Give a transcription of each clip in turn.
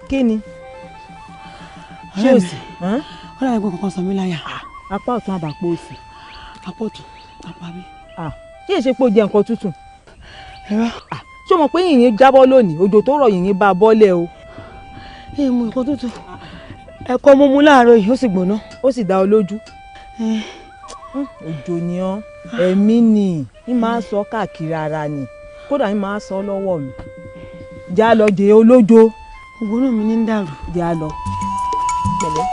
kí ni ṣé òsì ó dàbí pé kankan sọ mí láyà. apá ọ̀tún àbàpọ̀ òsì. apá ọ̀tún apá mi. kí èsì pé ó jẹ nǹkan tútù. ẹ̀rọ. ṣé o mọ̀ pé yìnyín jábọ́ lónìí òjò tó rọ̀ yìnyín bá a bọ́lẹ̀ o. mo nǹkan tútù ẹ̀kọ́ mo mu láàárọ̀ yìí ó sì gbóná. ó sì dá ọ lójú. òjò ni ọ́ ẹ̀mí ni ní máa sọ káàkiri ara ni kódà ní máa sọ lọ́wọ́ mi. já lọ jẹ olójo. ògbónà mi ní ń dàrú. já lọ. pẹ̀lẹ́.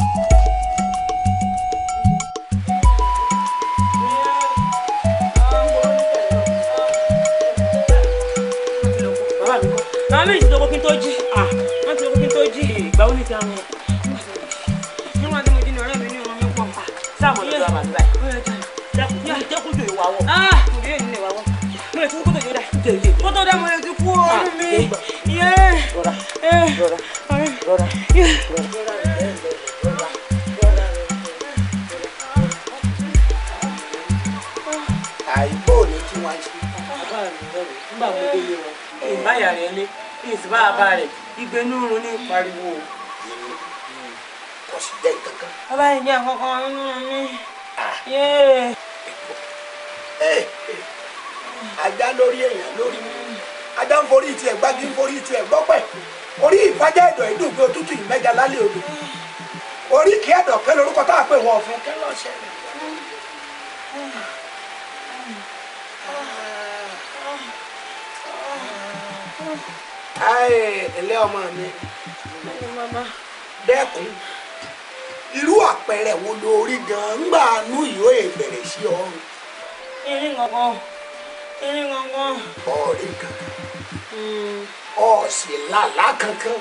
àwọn méjì tó kó kí n tó jí wọ́n ti kó kí n tó jí ìgbà ó ní ti àwọn nígbà tí mo jí ní ọ̀rẹ́ mi ní ọmọ mi pọ̀ sáà mọ̀ lọ́dọ̀ àbàtì báyìí jẹ́kújò ìwà wọ̀ òde yóò nílé ìwà wọ̀ mo lè tún kótó yóò dá kótó dá mo lè tún kú ọdún mi rọra. àìbò ní kí wọ́n ṣe. nígbà mo délé wọn ìbáyà rẹ̀ lé ìsìnbá àbá rẹ̀ ìgbénúrun ní pariwo. kò sì jẹ́ kankan. bàbá yìí jẹ́ kankan nínú mi. ajá lórí èèyàn lórí ajá ń forí tiẹ̀ gbági ń forí tiẹ̀ gbọ́pẹ̀ orí ìfájá ẹ̀dọ̀ ìdúgbò òtútù ìmẹ́ja lálẹ́ odò orí kí ẹ̀dọ̀ kẹ́ lórúkọ tá a pè wọ́n fún kẹ́ lọ́ọ́ ṣẹlẹ̀. ẹlẹ́ ọmọ mi dẹ́kun irú àpẹẹrẹ wo lórí gan-an ńgbà àánú ìyó ìbẹ̀rẹ̀ sí ọrùn. irin gangan. ọ̀rẹ́ kankan ọ̀sìn làlá kankan.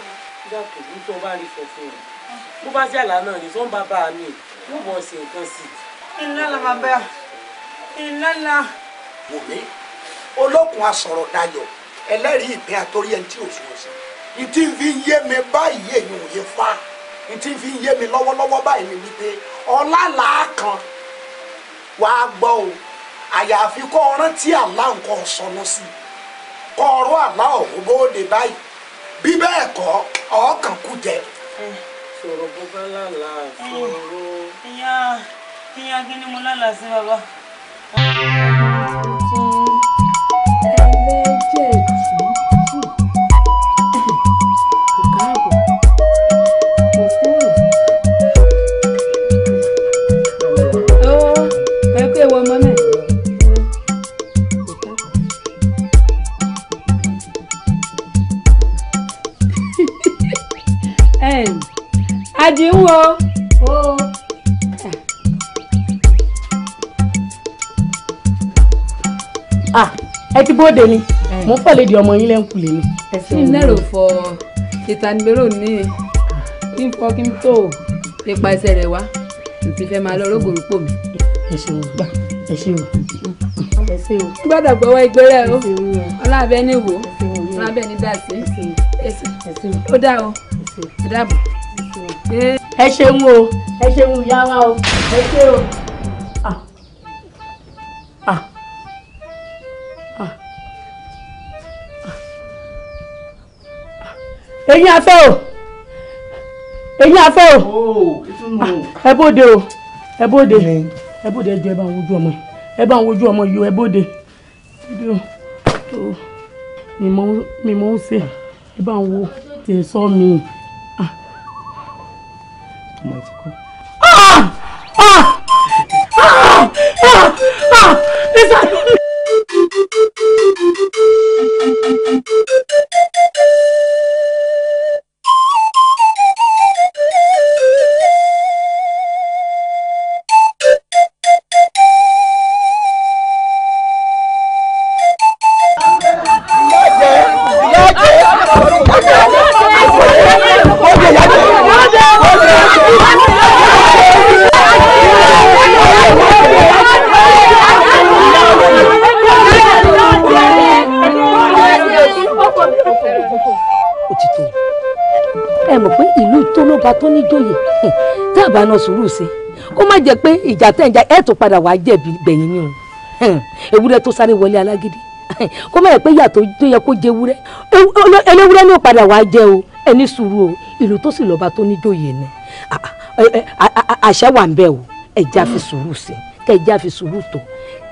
dákòó tó bá rí sọ fún un bó bá sí àlá náà ní tó ń bá bá a mi yóò bọ̀ sí nǹkan sí i. iná la máa bẹ́ iná la. wò mí olókun asọ̀rọ̀ dayọ̀ ẹlẹ́rìí ìpín àtọ́rí ẹni tí ò sùn ọ̀sán ní tí ń fi yé mi báyìí èyí ò yé fa ní tí ń fi yé mi lọ́wọ́lọ́wọ́ báyìí ni wípé ọlálà kan wàá gbọ́ o àyàfi kọ́ ọ̀rán tí àlá nǹkan sọnù sí kọ́ ọ̀rọ̀ àlá ọ̀hún bóde báyìí bí bẹ́ẹ̀ kọ́ ọ̀ọ́kàn kú jẹ. sọ̀rọ̀ bó bá lálàá sọ̀rọ̀. ìyá kí ni mo lálàá sí bàbá. Adìwọ́ ẹ ti bóde ni mo ń pẹ̀lẹ́ di ọmọ yín lẹ́ńkùlé ni. kí n lérò fọ ìtanimérò ní kí n fọ kí n tó ipa ẹsẹ̀ rẹ̀ wá n ti fẹ́ máa lọ rógòrò pò mí. ẹ ṣe o gbà ẹ ṣe o ẹ ṣe o. gbọ́dọ̀ gbọ́wọ́ ìgbérẹ́ o ọlábẹ́ ní wò ọlábẹ́ ní dàsí ó dá o ó dàbọ̀. ẹ ṣeun o ẹ ṣeun ìyá wa o ẹ ṣe o. eyín afẹ́ o eyín afẹ́ o ẹ bóde o ẹ bóde ẹ bóde ẹ jọ ẹ bá ń wojú ọmọ yìí ẹ bá ń wojú ọmọ yìí o ẹ bóde mi mọ̀ ń ṣe ẹ bá ń wo tẹ̀ sọ́ mi. tó ní jòyè tá a bá ná sùúrù sí kó má jẹ́ pé ìjà tẹ̀ ń jà ẹ̀ tó padà wàá jẹ̀bi gbẹ̀yìn ni o ewúrẹ́ tó sáré wọlé alágídí kó má yẹ pé ìyà tó yẹ kó jẹ ewúrẹ́ eléwúrẹ́ ní ò padà wàá jẹ o ẹni sùúrù o ìlú tó sì lọ́ba tó níjòyè ni àṣẹ wà ń bẹ o ẹja fi sùúrù sí kẹjá fi sùúrù tó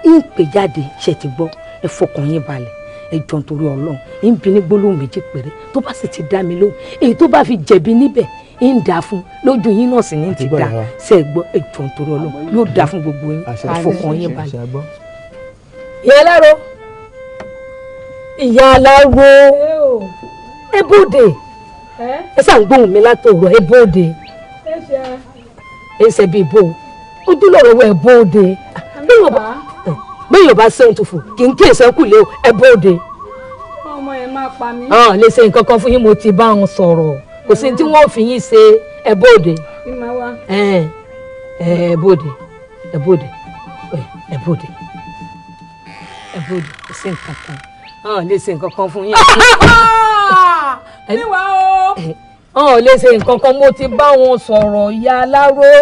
ń pè jáde ṣe ti gbọ́ ẹ fọkàn yín balẹ̀ ẹ jọ nítorí Ọlọ́run ń bi ní gbólóhùn méjì péré tó bá sì ti dá mi lóhùn èyí tó bá fi jẹ̀bi níbẹ̀ ń dà fún lójú yín náà sì ní ti dá ṣe é gbọ́ ẹ jọ nítorí Ọlọ́run yóò dá fún gbogbo yín ẹ fọkàn yín balẹ̀. ìyá aláró ìyá aláró ẹ bóde ẹ sàn gbóhùn mi látòrò ẹ bóde ẹ ṣe bí bò ojúlọ̀rọ̀ wọ ẹ bóde bẹ́ẹ̀ yóò bá sẹ́yìn tó fò kì í kéèsì ẹ̀kú lé o ẹ bóde. ọmọ yẹn máa pa mí. lè ṣe nǹkan kan fún yín mo ti bá wọn sọ̀rọ̀ kò sí tí wọ́n fi yín ṣe ẹ bóde. kí máa wá. ẹ bóde ẹ bóde ẹ bóde ẹ bóde kò sí nǹkan kan lè ṣe nǹkan kan fún yín. níwá o. lè ṣe nǹkan kan mo ti bá wọn sọ̀rọ̀ ìyá aláró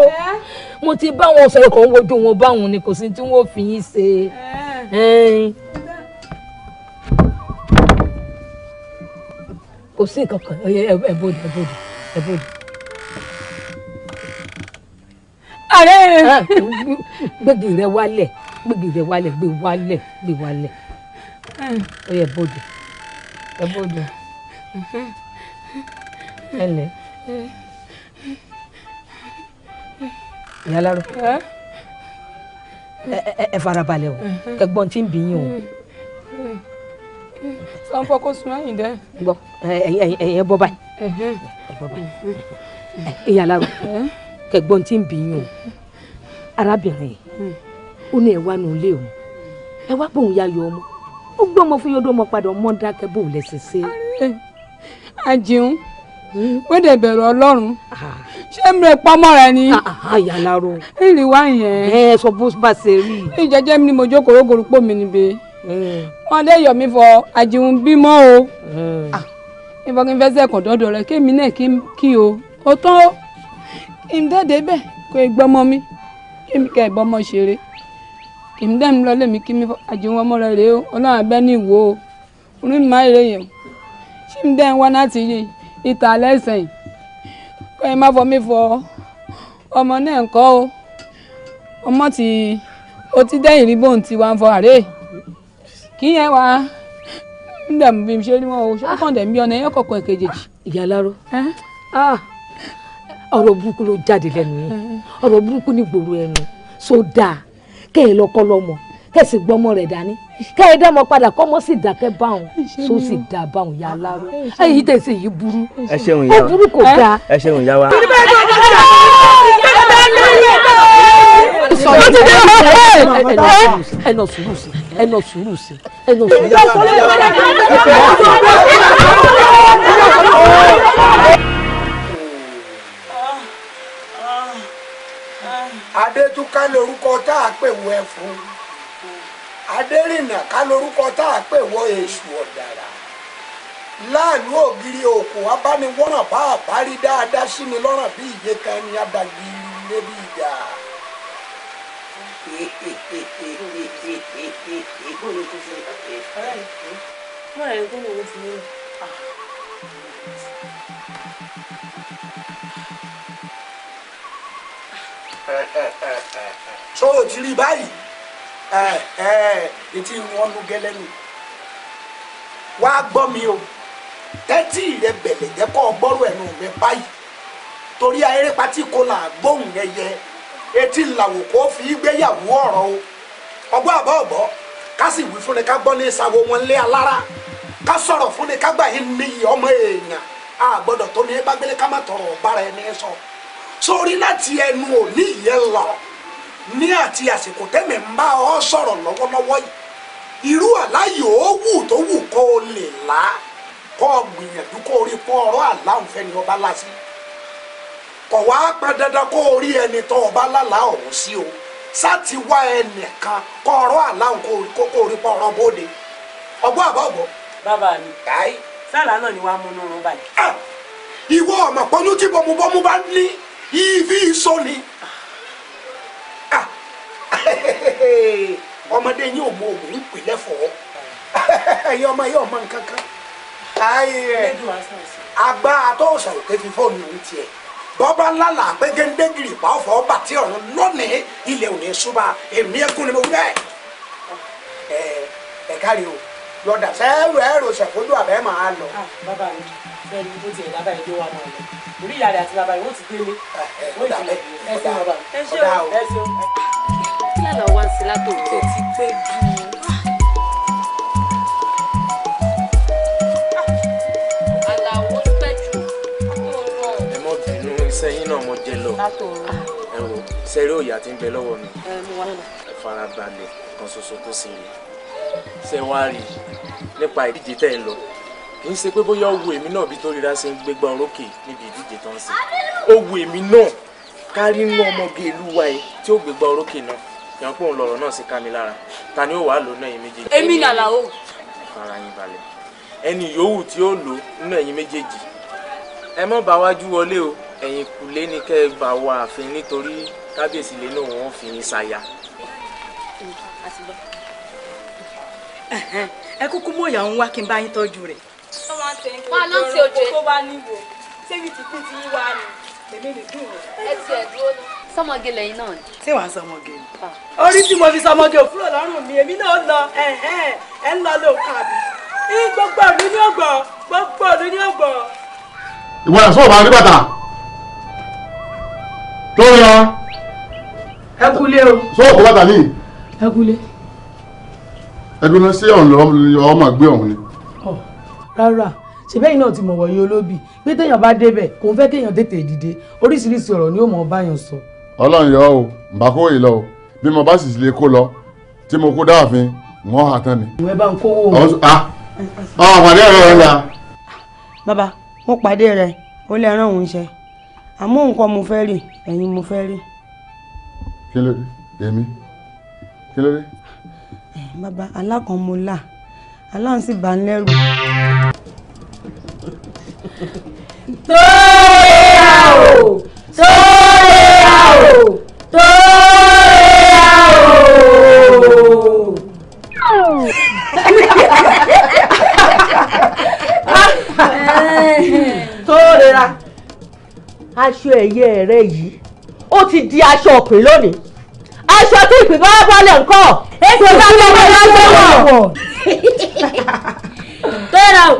mo ti bá wọn sọ̀rọ̀ kàn wojú wọn báwọn ni kò sí tí wọ́n fi yín ṣe. kò sí nǹkan kan ẹ bóde ẹ bóde ẹ bóde. ààrẹ gbégi rẹ wálẹ̀ gbégi rẹ wálẹ̀ gbé wálẹ̀ gbé wálẹ̀ ó yẹ bóde ẹ bóde ẹ lẹ. ìyá aláró ẹ farabalẹ̀ o kẹgbọ́n tí ń bí yín o. sọ fọ kó sún ẹ̀yìn dẹ. gbọ́ ẹ̀yẹ bọ́ báyìí ẹ bọ́ báyìí. ìyá aláró kẹgbọ́n tí ń bí yín o arábìnrin yìí ó ní ẹ wá nù ilé òun ẹ wá bóun ya yọ ọmọ ó gbọ́ ọmọ fún yọdọ́ ọmọ padà ọmọ dákẹ́ bóun lẹ́sìn sí. àjẹun wọ́n dẹ̀ bẹ̀rù Ọlọ́run ṣé mi rẹ̀ pamọ́ rẹ ni. ìyá aláró èrè wá yẹn. ẹ sọ bó bá ṣe rí. ìjẹjẹ mi ni mo jókòó rògbòrúpọ̀ mi níbi wọn lè yọ mí fọ àjẹun bímọ o ìfọ kí n fẹ́ sẹ́kọ̀ọ́ dọ́dọ̀ rẹ kémi náà kí o ó tán o kí n dẹ́dẹ́ bẹ́ẹ̀ kó o gbọ́mọ mi kémi kẹ́ ẹ̀ bọ́mọ ṣeré kí n dẹ́nu lọ lèmi kí mi fọ àjẹun ọmọ rẹ rèé o Ọlọ́run abẹ́ ní ìwò o orí mi máa rè yẹn ṣé mi dẹ́n wá láti yé ìta lẹ́sìn kọ́ ẹ má fọ mí fọ ọmọ náà ń kọ́ o ọmọ tí o ti dẹ́yìn rí bóun ti wá ń fọ àárẹ̀ kí yẹn wá ń dààmú bí mi ṣe rí wọn o ṣé kàn dẹ̀ ń bí ọ̀nà ẹ̀yọ́ kọ̀ọ̀kan èkejì. ìyá aláró ọ̀rọ̀ burúkú ló jáde lẹ́nu yẹn ọ̀rọ̀ burúkú ní gbòòrò ẹnu sódà kẹ́ ẹ lọ́kọ́ lọ́mọ kẹ́ ẹ sì gbọ́mọ rẹ̀ dání kẹ́ ẹ dẹ́mọ padà kọ́mọ sì dákẹ́ báwọn tó sì dá báwọn ìyá aláró èyí tẹ̀sí yìí burú ẹ ṣeun ìyá wa ó burú kò dáa. ẹ ṣeun ìyá wa. ẹ nà sùúrù sí ẹ nà sùúrù sí ẹ nà sùúrù sí. Adétúká lorúkọ tá a pè wọ ẹfun Adérìnà ká lorúkọ tá a pè wọ èṣù ọ̀dàrà láàánú ògiri òkú abániwọ́ràn bá àbárí dáadáa sí ni lọ́rùn bí ìyè kan ní adagiri lébi ìjà. So o ti rí báyìí etí wọn ló gẹ́lẹ́ nù wá gbọ́ mi o tẹ́tí rẹ bẹ̀lẹ̀ jẹ́ kọ́ gbọ́rọ̀ ẹnu mi báyìí torí ayéré patí kò là gbóhùn ẹyẹ etí làwò kó fi gbéyàwó ọ̀rọ̀ o ọgbọ́n àbọ̀ ọ̀bọ̀ ká sì wí fúnni ká gbọ́ ní ìsàwọ̀ wọn lé alára ká sọ̀rọ̀ fúnni ká gbà yín níyì ọmọ èèyàn a gbọ́dọ̀ tó ní ẹ bá gbélé ká má tọrọ ọ̀bára ẹni sọ sórí láti ẹnu òní yẹn lọ ní àti àsìkò tẹ́mi ń bá ọ sọ̀rọ̀ lọ́wọ́lọ́wọ́ yìí irú àláyé ó wù tó wù kó o lè lá kó o gbìyànjú kó o rí kó ọ̀rọ̀ àláǹfẹ́ ni ọba lá sí kò wá pọn dandan kó o rí ẹni tó ọba lálàá ọ̀hún sí o sáti wá ẹnìkan kó ọ̀rọ̀ àláǹfẹ́ kó o rí kó ọ̀rọ̀ bóde ọgbọ́n àbọ̀bọ̀. bàbá mi sálà náà ni wàá mú un rún báyìí. ìwọ ọmọ pọnú tí bọmúbọmú bá ní ibi ìsọ ni ọmọdé yín ò mọ ògùn ìpìlẹ̀ fọ́ ẹ̀yin ọmọ yín ọmọ nǹkan kan agbára tó ṣàwòké fi fóònù ń tiẹ̀ bọ́bá ńlá là pé géńdégìrì pa ọ̀fọ̀ ọba tí ọ̀run lónìí ilẹ̀ òní ṣúbà èmi ẹkún ni mo wí bẹ́ẹ̀. ẹ kárí o yọ̀dà sẹ́rù ẹ̀rọ ṣẹ̀fọ́jú àbẹ́ máa lọ. bàbá mi bẹ́ẹ̀ ni bó tiẹ̀ dábàá ìjọ wa máa lọ orí ìyá rẹ̀ àti bàbá yìí wọ́n ti délé. ọ̀dà ẹ ṣeun bàbá ẹ ṣeun. kí lálọ́ wá sí látòun tó ti pé jù. aláwọ̀ pẹ́ jù. ẹ mọ bínú iṣẹ́ yín náà mo jẹ lọ ẹ wò sẹ́rí òyà tí ń bẹ lọ́wọ́ mi ẹ farabalẹ̀ kan ṣoṣo tó sì rí ṣe wá rí nípa ìdíje tẹ́ ẹ lọ kì í ṣe pé bóyá ó wu èmi náà bí tó ríra ṣe ń gbégbá orókè níbi ìdíje tó ń ṣe ó wu èmi náà kárí inú ọmọge ìlú wa yìí tí ó gbégbá orókè náà yàn pé òun lọ̀rọ̀ náà sì ká mi lára ta ni ó wàá lò náà ẹ̀yin méjèèjì. èmi ni Àlàó. fara yín balẹ̀ ẹni yòówù tí ó lò nínú ẹ̀yin méjèèjì ẹ mọ́ bá wájú wọlé o ẹ̀yin kùlé ní kẹ́ ẹ bá wà àfin nítorí kábíyèsí lé náà wọ́n fi yín ṣaya. ẹ kúkú mú ìyàwó wá kí n bá yín tọ́jú rẹ̀. wà á lọ sí ojú ẹ. tó bá níwò ṣébi ti pín ti yín wá ni èmi lè dùn rẹ̀. ẹ ti ẹ̀ dúró náà. sọmọge lẹ́yìn náà ni. ṣé wàá sọmọge ni. orí tí mo fi sọmọge òfúrò lọ́rùn mi èmi náà lọ ẹ ń lọ lóòkàn àbí. gbogbo ọdún ní ọgbọ gbogbo ọdún ní ọgbọ. ìwọ ẹ̀ sọ̀rọ̀ bá ní bàtà tó yọ. ẹ kúlé o. sọ̀rọ̀ kó bàtà ní. ẹ kúlé. ẹdun náà sí ọ̀hún ọmọ gbé ọ̀hún ni. rárá ṣèbẹ́yìn náà ti mọ̀ wọ̀nyí olóbì pé téèyàn bá débẹ̀ kò ń fẹ́ kéèyàn tètè dìde oríṣiríṣi ọ̀rọ̀ ni ó mọ̀ báyàn sọ. ọlọ́run yọ o mbà kó yìí lọ o bí mo bá sì lè kó lọ tí mo kó dáàfin wọ́n hà tán ni. ìwé bá ń kówó o. pàdé ọ̀rọ̀ rẹ̀ la. bàbá mo pàdé rẹ̀ ó lè rán òun iṣẹ́ àmọ́ nǹkan mo fẹ́ rí ẹ̀yin mo fẹ́ rí. kí ló dé èmi kí ló dé. bàbá alákan mo là aláǹ sì bá ń lẹ́rù. tóyàwó tóyàwó tóyàwó. aṣọ ẹ̀yẹ rẹ yìí ó ti di aṣọ ọkùnrin lónìí aṣọ tí ìpín bá bọ́lẹ̀ ńkọ́ èso bá bọ́lẹ̀ lọ́wọ́. tóyàwó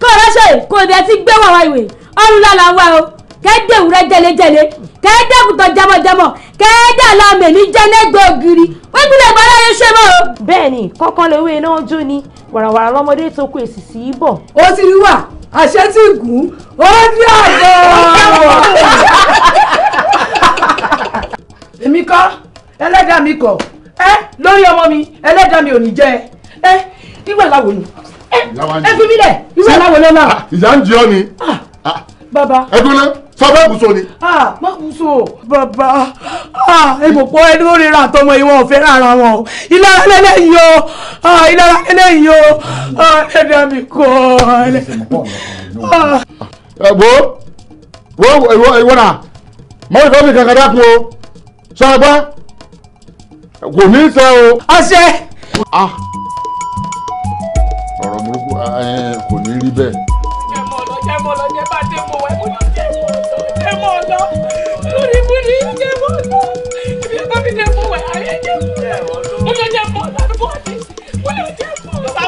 kó o ránṣẹ́ kó o bẹ ti gbé wàwá ìwé ọrùn lọ́la wa o kẹ́ẹ́dẹ́ òwúrẹ́ jẹlẹjẹlẹ kẹ́ẹ́dẹ́ òkùtọ̀ jẹmọjẹmọ kẹ́ẹ́dẹ́ àlọ́mẹ̀ ní jẹ́nẹ́gbẹ́ ògiri wọ́n gbúdọ̀ ìbára yẹn ṣe mọ́ o. bẹ́ẹ̀ni kọ́kọ́ lewé iná jó ni wàràwàrà lọ́mọdé tó kó èsì sí í bọ̀. ó ti rí wà àṣẹ tí gùn ó ní àgbọ̀. èmi kọ́ ẹlẹ́dàá mi kọ̀ lórí ọmọ mi ẹlẹ́dàá mi ò ní jẹ́ nígbà láwo ni ẹ fi mí lẹ̀ nígbà láwo ló náà. ìyá ń jẹ ọ ni. bàbá. ẹdun náà sọ bẹ́ẹ̀ kù so ni. má kù so bàbá èmọ̀pọ̀ ẹni ó rira àtọmọ ìwọ̀n ọ̀fẹ́ rárá wọn o ìlara lẹ́lẹ́yìn o ìlara lẹ́lẹ́yìn o ẹ̀dá mi kọ́ ìwọ náà mọ ìfẹ́ mi kankan dákun o sọ ẹ gbọ́ kò ní í sẹ o. ọṣẹ. ọ̀rọ̀ burúkú kò ní rí bẹ́ẹ̀. jẹ́ mọ́ lọ jẹ́ bá dé mọ́ wẹ́ mo ní jẹ́ mọ́ lọ lórí múni jẹ́ mọ́ lọ ibi ẹ̀kọ́ mi jẹ́ mọ́ wẹ́ ayé jẹ́ mọ́ lọ mo yẹ jẹ́ mọ́ lọ bọ́ ọdí mo lè jẹ́ mọ́ lọ bá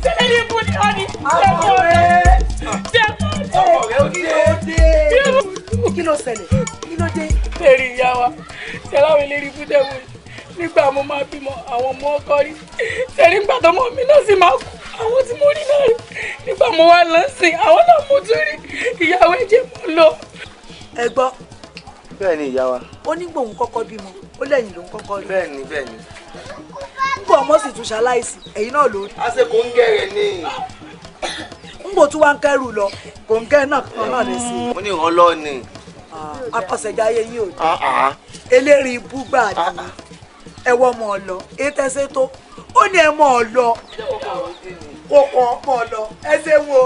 tẹ́lẹ̀ ní múni ọdí jẹ́ mọ́ rẹ̀ jẹ́ mọ́ lọ. ọmọ rẹ ó dé. kí ló ṣẹlẹ̀ kí ló dé. èrè ìyá wa ṣẹlá mi lè rí fúdẹ̀ wò nígbà mo máa bímọ àwọn ọmọ ọkọ rí ṣẹlẹ̀ nígbà tọmọ mi náà sì máa kú àwọn tí mo rí náà rí nígbà mo wá lọ sí àwọn náà mo tún rí ìyàwó ẹ̀jẹ̀ mọ́ lọ. ẹ gbọ́. bẹ́ẹ̀ ni ìyá wa. ó ní gbòun kọ́kọ́ bímọ ó lẹ́yìn lòun kọ́kọ́ rí. bẹ́ẹ̀ ni bẹ́ẹ̀ ni. ń bọ̀ ọmọ sì tún ṣaláìsí ẹ̀yin náà ló rí. àṣekò ń gẹ̀rẹ̀ ni. ń bò tí wàá ń kẹ́rù lọ kò ń kẹ́ náà kan náà lè sí. mo ní ìrànlọ́ ni. akọ̀sẹ̀jáyé yìí ò dé. eléri ibú gbà ní ẹwọ́ mọ̀ ọ lọ ètẹ́sẹ̀ tó ó ní ẹ mọ̀ ọ lọ kò kàn mọ̀ ọ lọ ẹ ṣe wo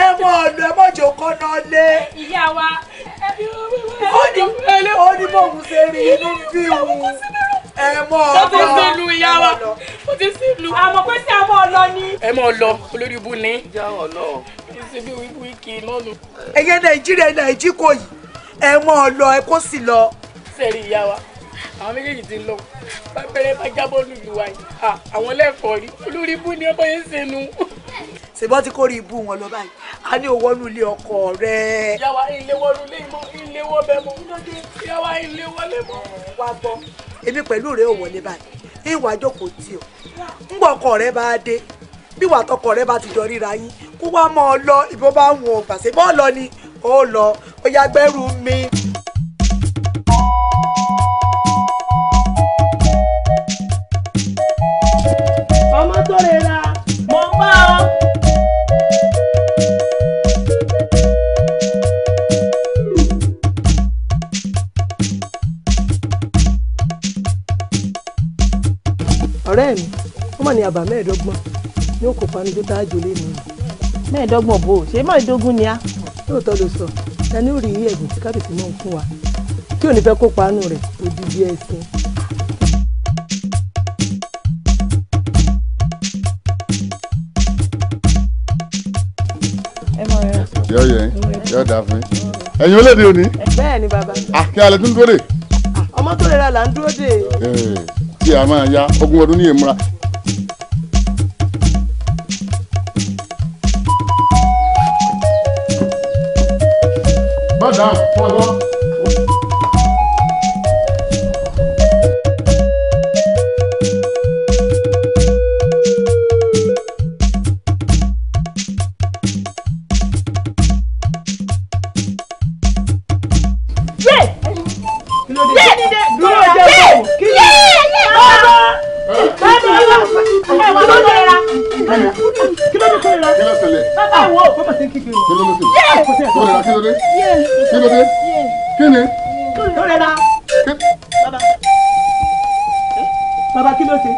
ẹ mọ̀ ọ lọ ẹ mọ̀ jò kọ́ náà lé. ìyá wa ó ní bóun ṣe rí inú bí òun ẹ mọ̀ ọ lọ. ó ti sílu ìyá wa ó ti sílu. àmọ́ pé tí a mọ̀ ọ lọ ni. ẹ mọ̀ lọ olórí ibú ni. jáwọ́ lọ. ìsinmi wíwú kì í lọ́nu. ẹ̀yẹ nàìjíríà kò yìí ẹ mọ̀ lọ ẹ kó sì lọ. sẹ́ẹ̀rì ìyá wa àwọn méjèèjì ti lọ bẹ́ẹ̀ bá jábọ́ lùlù wa yìí àwọn lẹ́ẹ̀kọ́ rí olórí ibú ni ọmọ yẹn ṣe nu. ṣèbọ́ tí kò rí ibú wọn lọ báyìí a ní òwò nulẹ̀ ọkọ rẹ̀. ìyá wa ilé wọnú ilé mọ́ ilé wọ́ bẹ́ẹ̀ mọ́ ìyá wa ilé wọlé mọ́. wá gbọ́ èmi pẹ̀lú rẹ̀ ò wọlé báyìí ìwà jókòó tí o ńgbọ́ ọkọ rẹ̀ bá dé bí wàá tọkọ rẹ̀ bá ti jọ ríra yín kó wá mọ́ ọ lọ ìbọn bá wọn ò gbàṣẹ bọ́ lọ ni ó lọ ó yá gbẹ́rù mi. ọmọ tó lè ra mọ̀ ń bá ọ. ọ̀rẹ́ mi wọ́n mọ̀ ní àbá mẹ́ẹ̀ẹ́dọ́gbọ̀n ní òkòpá ní tó tá a jò lé nìyí. mẹ́ẹ̀ẹ́dọ́gbọ̀n bò ṣé mẹ́ẹ̀ẹ́dógún ni á. lóòótọ́ ló sọ dání ò rí ẹ̀bùn tí kábíyèsí náà ń fún wa tí ò ní fẹ́ kópa nù rẹ̀ odidi ẹ̀sìn. yọ yẹ yọ dà fún ẹ̀yin olóde òní. bẹ́ẹ̀ ni bàbá. kí alẹ́ tún dúró dè. ọmọ tó lè ra là ń dúró dè. tí a máa ya ogún ọdún ní èmúra. bàdà fọwọ́. Bàbá kí ló ṣe?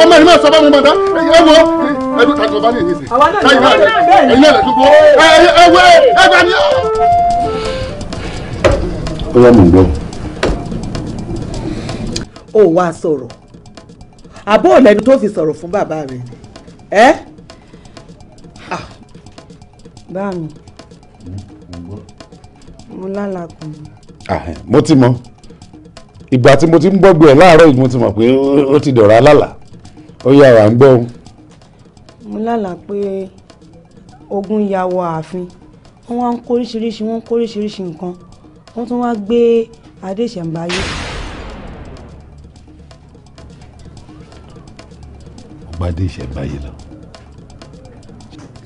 ọmọ ìlú ẹ̀sọ́ bá mi mọ̀ dá ẹ wo ẹdún tàbí ọba ní ìyẹsẹ̀ ẹ̀yin náà lẹ́tọ́ gbọ́ ẹwẹ́ ẹgbẹ́ ni. ó yá mi gbọ́. ó wá sọ̀rọ̀ àbó lẹ́nu tó fi sọ̀rọ̀ fún bàbá rẹ̀ ni ẹ́. bá mi mo lálàkùn. mo ti mọ ìgbà tí mo ti ń gbọ́gbọ́ ẹ̀ láàárọ̀ yìí mo ti mọ̀ pé ó ti dọ̀rọ̀ alálà ó yà wá ń gbọ́ ohun. mo lálàá pé ogun ya wọ ààfin wọ́n wá ń kó oríṣiríṣi nǹkan wọ́n tún wá gbé adé ìṣẹ̀ǹbáyé. ọgbà adé ìṣẹ̀ǹbáyé lọ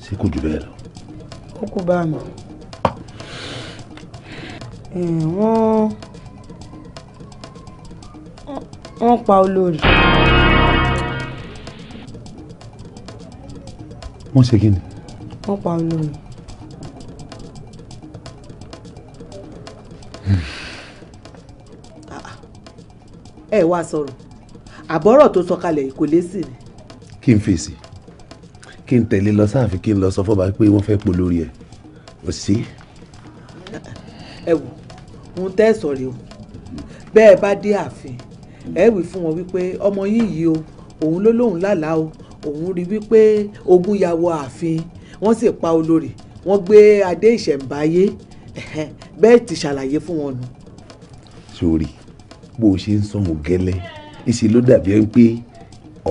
ṣé kò jù bẹ́ẹ̀ lọ. ó kú bá mi wọ́n pa olórí. wọ́n ṣe kí ni. wọ́n pa olórí. ẹ wá sọ̀rọ̀ àbọ̀rọ̀ tó sọ kalẹ̀ kò lè sí ni. kí n fèsì kí n tẹ̀lé lọ sáàfin kí n lọ sọ fọ́ba pé wọ́n fẹ́ polórí ẹ̀ ò sí. ẹ wò ń tẹ́ sọ̀rọ̀ o bẹ́ẹ̀ bá dé ààfin ẹ wí fún wọn wípé ọmọ yín yìí o òun ló lóun lálàá o òun rí wípé ogun ya wọ ààfin wọ́n sì pa olórí wọ́n gbé adé ìṣẹ̀ǹbáyé bẹ́ẹ̀ ti ṣàlàyé fún wọn nù. sórí bó o ṣe ń sọ̀hún gẹ́lẹ́ ìṣe ló dàbí ẹ pé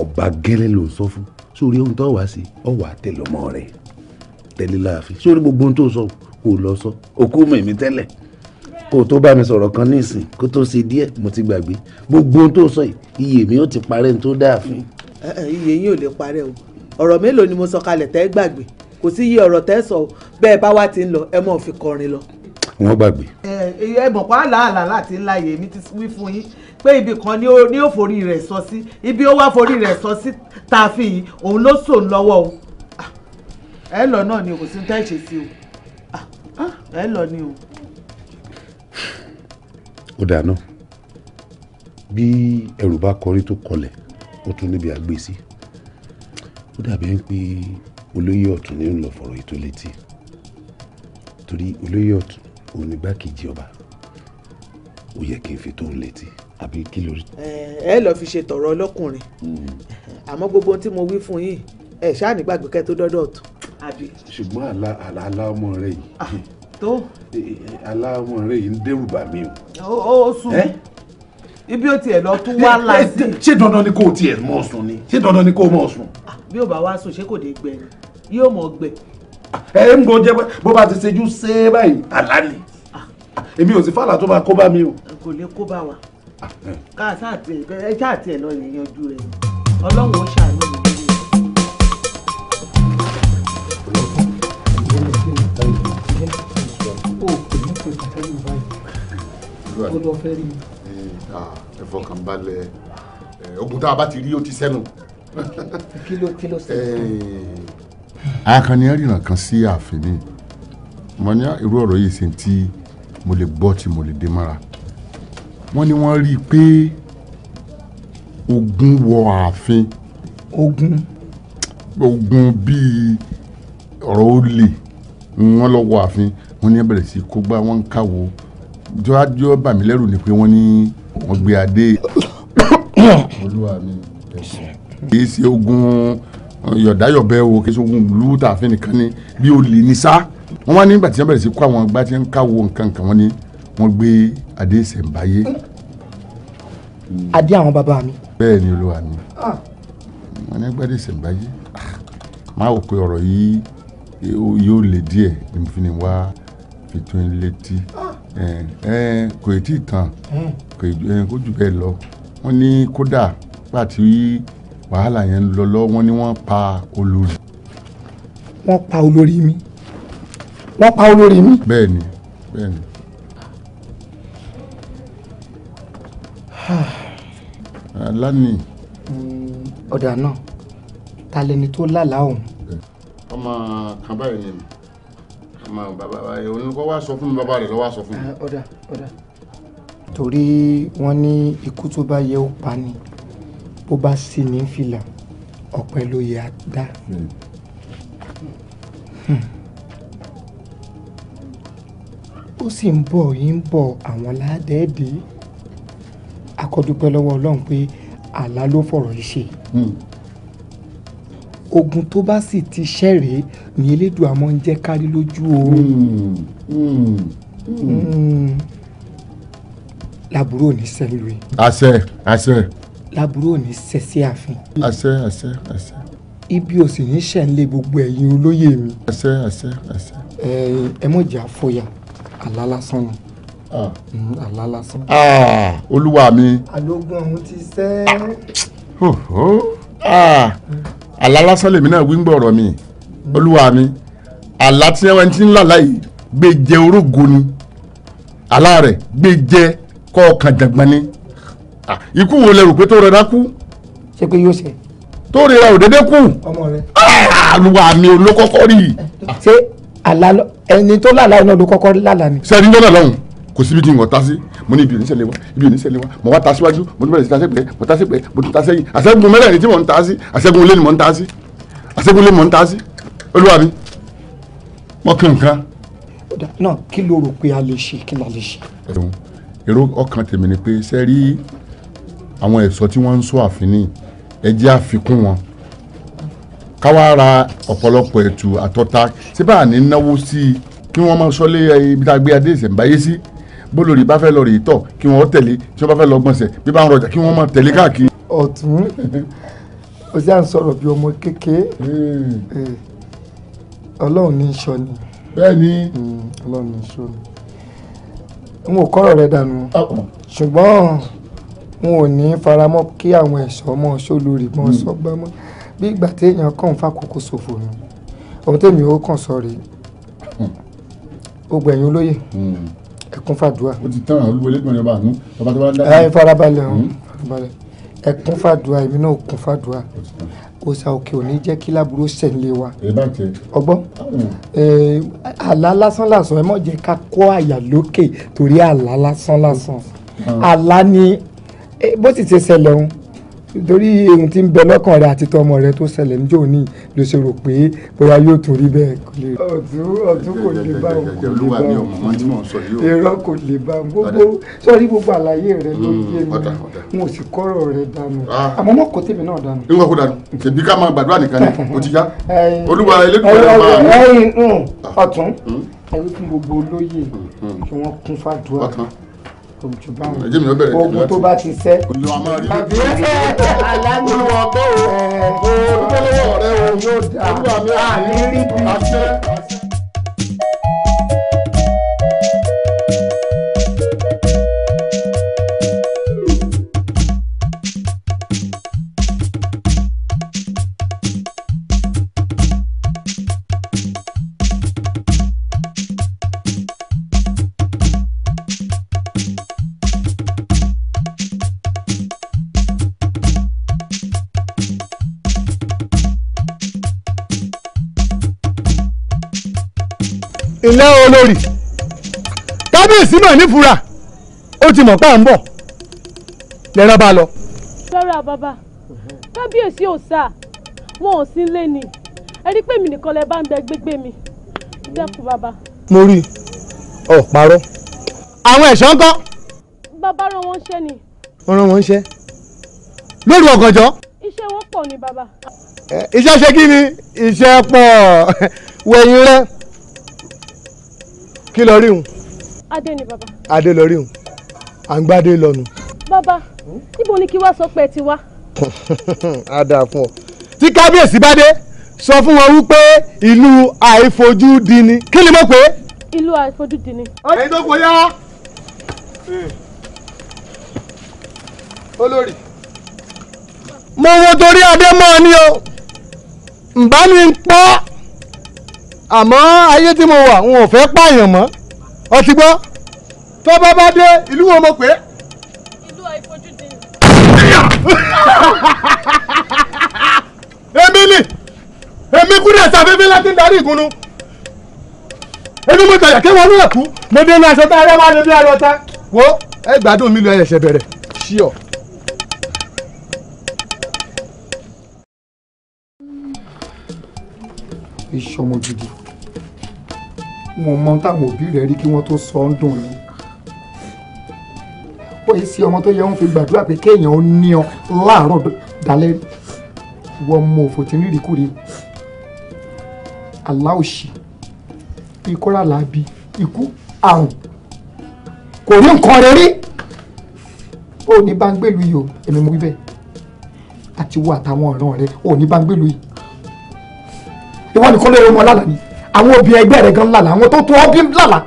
ọba gẹ́lẹ́ ló ń sọ fún sórí ohun tó wá sí ọwọ́ àtẹlọmọ rẹ̀ tẹ́lẹ̀ láàfin sórí gbogbo ohun tó sọ kó o lọ sọ òkú mèmí tẹ́lẹ̀ kó o tó bá mi sọ̀rọ̀ kan nísìn kó tó ṣe díẹ̀ mo ti gbàgbé gbogbo ohun tó sọ yìí iye mi ó ti parẹ́ ní tó dáàfin. iye yín ò lè parẹ́ o ọ̀rọ̀ mélòó ni mo sọ kalẹ̀ tẹ́ gbàgbé kò sí iye ọ̀rọ̀ tẹ́ sọ bẹ́ẹ̀ bá wá ti ń lọ ẹ mọ̀ fi kọrin lọ. wọ́n gbàgbé. ẹ mọ̀ pa àlàálà láti ńlá yèé mi ti wí fún yín pé ibì kan ni ó forí rẹ̀ sọ sí ibi ó wá forí rẹ̀ sọ sí tààfin yìí òun ló sòun lọ́wọ́ o ẹ lọ náà ni kò sí tẹ́ ṣe sí o ẹ lọ ni o. ó dáa náà bí ẹrù bá kọrí tó kọlẹ̀ ó tún níbi àgbè sí ó dàbí ẹni pé olóyè ọ̀tún ní ń lọ fọ̀rọ̀ ètò létí torí olóyè ọ̀tún òun ní gbákejì ọba ó yẹ kí n fi tó ń létí àbí kí lórí. ẹ lọ fi ṣe tọ̀rọ̀ ọlọ́kùnrin àmọ́ gbogbo ohun tí mo wí fún yín ẹ ṣáà nígbàgbé kẹ́ tó dọ́dọ̀ ọ̀tún. ṣùgbọ́n àlá ọmọ rẹ yìí tó àlá ọmọ rẹ yìí ń dẹ́rù bà mí o. ó sùn ibi ó tiẹ̀ lọ tún wá láti. ṣé dandan ni kò tiẹ̀ mọ̀ sùn ni ṣé dandan ni kò mọ̀ sùn. bí ó bá wá sùn ṣé kò dé gbẹ ni yóò mọ̀ gbẹ. ẹ ń gbọ́ jẹ́ pé bó bá ti ṣẹ́jú ṣe báyìí àlá ni èmi ò sì fàlà tó máa kó bá mi o. kò lè kó bá wa ká sáàtì ẹ sáàtì ẹ lọ lè yanjú rẹ Ọlọ́run ó ṣàánú mi lórí ẹ fọkàn balẹ̀ ogun tá a bá ti rí ó ti sẹ́nu. kí ló ṣe. Akànnì ẹ̀rìnà kan sí ààfin ni mo ní irú ọ̀rọ̀ yìí ṣe tí mo lè gbọ́ tí mo lè dé mọ́ra wọ́n ní wọ́n rí i pé ogun wọ ààfin. ogun bíi ọ̀rọ̀ ó lè wọ́n lọ wọ ààfin wọ́n ní bẹ̀rẹ̀ sí kó gbá wọ́n ń káwọ́ jọ́ bà mí lẹ́rù ni pé wọ́n ní wọ́n gbé adé. olúwa mi kì í ṣe ogun yọ̀dáyọ̀bẹ o kì í ṣe ogun ìlú tààfin nìkan ni bí ó lè ní sá. wọ́n wá nígbà tí wọ́n bẹ̀rẹ̀ sí kó àwọn gbá tí wọ́n ń káwọ́ nǹkan kan wọ́n ní wọ́n gbé adé ìṣẹ̀ǹbáyé. adé àwọn bàbá mi. bẹ́ẹ̀ ni olúwa mi wọ́n ní gbadé ìṣẹ̀ǹbáyé máa wò pé ọ̀rọ̀ yìí yóò lè díẹ̀ ni mo fi ní wá fi tó ń létí kò tí ì tán kò jù bẹ́ẹ̀ lọ wọ́n ní kódà pàtí wàhálà yẹn ń lọ lọ wọ́n ní wọ́n pa olórí. wọ́n pa olórí mi. wọ́n pa olórí mi. bẹ́ẹ̀ni bẹ́ẹ̀ni. lánìí. ọ̀dà náà ta lẹni tó lálàá ọ̀hún. ọmọ kan báyìí ni ọmọ bàbá oníkọ́ wá sọ fún mi bàbá rẹ̀ lọ́wọ́ sọ fún mi. ọ̀dà torí wọ́n ní ikú tó bá yẹ ó pa ni bó bá sì ní fìlà ọ̀pẹ ló yẹ á dá. ó sì ń bọ̀ yín bọ̀ àwọn ládẹ́ẹ̀dẹ́ akọ́dúpẹ́ lọ́wọ́ Ọlọ́run pé àlá ló fọ̀rọ̀ yìí ṣe. ogun tó bá sì ti ṣẹ̀rẹ̀ ní elédùn àmọ́ ń jẹ́ kárí lójú o. lábúrò ní sẹ́lúwẹ̀. àṣẹ. lábúrò ní sẹ́sí ààfin. àṣẹ. ibi ò sì ní ṣẹ̀ńlẹ̀ gbogbo ẹ̀yin olóyè mi. àṣẹ. ẹ mọ̀ jẹ́ àfọyà àlá lásán ni. àlá lásán. olúwa mi. àlógún ọ̀hún ti sẹ́. àlá lásán lèmi náà wí ń gbọ́ ọ̀rọ̀ mi olúwa mi àlá tí wọ́n ti ń là láyìí gbé jẹ orógo ni àlá rẹ̀ gbé jẹ kọ́ ọkàn jàgbọ́n ni ikú wo lẹ rò pé tó rẹ̀ kú. ṣé pé yóò ṣe. tó rẹ̀ ò dédé kú. ọmọ rẹ̀. olúwa mi olókọ́kọ́ rí. ṣé àlá ẹni tó lálàá iná ló kọ́kọ́ lálàá ni. sẹ́ni lọ́nà lọ́hùn kò síbi tí n kò ta sí mo ní ibi oníṣẹ́lẹ̀ wa mo wá ta síwájú mo tún bẹ̀rẹ̀ sí ta sẹ́gbẹ̀ẹ́ mo ta sẹ́gbẹ̀ẹ́ mo tún ta sẹ́yìn àṣẹ́gun mẹ́rẹ̀ẹ̀rin tí mò ń ta sí àṣẹ́gun ilé ni mò ń ta sí àṣẹ́gun ilé mò ń ta sí olúwa mi mọ́kàn nǹkan. náà kí ló rò pé a lè ṣe kí la lè ṣe. èrò ọkàn tèmi ni pé ṣe rí àwọn ẹ̀ṣọ́ tí wọ́n ń sọ àfínì ẹ jẹ́ àfikún wọn káwá ra ọ̀pọ̀lọpọ̀ ẹ̀tù àtọ́ta tí bá ní náwó sí i kí wọ́n máa sọ́lé ibi tá a gbé adé ìṣẹ̀ǹbáyé sí bólórí bá fẹ́ lọ rèé tọ̀ kí wọ́n tẹ̀lé tí wọ́n bá fẹ́ lọ gbọ̀nsẹ̀ bí bá ń rọjà kí wọ́n máa tẹ̀lé káàkiri. ọ̀tún o ṣe à ń sọ̀rọ̀ bí ọmọ kékeré ọlọ́run ní í ṣọ́ ni. bẹ́ẹ̀ ni. ọlọ́run ní í ṣọ́ ni. n ò kọ́rọ̀ rẹ dànù ṣùgbọ́n n ò ní faramọ́ kí àwọn ẹ̀ṣọ́ mọ́ sólórí mọ́ sọ́gbà mọ́ bí ìgbà téèyàn kàn ń fàkókò ṣòfò ni ohun tèmi ó kàn sọ rèé gbogbo ẹ̀yin olóyè ẹkún fàdúrà. ó ti tán àwọn olúwọlé tó ń yọba àánú ọba tó bá ń dá. ẹ farabalẹ̀ ọ̀hún farabalẹ̀ ẹkún fàdúrà èmi náà kún fàdúrà òòṣà òkè òní jẹ́ kí láburú ṣẹ̀lẹ̀ wa. ọgbọ́n àlá lásán lásán ẹ mọ̀ jẹ́ ká kó àyà lókè torí àlá lásán lásán àlá ni bó sì ti ṣẹlẹ̀ ọ̀hún torí ohun tí ń bẹ lọ́kàn rẹ àti tọmọ rẹ tó ṣẹlẹ̀ níjọ́ òní ló ṣe rò pé bóyá yóò tún rí bẹ́ẹ̀ kò lè. ọ̀tún kò lè bá òun kò lè bá òun irọ́ kò lè bá òun gbogbo sọ́ọ́rí gbogbo àlàyé rẹ ló yé mi mo sì kọ́rọ̀ rẹ dànù àmọ́ mọ́ kò tèmi náà dànù. ìwọ kò dànù ṣèbí ká máa gbàdúrà nìkan ni ó ti já olúwa Elédùmarè máa. ọ̀tún ẹ̀rí fún gbogbo olóyè kí wọ́n kún fàdúrà ogun tó bá ti sẹ́. àbí alágbèrè ọgbọ́ o olùdókòwò rẹ o yóò dá àmì rí bí. ilé olórí kábíyèsí náà nífura ó ti mọ̀ pa ń bọ̀ lẹ́rọ bá lọ. rárá bàbá kábíyèsí ò sá wọn ò sí lé ní ẹ rí pé mi nìkan lẹ bá ń bẹ gbégbé mi dẹ́kun bàbá. mo rí ọ parọ́ àwọn ẹ̀ṣọ́ ń kọ́. bàbá rán wọn ṣẹ́ ni. wọ́n rán wọn ṣẹ́ lórí ọ̀gànjọ́. iṣẹ́ wọn pọ̀ ni bàbá. iṣẹ́ ṣe kí ni iṣẹ́ pọ̀ wẹ̀yìn rẹ kí lọ rí hun. adé ni bàbá. adé lọ rí hun à ń gbádé lọnu. bàbá níbo ni kí wàá sọ pé ẹ ti wá. á dáa fún ọ tí kábíyèsí bá dé sọ fún wọn wípé ìlú àìfojúdi ni kí ni mo pè é. ìlú àìfojúdi ni. ẹ̀yin tó kọ yá. olórí. mo wo torí adé mọ́ ọ ní o ǹbá mi ń pọ́ àmọ́ ayé tí mo wà n ò fẹ́ pààyàn mọ́ ọtí gbọ́ tó bá dé ìlú wo mo pè é. ìlú àìfojúdi. èmi kúrẹ́ sàfẹ́fẹ́ láti ń darí ìgúnnu èmi mo tàyà kéwọ́n ní ẹ̀kú mo dé ní aṣọ tá a rẹ́ máa lè bí arọ ta wo ẹ gbádùn mi lọ ẹ̀ṣẹ̀ bẹ̀rẹ̀ sí ọ. ìṣọmọ gidi mo mọ táwọn òbí rẹ rí kí wọ́n tó sọ ń dùn ní ó yẹ sí ọmọ tó yẹ wọ́n fi gbàdúrà pé kéèyàn ó ní ọ láàárọ̀ dalẹ́ wọ́n mọ òfò tí ń rírì kúri aláòṣì ikọ́ra làbí ikú àrùn kò ní nǹkan rere ó ní bá ń gbèlú yìí o èmi mo wí bẹ́ẹ̀ àti wo àtàwọn ọ̀ràn rẹ ó ní bá ń gbèlú yìí ìwọ nìkan ló yẹ ọmọ lálàá ni àwọn obìnrin ẹgbẹ́ rẹ̀ gan lálàá àwọn tó tó ọbí lálàá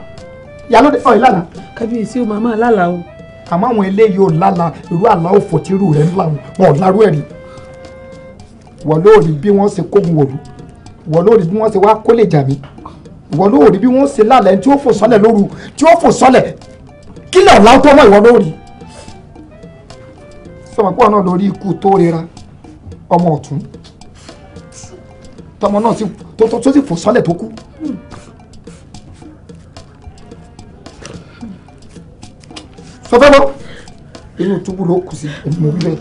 ìyálóde ọ̀ ìlànà. kábíyèsí o màmá lálàá o. àmọ́ àwọn eléyìí ò lálàá irú àlá òfò tí irú rẹ̀ ń là wọn ò lárú ẹ̀rí. wọ́n ló rí bí wọ́n ṣe kógun wòlú wọ́n ló rí bí wọ́n ṣe wá kólé jà mí wọ́n ló rí bí wọ́n ṣe lálàá ẹni tí ó fò sọ́lẹ̀ lóru tí ó fò sọ́lẹ̀ kílẹ̀ ọ̀la tó mọ̀ ìwọ ló rí. sọmọ pé ọ̀nà lórí ikú tó rira ọmọ ọ̀tún tọmọ náà tó sì fò sọ́lẹ̀ tó kú. sọfẹ́ bọ́ inú túbú ló kù sí ẹ̀mí bẹ́ẹ̀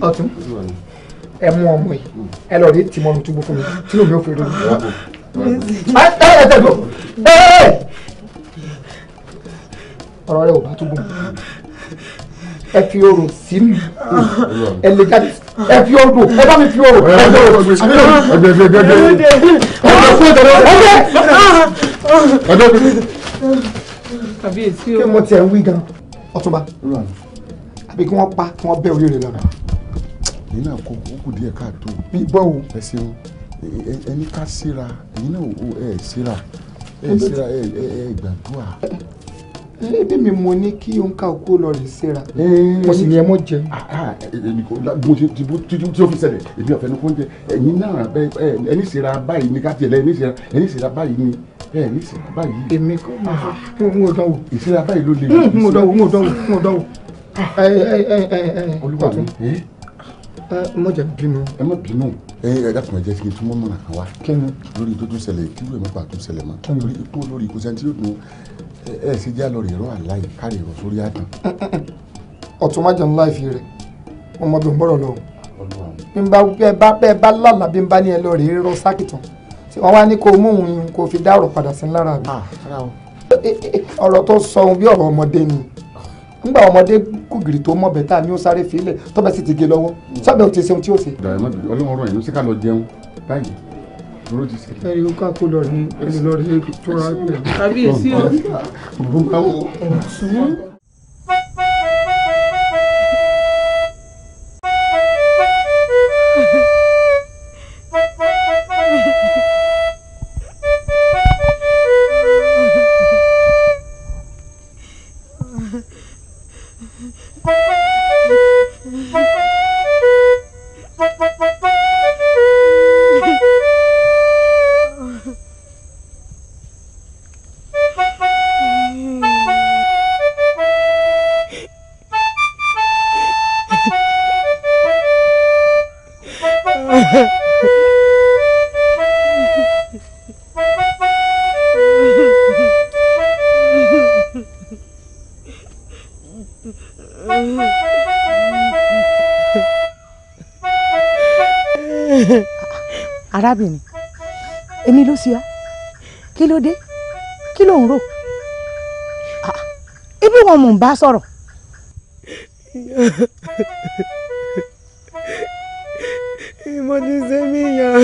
ọ̀tún ẹ mú ọmọ yìí ẹ lọ rí tìmọ̀nù túbú fún mi tí omi ò fi rí mi. ẹ tẹ̀gbọ́ ọ̀rọ̀ rẹ ò bá túbú ẹ fi orò sí mi ẹ lè jáde ẹ fi orò ẹ bá mi fi orò ẹ fi orò kábíyèsí o. kí mo tiẹ̀ ń wí gan ọ̀túnba àbí kí wọ́n pa kí wọ́n bẹ́ orí rẹ̀ lọ́nà. èyí náà kó kókò díẹ̀ káàtó. bí bọ́ o. ẹ ṣeun ẹni ká síra èyí náà ẹ síra ẹ gbàdúrà. ebi mi mo ní kí n ká okó lọ rè síra mo sì ní ẹ mọ jẹ. tí o fi ṣẹlẹ̀ èmi ọ̀fẹ́ ní kò ń jẹ ẹ̀yin náà ẹni síra báyìí ní ká tiẹ̀ lẹ́ ẹni síra báyìí ní ní síra báyìí. èmi kò mọ̀ dánwò. ìsíra báyìí ló lè. mo dánwò. olúwa mi. mo jẹ bínú. ẹ má bínú ẹ dákun ẹ jẹ́ kí n tún mọ́mọ́ra kan wá. kíni. lórí tó tún ṣẹlẹ̀ kí ló ẹ̀ má bàa tún ṣẹlẹ̀ mọ́. lórí ikú lórí ikú sẹ́ńtì yóò dùn ẹ sì já lọ rè rọ àláì kárí ìrọ̀ sórí àdán. ọ̀tún má jẹun láìfi rẹ̀ ọmọ bí n bọ̀rọ̀ lọ bí n bá bẹ́ẹ̀ bá lálàá bí n bá ní ẹ lọ rèé rọ sákìtàn tí wọ́n wá ní kó mú òun kó fi dá ọ̀rọ̀ padà sí lára mi ọ̀rọ̀ tó sọ ohun bí ọ̀rọ̀ ọmọdé ni nígbà ọmọdé kùgìrì tó mọ̀ bẹ́tà ni ó sáré fílẹ̀ tó bẹ́ẹ̀ sì ti gé lọ́wọ́ sábẹ́ ò ti ṣe ohun tí ó ṣe. ọlọ́run ọ̀rọ̀ yìí ó sì ká lọ jẹun báyìí dúró ti ṣe. ẹ̀rí ó ká kó lọ rí ẹni lọ rí tó rà bẹ́ẹ̀. kábíyèsí o. arábìnrin èmi ló ṣe ọ kí ló dé kí ló ń rò ibi wọn mò ń bá sọ̀rọ̀. mo ti ṣe mí yan.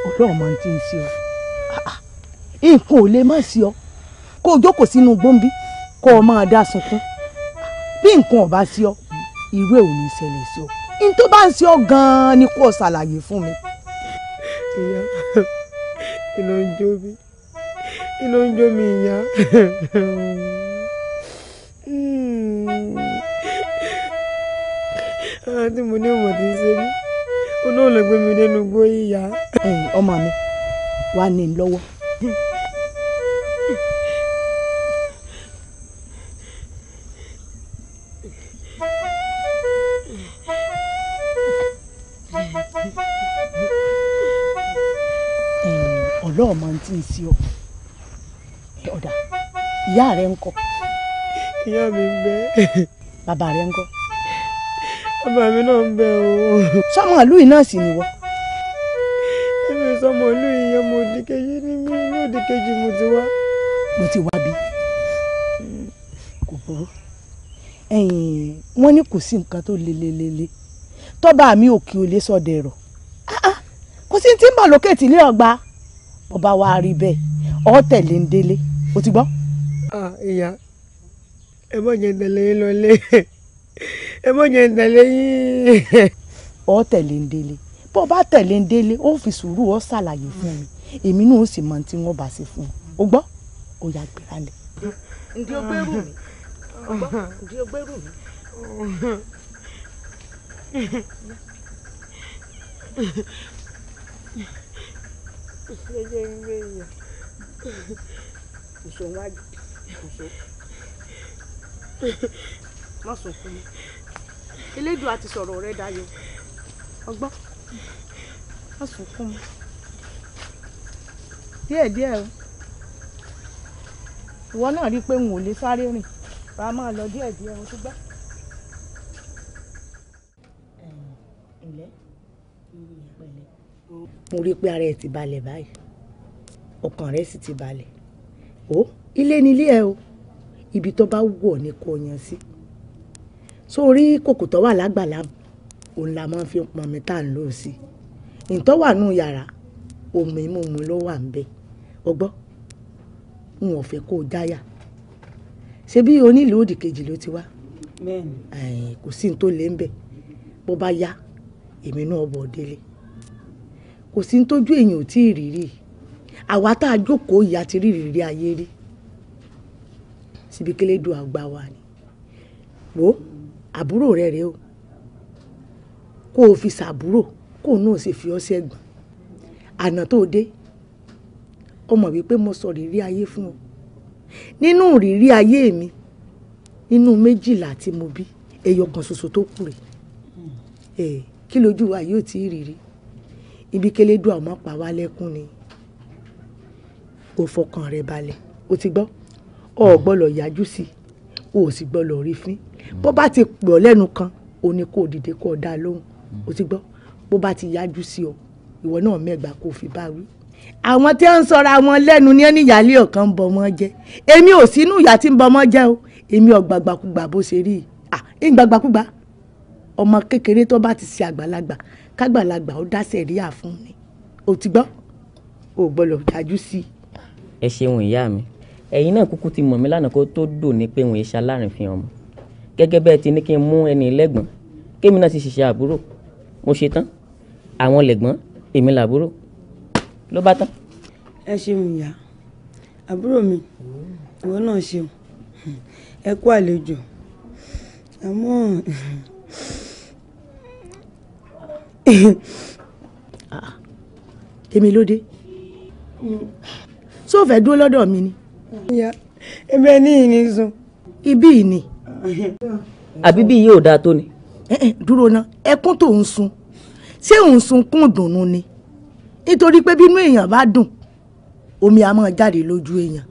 ọ̀dọ́ ọmọ ti ń ṣe ọ nǹkan ò lè má ṣe ọ kó o jókòó sínú gbòǹbí kó o máa dá sunkún bí nǹkan ò bá ṣe ọ ìwé ò ní ṣẹlẹ̀ sí ọ n tó bá ń ṣe ọ gan-an ni kó o ṣàlàyé fún mi. ìyá iná ń jó mi ìyá. àti mo ní ọmọ tí ń ṣe mí ó náà lọ gbé mi nínú igbó ìyá. ọmọ mi wàá ní lọ́wọ́. ọlọ́ọ̀mọ tí ń ṣe ọ ọ̀dà ìyá rẹ ń kọ́. ìyá mi ń bẹ. bàbá rẹ ń kọ́. bàbá mi náà ń bẹ o. sọmọ ìlú yìí náà sì ni wọ. èmi sọmọ ìlú yìí yẹn mo di kejì ní mí ní òdì kejì mo ti wá. mo ti wá bí kò burú wọ́n ní kò sí nǹkan tó lelelele tọ́ba mi ò kí o lè sọ dẹ̀rọ̀ kò sí tí ń bọ̀ lókè tí ilé ọgbà ọba wa rí bẹ́ẹ̀ ọ tẹ̀lé ń délé o ti gbọ́. ìyá ẹ mọ̀ jẹ́ ń tẹ̀lé yín lọlé ẹ mọ̀ jẹ́ ń tẹ̀lé yín. ọ tẹ̀lé ń délé bó o bá tẹ̀lé ń délé ó fi sùúrù ọ ṣàlàyé fún mi èmi náà ó sì mọ tí wọ́n bá ṣe fún ọ o gbọ́ ó yá gbéra lẹ̀. ǹdí o gbẹ́rù mi ǹdí o gbẹ́rù mi. jẹ́jẹ́ ń gbé yàn. ìṣòwò wájú ìṣòwò. má sunkún mi elédùn àti sọ̀rọ̀ rẹ dayọ̀ ọgbọ́n má sunkún mi. díẹ̀díẹ̀ o ìwọ náà rí i pé n ò lè sáré rìn bá a máa lọ díẹ̀díẹ̀ o ti gbọ́. mo rí i pé ara ẹ ti balẹ̀ báyìí ọkàn rẹ sì ti balẹ̀ ó ilé nílé ẹ o ibi tó bá wù ọ́ ni kò yan sí sórí kòkò tó wà lágbàlá òun la máa fi pọn mi tá à ń lò sí ìtọ́ wà nù yàrá omi mímu ló wà ń bẹ ọgbọ́n n ò fẹ́ kó o jáyà ṣe bí onílù òdì kejì ló ti wá kò sí ní tó lé ń bẹ bó bá yá èmi náà bọ̀ délé kò sí ní tójú èèyàn ò tí ì rí rí àwa tá a jókòó ìyá ti rí ìrírí ayé rí síbi kélédùn àgbà wa ni wo àbúrò rẹ rèé o kó o fi ṣàbúrò kó o náà sì fi ọ́ sẹ́gbọ̀n àná tó dé ọmọ wípé mo sọ rírí ayé fún ọ nínú rírí ayé mi nínú méjìlá tí mo bí ẹyọ kan ṣoṣo tó kù rè kí lójú wa yóò tí ì rírí ibi kélédùn àmọ́ pa wá lẹ́kún ni o fọkàn rẹ balẹ̀ o ti gbọ́ ọ gbọ́dọ̀ yájú sí o ò sì gbọ́dọ̀ rí fín bó bá ti pè ọ́ lẹ́nu kan ó ní kó dìde kó dá lóhùn ó ti gbọ́ bó bá ti yájú sí ọ ìwọ náà mẹ́gbà kó fi bá wí. àwọn tí ń sọra wọn lẹ́nu ní ẹnìyàlẹ́ ọ̀kan ń bọ ọmọ jẹ́ èmi ò sínú ìyá tí ń bọ ọmọ jẹ́ o èmi ò gbàgbàkúgbà bó ṣe rí i gbàgbàkúgbà ọmọ kékeré tó bá ti ṣe àgbàlagbà kágbàlagbà ó dá sẹ̀ríà fún ni ó ti gbọ́ ò gbọ́dọ̀ dájú sí i. ẹ ṣeun ìyá mi ẹ̀yin náà kúkú ti mọ̀ mí lánàá kó tó dò ní pé wọ́n ṣe alárìnfín ọmọ gẹ́gẹ́ bẹ́ẹ̀ ti ní kí n mú ẹni lẹ́gbọ̀n kémi náà ti ṣiṣẹ́ àbúrò mo ṣe tán àwọn lẹ́gbọ̀n èmi làbúrò ló bá tán. ẹ ṣeun ìyá àbúrò mi ìwọ náà ṣeun ẹ kú àlejò àmọ́ èmi ló dé sọ fẹ́ dúró lọ́dọ̀ mi ni. ìyá ẹbí ẹni yìí ní sùn. ibí yìí ni. àbí bí yìí ò dáa tó ni. dúró ná ẹkún tó ń sun ṣé òun sunkún dùnnú ni nítorí pé bínú èèyàn bá dùn omi á máa jáde lójú èèyàn.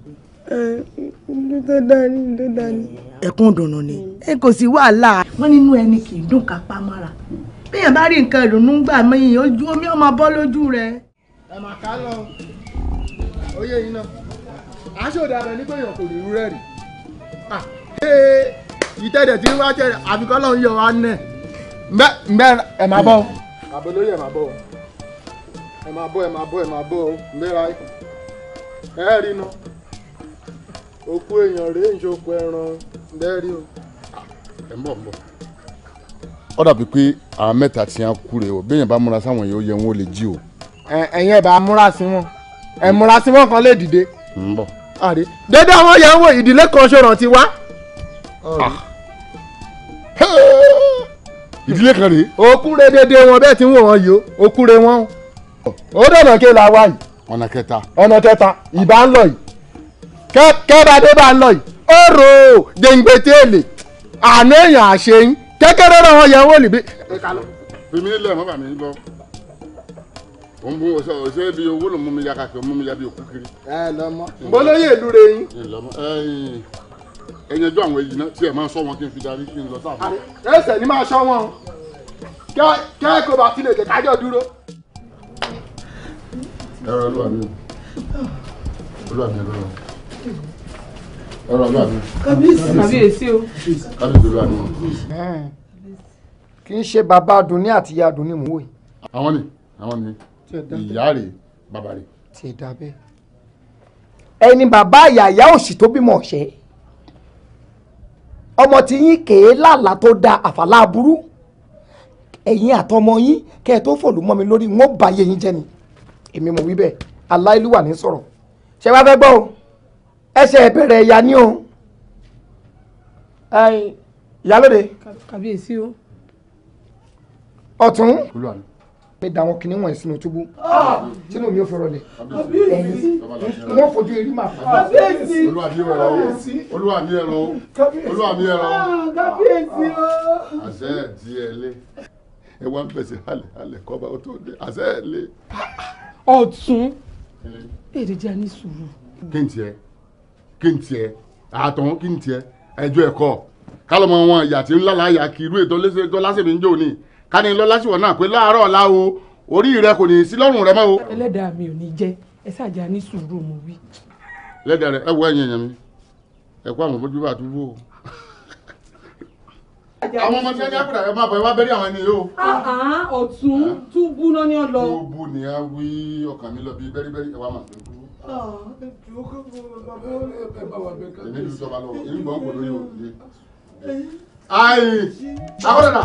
tó dání. ẹkún dùnnú ni kò sí wàhálà. wọ́n nínú ẹni kì í dùn ká pa mọ́ra béèyàn bá rí nǹkan ìdùnnú gbà mí ojú omi ọmọ bọ́ lójú rẹ̀. ẹ máa ká lọ oyè yìí náà aṣọ́ọ̀dà rẹ̀ ní pé èèyàn kò lè rú rẹ̀ rí ìtẹ̀dẹ̀ tí wọ́n jẹ́ àfikọ́ lọ́hún yọ wá nẹ̀ mbẹ́ ẹ̀ máa bọ̀ àbọ̀ lórí ẹ̀ máa bọ̀ ẹ̀ máa bọ̀ mbẹ́ra ẹ̀ rí iná òkú èèyàn rèé ìṣòkò ẹran mbẹ́ rí o. ẹ̀ ń bọ̀ ọ dàbí pé àwọn mẹ́ta tí wọ́n kú rè o béèyàn bá múra sáwọn yìí ó yẹ wọn ó lè jí o. ẹ̀yin ẹ̀ bá múra sí wọn ẹ̀ múra sí wọn kan lè dìde. ń bọ̀. dédé àwọn yẹn ń wo ìdílé kan ṣòro ti wá. ìdílé kan rèé. òkúre dédé wọn bẹ́ẹ̀ tí ń wò wọ́n yìí o òkúre wọn. ó dọ̀nà kí la wá yìí. ọ̀nà kẹta. ọ̀nà kẹta ìbá ń lọ yìí. kẹ́bàdé bá ń lọ yìí. ó rò ó jẹ̀ǹgbẹ̀tẹ̀ èlé àná èèyàn àṣeyín kékeré náà wọ́n yẹ wọ́n lè bí. fèmí nílẹ̀ mọ́ bàmí lọ òun bú ọ̀sẹ̀ bí owó ló mú mi ya kàkẹ́ mú mi ya bí òkú kiri. ẹ lọmọ nbọlóyè ìlú rẹ yín. ẹyin ẹjọ́ àwọn èyí náà tí ẹ máa sọ wọn kí n fi darí kí n lọ sáà. ẹsẹ̀ ni máa sọ wọn kẹ́ẹ̀kọ́ bá tilẹ̀ jẹ́ kájọ dúró. ẹ̀rọ olúwa mi olúwa mi ẹ̀rọ olúwa mi. kábíyèsí o. kábíyèsí olúwa mi. kì í ṣe bàbá Adùnní àti ìyá Adùnní mú wòye. àwọn ni ìyá rẹ̀ bàbá rẹ̀. tí ẹ dá bẹ́ẹ̀. ẹni bàbá àyàyà òsì tó bímọ ọ̀ṣẹ́ ọmọ tí yín kèé lálàá tó da àfàlà aburú ẹ̀yin àtọmọ yín kẹ́ ẹ tó fòlù mọ́ mi lórí wọn bá yé yín jẹ́ ni èmi mọ̀ wí bẹ́ẹ̀ aláìlúwà ní sọ̀rọ̀ ṣé wàá fẹ́ gbọ́ o ẹsẹ̀ ìbẹ̀rẹ̀ ẹ̀yà ni o ìyálóde. kábíyèsí o. ọ̀tún mi da wọn kìnìún wọ̀nyí sínú túbú sínú mi ò fọ̀rọ̀ lẹ̀ ẹ̀yìn wọ́n fojú erí máa fà. olúwa mi ẹ̀rọ olúwa mi ẹ̀rọ olúwa mi ẹ̀rọ àṣẹ díẹ̀ lé ẹ wá ń pèsè halẹ̀ kọ́ba ó tó dé àṣẹ lé. ọ̀tún èdè jẹ́ ní sùúrù. kí n tiẹ̀ àtọ̀hún kí n tiẹ̀ ẹjọ́ ẹ̀kọ́ kálọ̀mọ wọn ìyá tí ń lálàá yà kí irú ètò lásìkò ń jò ní ká ní lọ lásìkò náà pé láàárọ̀ ọ̀la o orí rẹ kò ní sí lọ́rùn rẹ mọ́ o. ẹlẹ́dàá mi ò ní jẹ́ ẹ ṣàjà ní sùúrù mo wí. ẹlẹ́dàá rẹ ẹ wọ ẹ̀yìn ẹ̀yàn mi ẹ kó àwọn fojú bá túbú o. àwọn ọmọ tí wọ́n ní àpòdà ẹ máa bọ̀ ẹ wá bẹ́rí àwọn ẹni yìí o. ọ̀tún túbú náà ni ọ lọ. túbú ni a wí ọkàn mi lọ bí bẹ́rìbẹ́rì ẹ wá máa tó túbú. èmi ìlú sọba lọ èmi gbọ́n kò lórí òye. ayi akọ́dọ̀dà.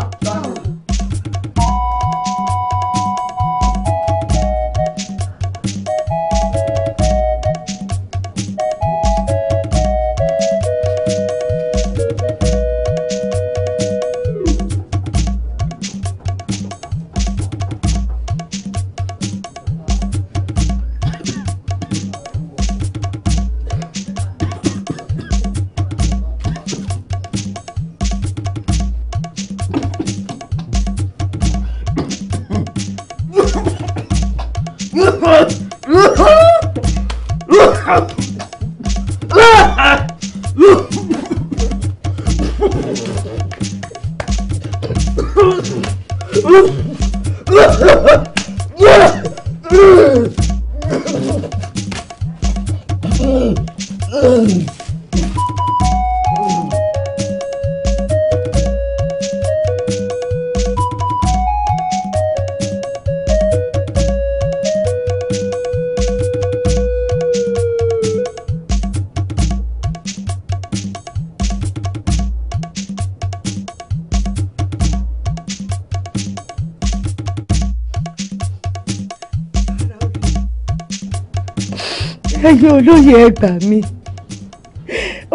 ẹ̀yin olóyè ẹ gbà mí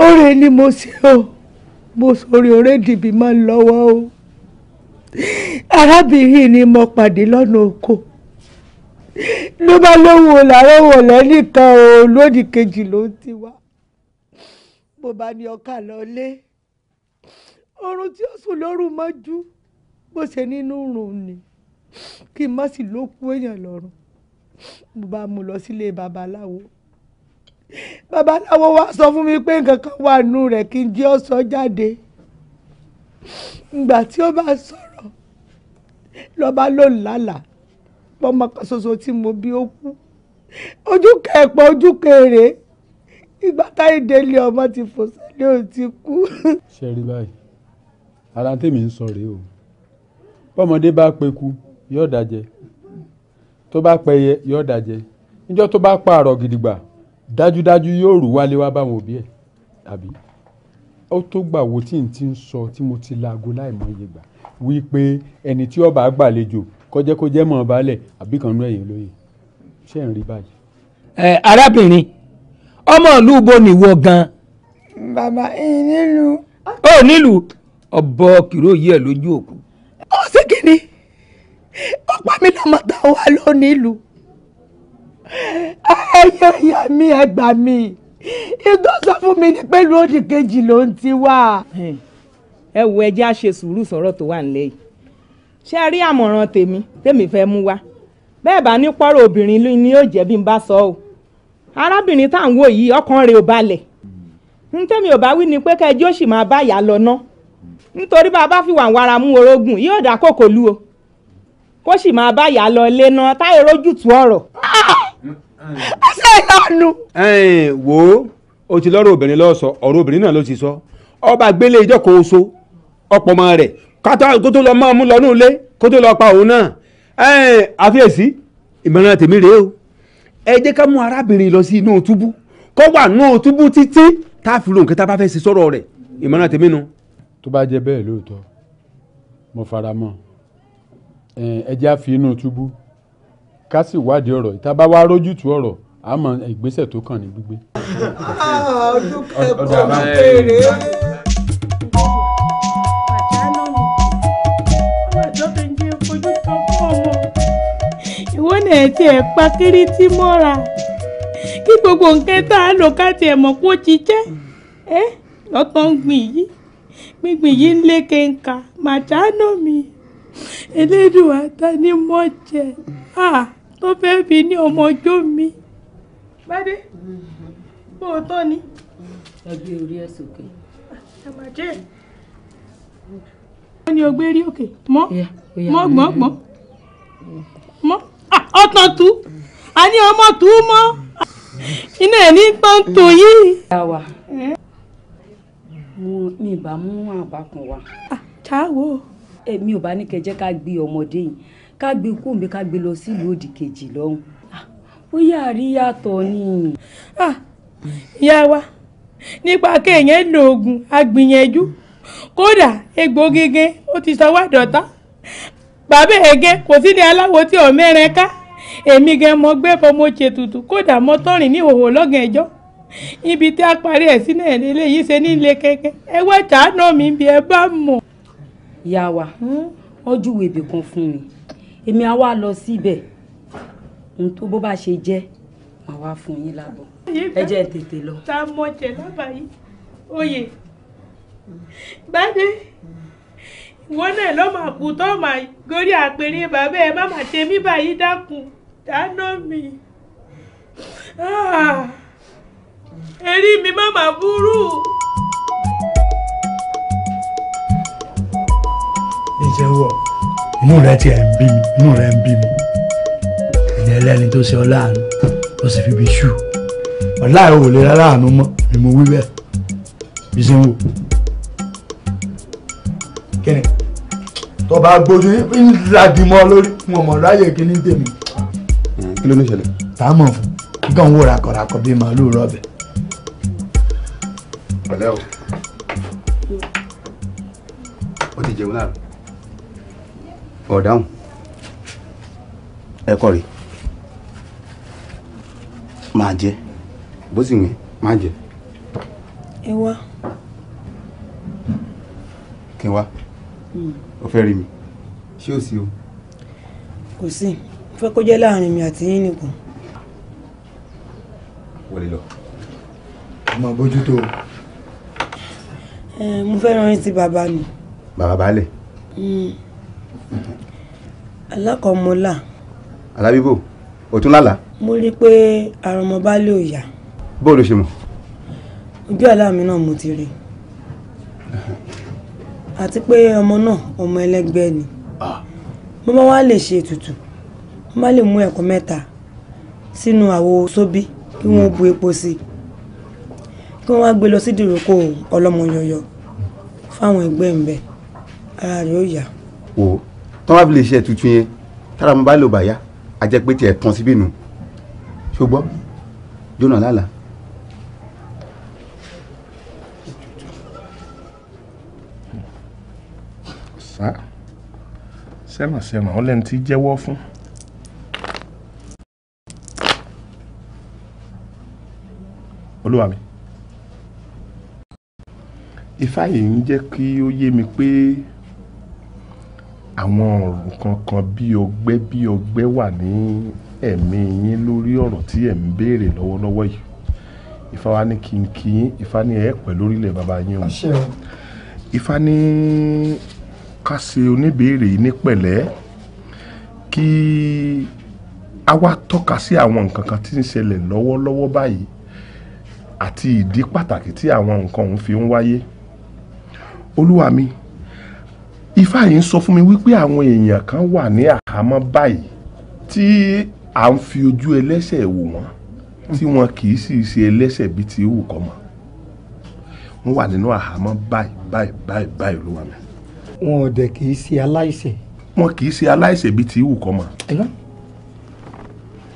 oore ni mo ṣe o mo sọ̀rọ̀ oore dìbì máa ń lọ́wọ́ o arábìnrin ni mo pàdé lọ́nà oko ló bá lóhùn làárọ̀ wọ̀ lẹ́nìkan o lódì kejì ló ti wá mo bá ní ọkà lọlé oorun tí ó sùn lóru mọ́jú bó ṣe nínú rùn ni kí n má sì ló kú èèyàn lọ́rùn mo bá mú lọ sílé babaláwo babaláwo wá sọ fún mi pé nǹkan kan wà nù rẹ̀ kí n jẹ́ ó sọ jáde ìgbà tí ó bá sọ̀rọ̀ lọ́ba ló ń lálàá pọ́nmọ kan ṣoṣo tí mo bí ó kú ojú kẹ̀pọ̀ ojú kéré ìgbà táyé délé ọmọ ti fò sẹ́lẹ̀ ò ti kú. ṣe rí báyìí ara tèmi ń sọ rèé o bọ́mọdé bá peku yóò dájẹ́ tó bá pẹyẹ yóò dájẹ́ níjọ́ tó bá pààrọ̀ gidigba dájúdájú yóò rù wálé wá báwọn òbí ẹ̀ àbí ó tó gbà wo tí n ti ń sọ tí mo ti laago láìmọye gbà wípé ẹni tí ọba àgbàlejò kọjẹ́kọjẹ́ mọ̀ balẹ̀ àbí kan nú ẹ̀yìn olóyè ṣé ń rí báyìí. arábìnrin ọmọ ìlú bo nìwọ gan. bàbá nílùú. ó nílùú ọbọ kìró yìí ẹ lójú òkú. ó sì kíni ó pa mí lọ́mọ tá a wà lónìí ìlú ẹyẹ ìyá mi ẹ gbà mí ìgbà sọ fún mi ní pẹ̀lú òdì kejì ló ń ti wá. ẹ wo ẹ jẹ́ á ṣe sùúrù sọ̀rọ̀ tó wà nílẹ̀ yìí ṣé ẹ rí àmọ̀ràn tèmi fẹ́ mú wá bẹ́ẹ̀ bá ní pọ́rọ̀ obìnrin ni yóò jẹ́ bí n bá sọ ọ́ arábìnrin tá à ń wò yìí ọkàn rẹ̀ ò balẹ̀ ntẹ́mi ò bá wí ni pé kẹjọ́ sì máa bá ìyá lọ ná nítorí bá a bá fi wà wàrà mú orógùn yóò dá kòkò lu o kó sì máa bá ìyá lọ lé ná táyé rójútu ọ̀rọ̀. ṣé ìlànà. wo o ti lọ́rọ̀ obìnrin lọ́ọ́ sọ ọ̀rọ̀ obìnrin náà ló ti sọ ọba gbélé ìjọ kan oṣù ọ̀pọ̀ ọmọ rẹ̀ kó tó lọ máa mú lọ nílé kó tó lọ pa òun náà àfiyèsí ìmọ̀ràn tèmi rèé o ẹ jẹ́ ká mú arábìnrin lọ sí inú túbú kó wà nínú túbú títí tá a fi ro nǹkan tá a bá fẹ́ ṣe sọ̀rọ̀ rẹ̀ ìmọ̀ràn tèmi nu. tó bá jẹ́ bẹ́ẹ̀ lóòótọ́ mo fara mọ́ ẹ jẹ́ á fi inú túbú ká sì wádìí ọ̀rọ̀ ìta bá wá rójútu ọ̀rọ̀ àmọ́ ìgbésẹ̀ tó kàn ní gbígbé. ọdún kẹfọ́ kéré. ìwọ náà tiẹ̀ pa kíríìtì mọ́ra kí gbogbo nǹkan tá a lò ká tiẹ̀ mọ̀ kó jíjẹ́ lọ́tọ̀ ń gbìngbìn yìí ń lé kéńkà màjánù mi elédùà ta ni mọ̀ jẹ́ tó fẹ́ bí ní ọmọ ọjọ́ mi. bádé bó o tọ́ ni. ẹgbẹ́ orí ẹ̀ sókè. àmàjẹ́ wọ́n ní ọgbẹ́ rí òkè mọ́ gbọ́ngbọ́n mọ́ ọ̀tàn tú a ní ọmọ tú mọ́ iná ẹ̀ ní tán tó yìí. àwa mi ìbá mú àbá kan wá. ṣáàwó. èmi ò bá ní kẹjẹ ká gbé ọmọdé yìí ká gbé kóńbé ká gbé lọ sílùú òdì kejì lọ́hùn ó yà rí yàtọ̀ ni. ìyá wa nípa kéèyàn lo oògùn agbìyànjú kódà egbò gígé ó ti sọ wá dọ̀tá bàbá ẹ̀gẹ́ kò sí ní aláwo tí ò mẹ́rin ká èmi gan mo gbé fọmọ ṣètùtù kódà mo tọrìn ní ìhòòhò lọ́gàn ẹjọ́ ibi tí a parí ẹ̀ sí náà eléyìí ṣe ní ilé kẹ̀kẹ́ ẹ wá ṣàánú mi bí ẹ bá mọ̀. ìyá wa wọ́n júwèé ibì kan fún mi èmi á wá lọ síbẹ̀ ohun tó bó bá ṣe jẹ́ màá wá fún yín lábọ̀ ẹ jẹ́ tètè lọ. tá a mọ̀ jẹ́ lábàáyé oyè bàdé ìwọ náà ló máa kú tó máa gorí àpèrè bàbá ẹ má máa ṣe mí báyìí dákun dáná mi ẹ̀rí mi má máa burú. ìjẹ́wọ́ inú rẹ tiẹ̀ ń bí mi inú rẹ ń bí mi ẹni ẹlẹ́ni tó ṣe ọ́ láàánú tó sì fi bí ṣù ọ̀la ẹ̀ ò lè rárá àánú mọ́ ni mo wí bẹ́ẹ̀ bí ṣe ń wò. kíni tó bá gbójú ńláàdìmọ́ lórí mo mọ̀ ráyè kí ní tèmi. kí ló ní ìṣẹ̀lẹ̀. tá a mọ̀ fún kí kàn ń wò rakọ̀rakọ̀ bíi màálù rọ̀bẹ̀. ọ̀lẹ́ o ó ti jẹun náà ọ̀dáhùn ẹ̀kọ́ rè máa jẹ bó sì ń máa jẹ. ẹ wá. kí n wá o fẹ́ rí mi ṣé o sí o. kò sí mo fẹ́ kó jẹ́ láàrin mi àti yín nìkan. wọlé lọ. ọmọ bójútó. mo fẹ́ rán yín sí bàbá mi. bàbá baálẹ̀. alákọ̀ọ́mọlá. alábíbò o tún lálàá. mo rí i pé àrọ̀mọ baálé ò yá. bó o ló ṣe mọ̀. ojú àlá mi náà mo ti rí àti pé ọmọ náà ọmọ ẹlẹ́gbẹ́ ni mo bá wá lè ṣe ètùtù mo bá lè mú ẹ̀kọ́ 3 sínú àwo sóbí kí wọ́n bu epo sí i kí wọ́n wá gbé lọ sí ìdìrókò ọlọ́mọ yọyọ fáwọn ẹgbẹ́ ń bẹ ara rẹ̀ ó yá. o tí wọ́n bá fi lè ṣe ètùtù yẹn tára mo bá lò bá yá a jẹ́ pé tiẹ̀ tán síbí nu ṣùgbọ́n jóná lálàá. sẹ́nà ó lẹ́ni tí jẹ́wọ́ fún. olúwa mi ifá yìí ń jẹ́ kí ó yé mi pé àwọn ọ̀rùn kankan bí ọgbẹ́ wà ní ẹ̀mí yín lórí ọ̀rọ̀ tí ẹ̀ ń béèrè lọ́wọ́lọ́wọ́ yìí ifá wa ní kí n kí yín ifá ní ẹ̀ pẹ̀ lórílẹ̀ bàbá yín o ifá ní ká ṣe oníbèrè yìí ní pẹ̀lẹ́ kí a wá tọ́ka sí àwọn nǹkan kan tí ń ṣẹlẹ̀ lọ́wọ́lọ́wọ́ báyìí àti ìdí pàtàkì tí àwọn nǹkan òun fi ń wáyé. olúwa mi ifá yìí ń sọ fún mi wípé àwọn èèyàn kan wà ní àhámọ́ báyìí tí à ń fi ojú ẹlẹ́ṣẹ̀ wò wọ́n tí wọn kì í sì ṣe ẹlẹ́ṣẹ̀ bíi ti wù kọ́ mọ́ wọ́n wà nínú àhámọ́ báyìí olúwa mi. wọn ò dẹ̀ kì í ṣe aláìṣẹ̀. wọn kì í ṣe aláìṣẹ̀ bíi ti wù kọ́ mọ́.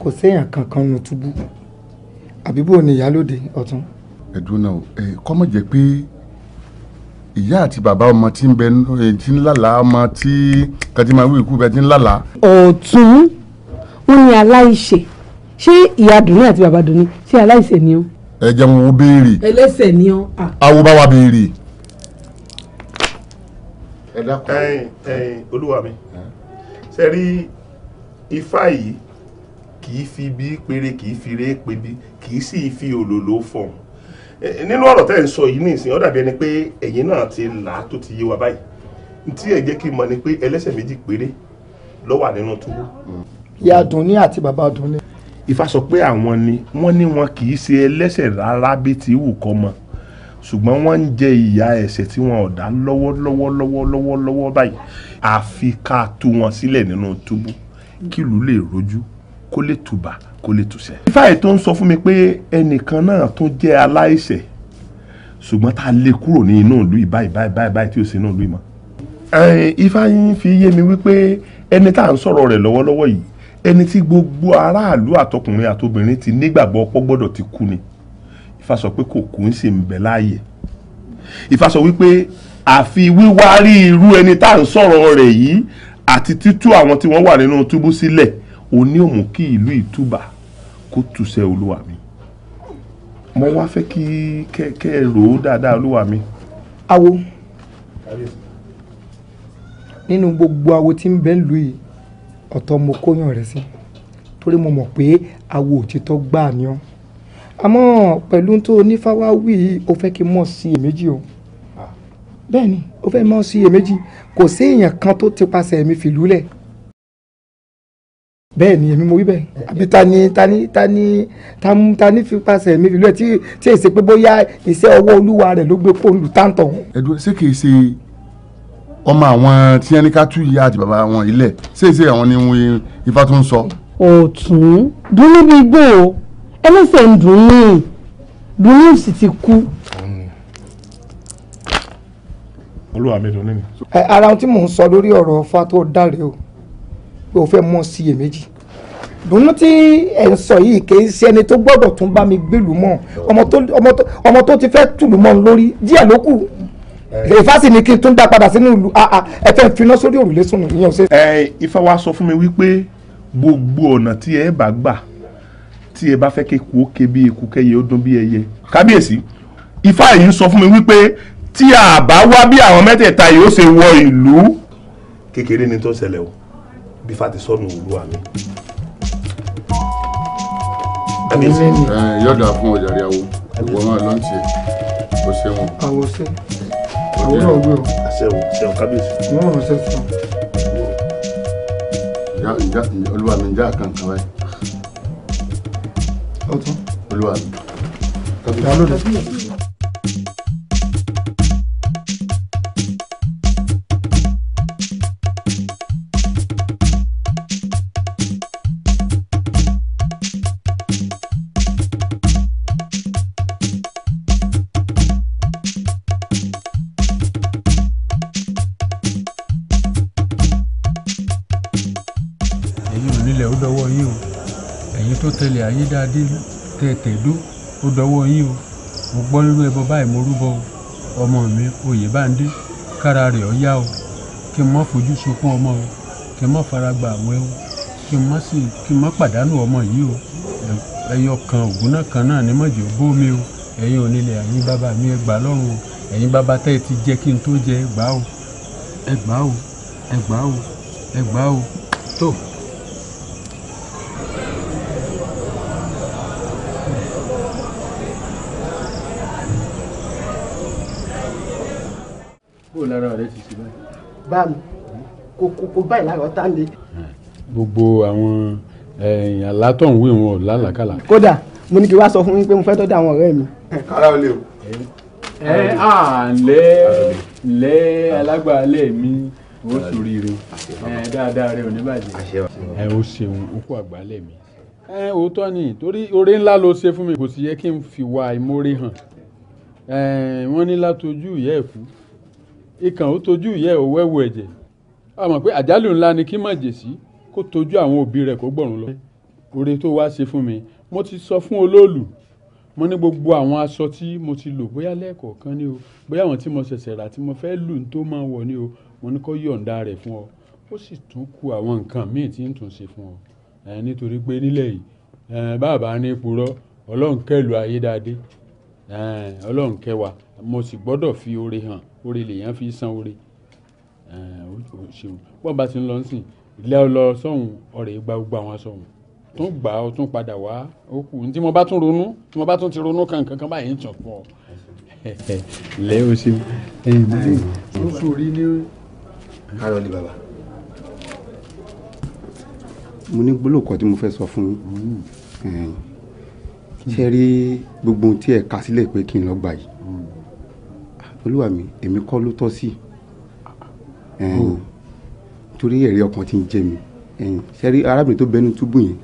kò séèyàn kankan nu túbú àbí bò ní ìyálòde ọ̀tún. ẹ̀dùn náà kọ́mọ̀ jẹ́ pé ìyá àti bàbá ọmọ tí ń bẹ tí ń lálàá ọmọ tí kàtí máa wí ikú bẹ tí ń lálàá. ọ̀tún wọn ní aláìṣẹ̀ ṣé ìyá dùnní àti bàbá dùnní ṣé aláìṣẹ̀ ni ó. ẹ jẹ́ wọn wo béèrè. ẹlẹ́ṣẹ̀ ni ó. awo bá wa béèrè. olúwa mi ṣe rí ifá yìí kì í fi bí péré kì í fi ré pé bí kì í sì fi òlòlò fọ̀hún nínú ọ̀rọ̀ tẹ́ ẹ̀ ń sọ yìí ní ìsìn ó dàbí ẹni pé ẹ̀yin náà ti là á tó ti yé wa báyìí tí ẹ̀ jẹ́ kí n mọ̀ ni pé ẹlẹ́ṣẹ̀ méjì péré ló wà nínú túbú. ìyá dùnní àti bàbá dùnní. ifá sọ pé àwọn ni wọ́n ní wọn kì í ṣe ẹlẹ́ṣẹ̀ rárá bí ti wù kọ́ mọ́ ṣùgbọ́n wọ́n ń jẹ ìyà ẹ̀ṣẹ̀ tí wọn ò dá lọ́wọ́lọ́wọ́ báyìí àfi ká tú wọn sílẹ̀ nínú túbú kí ìlú lè rojú kó lè tùbà kó lè tùṣẹ́. ifá yìí tó ń sọ fún mi pé ẹnìkan náà tó jẹ́ aláìṣẹ̀ ṣùgbọ́n tá a lè kúrò ní inú ìlú yìí báyìí tí ó sì inú ìlú yìí mọ́. ifá yìí fi yé mi wípé ẹni tá à ń sọ̀rọ̀ rẹ̀ lọ́wọ́lọ́wọ́ yìí ẹni tí gbogbo aráàlú àtọkùnrin àtobìnrin ti nígbàgbọ́ pọ́ gbọ́dọ̀ ti kú ni ifá sọ pé kò kú ń sì ń bẹ láàyè ifá sọ wípé àfi wíwárí irú ẹni tá à ń sọ̀rọ̀ rẹ̀ yìí àti títú àwọn tí wọ́n wà nínú túbú sílẹ̀ ó ní òmù kí ìlú ìtúbà kó túṣẹ́ olúwa mi mo wá fẹ́ kí kẹ́ ẹ rò ó dáadáa olúwa mi. awo nínú gbogbo awo tí ń bẹ ń lù yìí ọ̀tọ̀ mo kóyàn rẹ̀ sí torí mo mọ̀ pé awo òtítọ́ gbà ní ọ́ àmọ́ pẹ̀lú tó onífáwá wí ó fẹ́ kí n mọ̀ sí èméjì o bẹ́ẹ̀ ni ó fẹ́ mọ̀ sí èméjì kò sí èèyàn kan tó ti pasẹ̀ mi fìlú lẹ̀ bẹ́ẹ̀ ni èmi mo wí bẹ́ẹ̀ àbí ta ni fi pasẹ̀ mi fìlú lẹ̀ tí èsì pé bóyá iṣẹ́ ọwọ́ olúwa rẹ̀ ló gbé pòǹdù táǹtọ̀. ẹ̀dùn ṣé kìí ṣe ọmọ àwọn tí ẹni ká tú ìyá àti bàbá wọn ilẹ̀ ṣé àwọn ni wọn ifá tó ń sọ. ọ̀tún dúró bí gbé o ẹlẹ́sẹ̀ ń dùn ún sì ti kú. olúwa mi dùn ní mi. ara ohun tí mò ń sọ lórí ọ̀rọ̀ Ifá tó dáre o pé o fẹ́ mọ̀ sí iyèméjì dùnú tí ẹ̀ ń sọ yìí kì í ṣe ẹni tó gbọ́dọ̀ tún bá mi gbèlú mọ́ ọmọ tó ti fẹ́ tùlù mọ́ lórí díẹ̀ ló kù Ifá sì ni kí n tún dá padà sínú ìlú ẹ fẹ́ finá sórí òrùlé sùn ìyẹn ò ṣe. Ifá wa sọ fún mi wípé gbogbo ọ̀nà tí ẹ bá gbà tí ẹ bá fẹ́ kéku ó ké bí eku kẹ́yẹ ó dún bí ẹyẹ kábíyèsí Ifá yìí sọ fún mi wípé tí a bá wá bí àwọn mẹ́tẹ̀ẹ̀ta yìí ó ṣe wọ ìlú kékeré ni tó ṣẹlẹ̀ o bí Ifá ti sọnù olúwa mi. yọ̀dà fún ọjà rí awo ìwọ máa lọ́n tiẹ̀ ó ṣe wọn. àwọ̀ ṣe àwọ̀ náà gbé o. ṣeun kábíyèsí. wọ́n rò ṣe sọ. olúwa mi ń já kankan báyìí. ọtún. olúwa mi. kábíyèsí. tó tẹ̀lé ayédáadé tẹ̀tẹ̀dó ó dọwọ́ yín o mo gbọ́ nínú ẹbọ báyìí mo rúbọ ọmọ mi Oyèbándé kára rẹ̀ ó yá o kí n má fojú sunkún ọmọ o kí n má fara gba àwẹ̀ o kí n má pàdánù ọmọ yìí o ẹyọ kan ògùn náà kan náà ní mọ̀jẹ̀ ó bómi o ẹ̀yin onílẹ̀ ẹ̀yin bàbá mi ẹ gbà lọ́rùn o ẹ̀yin bàbá tẹ́ ẹ ti jẹ́ kí n tó jẹ ẹ gbà o ẹ gbà o ẹ gbà o ẹ gbà o tó. bó lára rẹ ti ṣe báyìí. bá mi kò báyìí lára ọ̀tá ń le. gbogbo àwọn àlátọ̀ ń wé wọn lálàkàlà. kódà mo ní kí wá sọ fún yín pé mo fẹ́ tọ́jú àwọn ọ̀rẹ́ mi. kára ó lè o. ǹlẹ́ alágbàálẹ̀ mi ó ṣoríire dáadáa rẹ ò ní bàjẹ́ ó ṣeun ó kó àgbálẹ̀ mi. òótọ́ ni torí oore ńlá ló ṣe fún mi kò sì yẹ kí n fi wà ìmoore hàn wọ́n ní látojú ìyá ẹ̀ kú ikàn ó tojú ìyá ẹ̀ ò wẹ́wù ẹ̀jẹ̀ a mọ̀ pé àjálù ńlá ni kí má jèsí kó tojú àwọn òbí rẹ̀ kó gbọ̀run lọ. oore tó wá ṣe fún mi mo ti sọ fún olóòlù mo ní gbogbo àwọn aṣọ tí mo ti lò bóyá lẹ́ẹ̀kọ̀ọ̀kan ni o bóyá àwọn tí mo ṣẹ̀ṣẹ̀ rà tí mo fẹ́ lù ń tó máa wọ̀ ni o mo ní kó yọ̀ǹda rẹ̀ fún ọ ó sì tún kù àwọn nǹkan míì tí ń tún ṣe fún ọ nítorí pé nílẹ̀ yìí bàbá ní purọ́ ọlọ́run kẹlù ayédáadé ọlọ́run kẹwàá mo sì gbọ́dọ̀ fi oore hàn oore lèèyàn fi san oore ṣeun bọ́n bá ti ń lọ sìn ilé ọlọ sọ́hun ọ̀rẹ́ gba gbogbo àwọn sọ́hun tún gbà ó tún padà wá ó kù tí mo bá tún ronú tí mo bá tún ti ronú kankan báyìí ń tàn fún ọ. lẹ́ o ṣeun ó sórí ní. kárọ̀ lè bàbá mo ní gbólóhùn kan tí mo fẹ́ sọ fún yín ṣe rí gbogbo ohun tí ẹ kà sílẹ̀ pé kí n lọ gbà yìí olúwa mi èmi kọ́ ló tọ́ sí torí ẹ̀rí ọkàn tí ń jẹ mi ṣe rí arábìnrin tó bẹnu túbú yẹn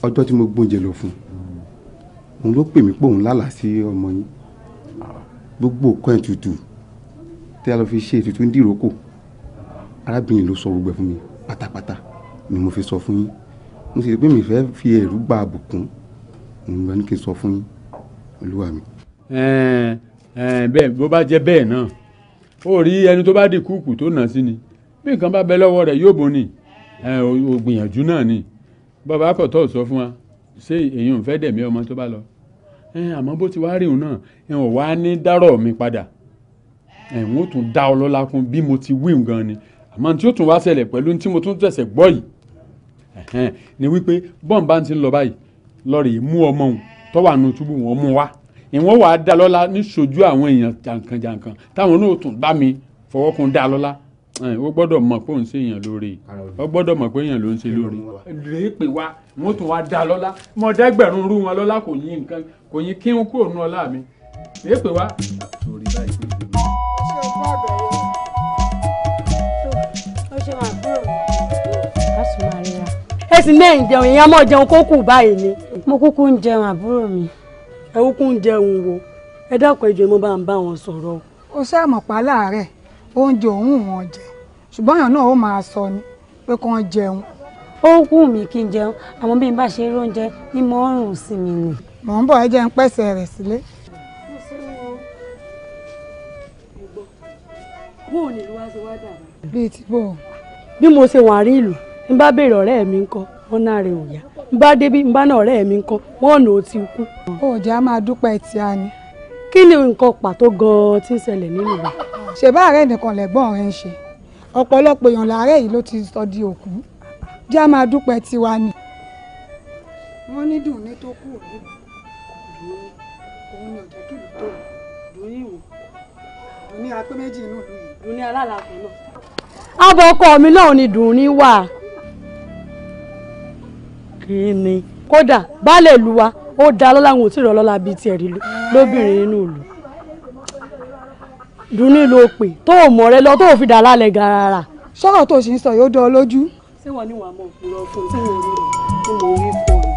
ọjọ́ tí mo gbóúnjẹ lọ fún òun ló pè mí pé òun lálàá sí ọmọ yín gbogbo nǹkan ètùtù tí a lọ fi ṣe ètùtù ń dìrókò arábìnrin ló sọ gbogbo ẹ̀ fún mi pátápátá ni mo fi sọ fún yín mo sì rí pé mi fẹ́ fi ẹ̀rù gba àbùkún òun ló ní kí n sọ fún yín olúwa mi. bẹ́ẹ̀ bó bá jẹ́ bẹ́ẹ̀ náà ó rí ẹni tó bá di kúùkù tó nà sí ni bí nǹkan bá bẹ lọ́wọ́ rẹ̀ yóò bò ní ògbìyànjú náà ni bàbá akọ̀tọ̀ sọ fún wa ṣé èyí ò fẹ́ dẹ̀mí ọmọ tó bá lọ àmọ́ bó ti wá rí òun náà ò wá ní dárọ̀ mi padà wọ́n tún dá ọ lọ́lá kún bí mo ti wí gan ni àmọ́ tí ó tún wá ṣẹlẹ̀ pẹ̀lú tí mo tún tẹ̀sẹ̀ gbọ́ yìí ni wípé bọ́n bá ti ń lọ báyìí lọ́ọ̀rì mú ọmọ òun tó wà nù túbú wọn mú wá ìwọ́n wàá dá lọ́lá níṣojú àwọn èèyàn jàǹkànjàǹkàn táwọn náà tún bá mi fọwọ́ kun dá lọ́lá ó gbọ́dọ̀ mọ̀ pé òun ṣe èèyàn lóore ó gbọ́dọ̀ mọ̀ pé èèyàn ló ń ṣe lóore. lè pè wá wọ́n tún wá dá lọ́lá mọ̀ọ́dẹ́gbẹ̀rún rú wọn lọ́lá kò yín nǹkan kò yín kí n kúrò nù ọlá mi lè pè wá. ẹ sì lẹ́yìn jẹun èèyàn mọ̀ jẹun kó kù báyìí ni. mo kúkú ń jẹun àbúrò mi. ẹ kúkú ń jẹun wo ẹ dákun ẹjọ́ mo bá ń bá wọn sọ̀rọ̀. ó ṣàmọ̀pá láàárẹ̀ oúnjẹ òun wọn jẹ ṣùgbọ́n èèyàn náà ó máa sọ ni pé kàn jẹun. ó wù mí kí n jẹun àmọ́ bí n bá ṣe rí oúnjẹ ní mo ń rùn sí mi nì. mò ń bọ̀ ẹ jẹ́ ń pèsè rẹ̀ sílé. bóò ní ìlú wá sí wá dàbí. bíi ti bò. bí mo ṣe wà rí ìlú n bá béèrè ọ̀rẹ́ mi ńkọ́ wọn náà rè òyà n bá débí n bá náà ọ̀rẹ́ mi ńkọ́ wọn ò ti kú. òòjà á máa dúpẹ́ tí a ní. kí ni nǹkan pàtó gan-an tí ń ṣẹlẹ̀ nínú rẹ̀. ṣèbá àárẹ̀ nìkan lẹ́gbọ́n rẹ̀ ń ṣe ọ̀pọ̀lọpọ̀ èèyàn làárẹ̀ yìí ló ti sọ di òkú já máa dúpẹ́ tiwa ni. wọ́n ní dùn ní tó kú òní òun ni ọ̀jẹ̀ kìlú tó dùn ní ìwò dùn ní apẹ́ méjì inú ìlú yìí dùn ní alálàkùn náà. àbọ̀ ọkọ mi náà ni dùn ní wà. kí ni kódà baálé ìlú wa ó dá lọ́la àwọn òtí ìrọ̀lọ́la bíi tiẹ̀ rí lóbìnrin nínú ìlú. dùn ní ló pè tó o mọ̀ rẹ lọ tó o fi dà lálẹ́ gàràrà. sọ̀rọ̀ tó sì ń sọ yóò dán ọ lójú. ṣé wọ́n ní wàá mọ̀ òpùrọ̀ fún tí mo rí tí mo rí fún ọ.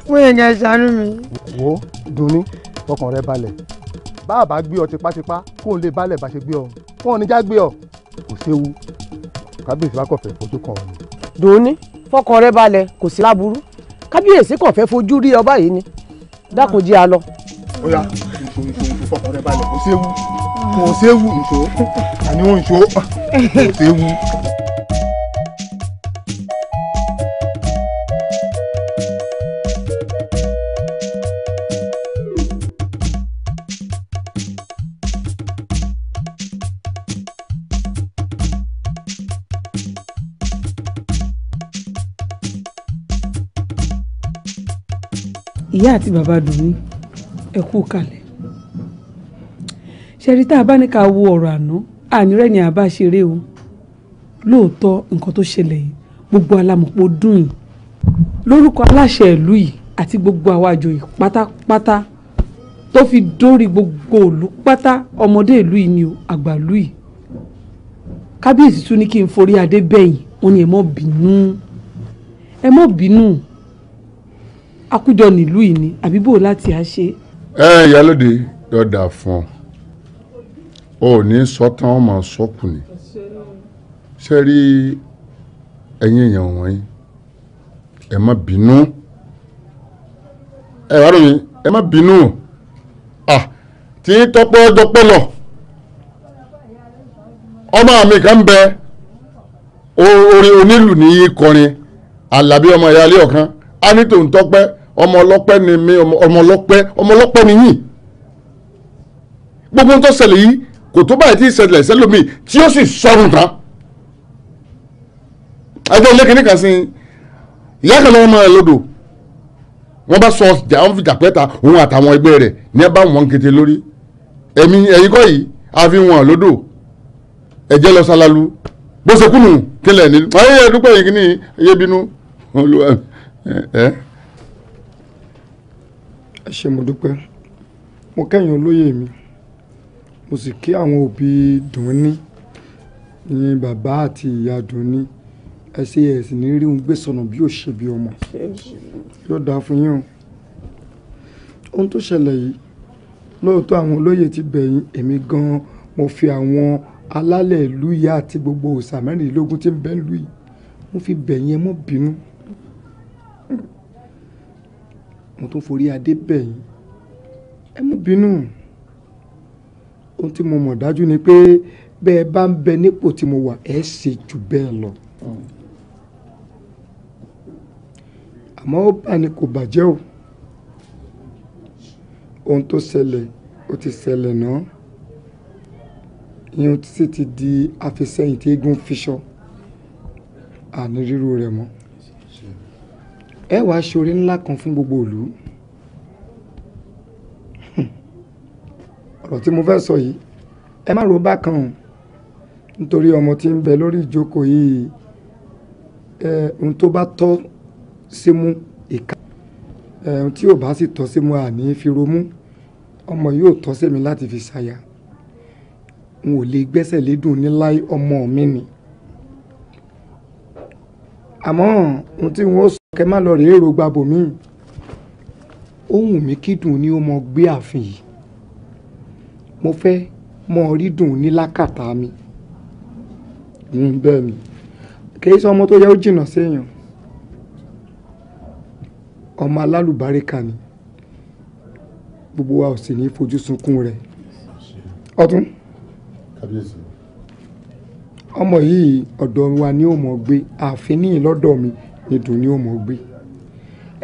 wọ́n yẹn yẹn ṣàánú mi. wo dunni fọkàn rẹ balẹ̀ bá a bá gbé ọ tipátipá kó o lè balẹ̀ bá ṣe gbé ọ wọn ò ní já gbé ọ kò séwu kábíyèsí bá kàn fẹ́ fojú kan ọ ni. dunni fọkàn rẹ balẹ̀ kò sí láburú kábíyèsí kàn fẹ́ fojú rí ọba yìí ni dákun jí a lọ. ó yá nṣó fọkàn rẹ balẹ̀ kò séwu nṣó àní wọn nṣó kò séwu. ìyá àti bàbá Dùnní ẹ kú kalẹ̀ ṣẹ́rí tá a bá ní ká wo ọ̀rọ̀ àná ànírẹ́ ni àbá ṣeré o lóòótọ́ nǹkan tó ṣẹlẹ̀ yìí gbogbo alámọ̀pọ̀ dùn yìí lórúkọ aláṣẹ ìlú yìí àti gbogbo àwọn àjòyè pátápátá tó fi dórí gbogbo ìlú pátá ọmọdé ìlú yìí ni o àgbà ìlú yìí kábíyèsí tún ní kí n forí adé bẹ̀yìn wọn ni ẹ mọ́ bínú akújọ nílùú yìí ni àbí bò láti á ṣe. ìyálóde dọ̀dà fún ọ ò ní sọ́tàn ọmọ sọ́kù ni ṣe rí ẹ̀yin èèyàn wọ̀nyí ẹ má bínú ẹ wá lómi ẹ má bínú tí tọ́pẹ́ dọ́pẹ́ lọ ọmọ mi kan bẹ orin onílù ní kọrin Àlàbí ọmọ ìyáálé ọ̀kan a ní tòun tọ́pẹ́ ọmọ ọlọ́pẹ́ ni mí ọmọ ọlọ́pẹ́ ni yín gbogbo tó ṣẹlẹ̀ yìí kò tó báyìí tí ìṣẹ̀lẹ̀ sẹ́lómi tí ó sì sọ̀rùn tán ẹjọ́ ilé kìíní kan sí ìyá kan lọ́wọ́ mọ́ ẹ lódò wọ́n bá sọ ọjà wọn fi jàpẹ́ta òun àtàwọn ẹgbẹ́ rẹ̀ ní ẹ bá wọn kété lórí ẹ̀yin kọ́ yìí a fi wọn lódò ẹ̀jẹ̀ lọ sálálú bó ṣe kúnnù kílẹ̀ ní ayé ẹ̀dúpẹ́ yìí kìíní ẹ̀yẹ bínú ẹ ṣé mo dúpẹ́ mo kẹ́yìn olóyè mi mo sì kí àwọn òbí Dùnní ní bàbá àti ìyá Dùnní ẹ ṣe ẹ̀sìn ní rí òun gbé sọnù bí ó ṣe bí ọmọ yóò dáa fún yín o ohun tó ṣẹlẹ̀ yìí lóòótọ́ àwọn olóyè ti bẹ̀yìn èmi gan-an mo fi àwọn alálẹ̀ ìlú yìí àti gbogbo òòṣà mẹ́rìnlélógún tí ń bẹ ìlú yìí mo fi bẹ̀yìn ẹ mọ́ bínú mo tún forí adé bẹ̀yìn ẹ mọ́ bínú ohun tí mo mọ̀ dájú ni pé bẹ́ẹ̀ bá ń bẹ nípò tí mo wà ẹ ṣe jù bẹ́ẹ̀ lọ àmọ́ ó bá ní kò bàjẹ́ o ohun tó ṣẹlẹ̀ ó ti ṣẹlẹ̀ náà ìyẹn sì ti di àfisẹ́yìn tí eégún fiṣọ́ àní ríru rẹ̀ mọ́ ẹ wàá ṣoore ńlá kan fún gbogbo ìlú ọ̀rọ̀ tí mo fẹ́ sọ yìí ẹ má ro bákan o nítorí ọmọ tí ń bẹ lórí ìjókòó yìí ohun tó bá tọ́ símú ìka ohun tí ò bá sì tọ́ símú àní fi romú ọmọ yóò tọ́ sí mi láti fi ṣàyà n ò lè gbẹ́sẹ̀ lédùn níláì ọmọ mi ni àmọ́ ohun tí wọ́n sọ kẹ́ má lọ rèé ro gbàbọ̀ mí ohun mi kí dùn ní ó mọ gbé ààfin yìí mo fẹ́ mọ rí dùn ní lákàtà mi bẹ́ẹ̀ ni kì í sọ ọmọ tó yẹ ó jìnnà séèyàn ọmọ alálùbáríkà ni gbogbo wa ò sì ní fojú sunkún rẹ̀ ọdún ọmọ yìí ọ̀dọ̀ wa ni ó mọ̀ gbé ààfin níyìn lọ́dọ̀ mi ni dùn ni ó mọ̀ gbé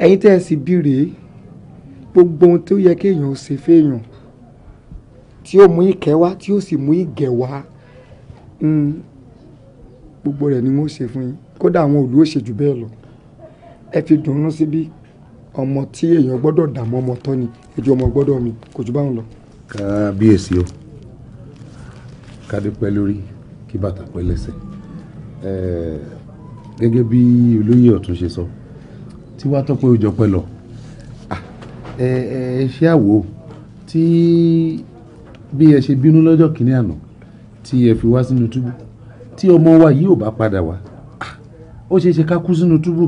ẹ̀yin tẹ́ ẹ sì bí rèé gbogbo ohun tó yẹ kéèyàn ó ṣe féèyàn tí ó mú ìkẹ́ wá tí ó sì mú ìgẹ̀ wá gbogbo rẹ̀ ni wọ́n ṣe fún yín kódà àwọn òlú ó ṣe jù bẹ́ẹ̀ lọ ẹ fi dùnnú síbí ọmọ tí èèyàn gbọ́dọ̀ dààmú ọmọ tọ́ ni ẹjọ́ ọmọ gbọ́dọ̀ mi kò jù báwọn lọ. kábíyèsí o kádé pẹ́ lórí kí bàtà pẹ́ lẹ́sẹ̀ gẹ́gẹ́ bí olóyè ọ̀tún ṣe sọ tí wàá tọ́ pé ó jọ pẹ́ lọ ẹ ṣe àwò tí bí ẹ ṣe bínú lọ́jọ́ kìíní àná tí ẹ fi wá sínú túbú tí ọmọ wa yìí ò bá padà wá ó ṣeé ṣe ká kú sínú túbú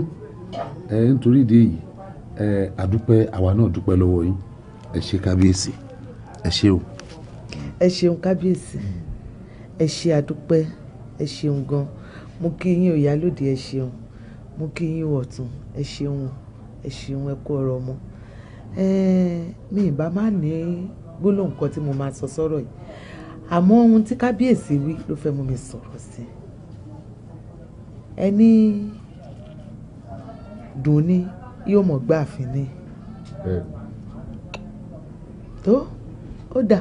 nítorí ìdí èyí àdúpẹ́ àwa náà dúpẹ́ lọ́wọ́ yín ẹ ṣe kábíyèsí ẹ ṣe o. ẹ ṣeun kábíyèsí ẹ ṣe àdúpẹ́ ẹ ṣeun gan mo kí yín o ìyálóde ẹ ṣeun mo kí yín ọ̀tún ẹ ṣeun ẹ kú ọ̀rọ̀ ọmọ mi ìbá má ní gbólóhùn kan tí mo máa sọ sọ́rọ̀ yìí àmọ́ ohun tí kábíyèsí wí ló fẹ́ mú mi sọ̀rọ̀ sí ẹni dùn ní yóò mọ̀ gbá àfin ní tó ó dà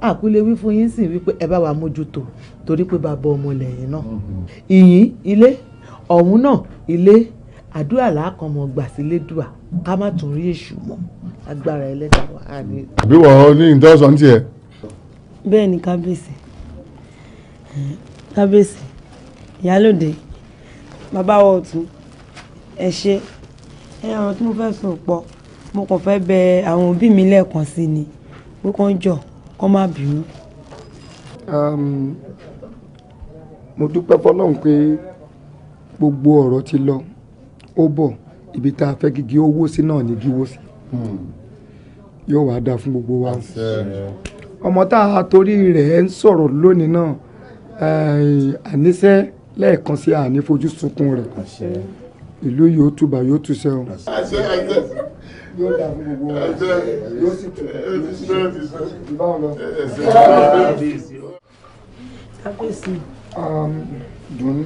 àkúlé wí fún yín sì wípé ẹ bá wa mójútó torí pé bàbá ọmọ lẹ́yìn náà ìyìn ilé ọ̀hún náà ilé àdúrà làákan mọ̀ gbà sí lédùà ká má tún rí èṣù mọ́ agbára ẹlẹ́dàá wa á ní. àbí wọ́n ní ìtọ́sọ̀ tiẹ̀. bẹ́ẹ̀ ni kábíyèsí ìyálòde bàbá wa ọ̀tún ẹ ṣe ọ̀rọ̀ tí mo fẹ́ sọ pọ̀ mo kàn fẹ́ bẹ àwọn òbí mi lẹ́ẹ̀kan sí ni pé kán jọ kán má bínú. mo dúpẹ́ fọlọ́run pé gbogbo ọ̀rọ̀ ti lọ ó bọ̀ ibi tá a fẹ́ gígé owó sí náà ní gíwó sí yóò wá dáa fún gbogbo wa ọmọ tá a torí rẹ̀ ń sọ̀rọ̀ lónìí náà àníṣe lẹ́ẹ̀kan sí àní fojú sunkún rẹ̀ ìlú yóò túbà yóò túṣẹ́ o yóò dáa fún gbogbo wa yóò sì tù báwọn lọ. kábíyèsí. dùn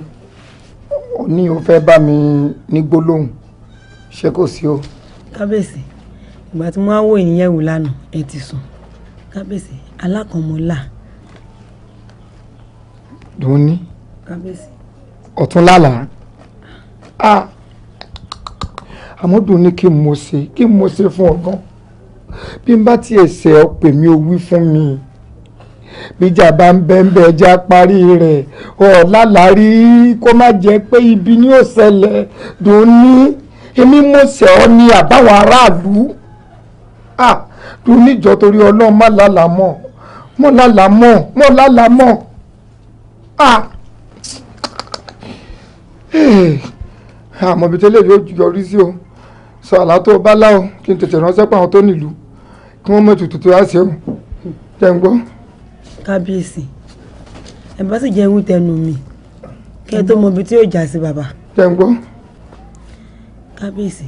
ó ní o fẹ́ bá mi ní gbólóhùn ṣé kò sí o. kábíyèsí ìgbà tí mo wá wò ìníyẹn wò lánàá ẹ ti sùn kábíyèsí alákànmọ́lá. dùn ní kábíyèsí. ọ̀tún lálàá àmọ́ dùn ní kí n mo ṣe fún ọgán bí n bá tiẹ̀ ṣe ọ pè mí o wí fún mi bíjà bá ń bẹ́ẹ̀ ẹja parí rẹ̀ ọ̀ lálàárí kó má jẹ́ pé ibi ni ó ṣẹlẹ̀ dùn ní èmi mo ṣe ọ ní àbáwọn aráàlú dùn níjọ torí ọlọ́run má lálàá mọ́ àmọ́ ibi tẹ́lẹ̀ yóò yọrí sí o sọ àlá tó bá láò kí n tètè ránṣẹ́ pé àwọn tó nílùú kí wọ́n mọ̀ ètùtù tó wá sí o jẹ́ ń gbọ́. kábíyèsí ẹ bá sì jẹ́ ewu tẹnu mi kí ẹ tó mọ ibi tí yóò já sí bàbá. jẹ́ ń gbọ́. kábíyèsí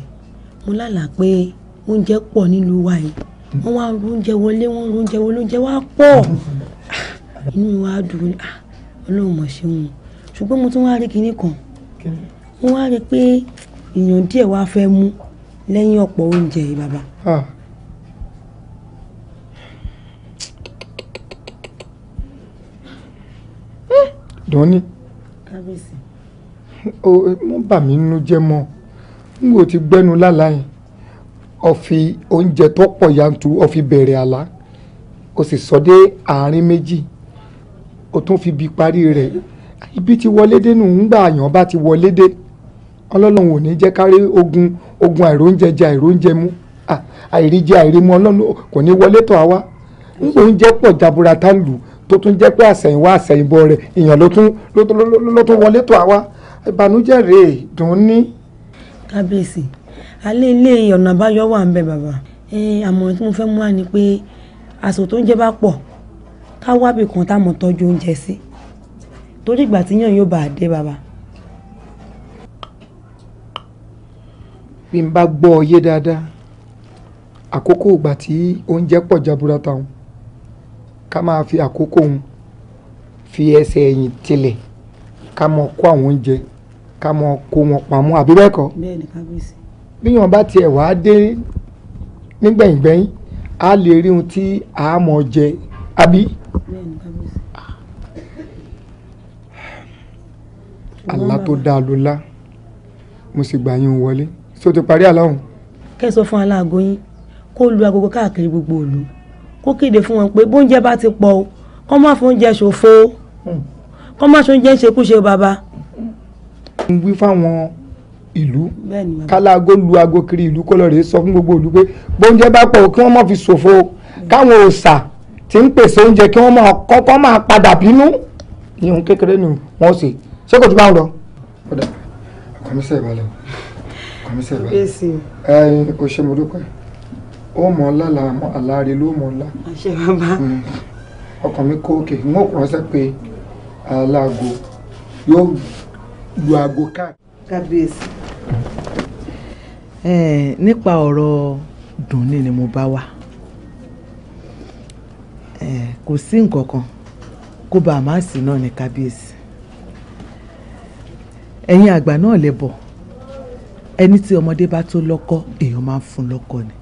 mo lálàá pé oúnjẹ pọ̀ nílùú wa yìí wọ́n wá oúnjẹ wọlé oúnjẹ wá pọ̀ inú mi wá dùn ọlọ́run mọ̀ ṣe wọn ṣùgbọ́n mo tún wá rí kinní kan mo wá rí pé èèyàn díẹ̀ wá fẹ́ mú lẹ́yìn ọ̀pọ̀ oúnjẹ yìí bàbá. dọ́ní kábíyèsí. mo bà mí nínú jẹ́ mọ́ n kò ti gbẹ́nu lálá yẹn ọ̀fi oúnjẹ tó pọ̀ yanturu ọ̀fi bẹ̀rẹ̀ àlá o sì sọ dé àárín méjì o tún fi bi parí rẹ̀ ibi tí wọlé dé nù ń gbà àyàn bá ti wọlé dé ọlọ́run ò ní jẹ́ kárí ogun àìróúnjẹ jẹ àìróúnjẹ mú àìríjẹ àìrímú ọlọ́run kò ní wọlé tọ̀ àwa ń gbò ń jẹ́ pọ̀ jaburata ń lù tó tún jẹ́ pé àsẹ̀yìnwá àsẹ̀yìnbọ̀ rẹ̀ èèyàn ló tún wọlé tọ̀ àwa ìbànújẹ́ rèé dùn ní. kábíyèsí alẹ́ ilé ọ̀nà àbáyọ wà ń bẹ bàbá àmọ̀ràn tí mo fẹ́ mú wá ni pé àsìkò tó ń jẹ bá pọ̀ ká wábì kan tá mọ̀ tọ́jú oúnjẹ sí torí ìgbà tí yàn yóò bá dé bàbá. bí n bá gbọ́ ọ yé dáadáa àkókò ìgbà tí oúnjẹ pọ̀ jaburata òun ká máa fi àkókò òun fi ẹsẹ̀ ẹ̀yìn tilẹ̀ ká mọ kó àwọn oúnjẹ ká mọ kó wọn pamọ́ àbí bẹ́ẹ̀ kọ́. bẹ́ẹ̀ni kábíyèsí. bíyàn bá tiẹ̀ wá dé nígbẹ̀yìngbẹ̀yìn á lè rí ohun tí a mọ̀ jẹ àbí. bẹ́ẹ̀ni kábíyèsí. àlá tó dáa ló lá mo sì gbà yín wọlé ṣó ti parí àlá ọ̀hún. kẹ́ ẹ sọ fún aláàgọ́ yín kó lu agogo káàkiri gbogbo ìlú kó kéde fún wọn pé bóúnjẹ bá ti pọ̀ o kó má fún oúnjẹ ṣòfò kó má ṣe oúnjẹ ń ṣekúṣe bàbá. ń wí fáwọn ìlú kálágó lu aago kiri ìlú kó lọ rèé sọ fún gbogbo ìlú pé bóúnjẹ bá pọ̀ kí wọ́n má fi ṣòfò káwọn òòṣà tí ń pèsè oúnjẹ kí wọ́n máa kọ́kọ́ máa padà bínú ìhun kékeré ni wọ́n ṣe ṣé kò tún bá ń lọ. kọ́mísẹ̀ ìbálẹ̀ kọ́mísẹ̀ ìbálẹ̀ ẹ̀yin o ṣe mo dúpẹ́ ó mọ̀ ọ́ lálàá àláre ló mọ̀ ọ́ lá. àṣẹ bàbá. ọkàn mi kó òkè n ó ránṣẹ́ pé aláàgó yóò lu aago kábíyèsí nípa ọ̀rọ̀ Dùnní ni mo bá wá kò sí nǹkan kan kó bá a má sí náà ní kábíyèsí ẹ̀yin àgbà náà lè bọ̀ ẹni tí ọmọdé bá tó lọ́kọ èèyàn máa ń fún lọ́kọ ni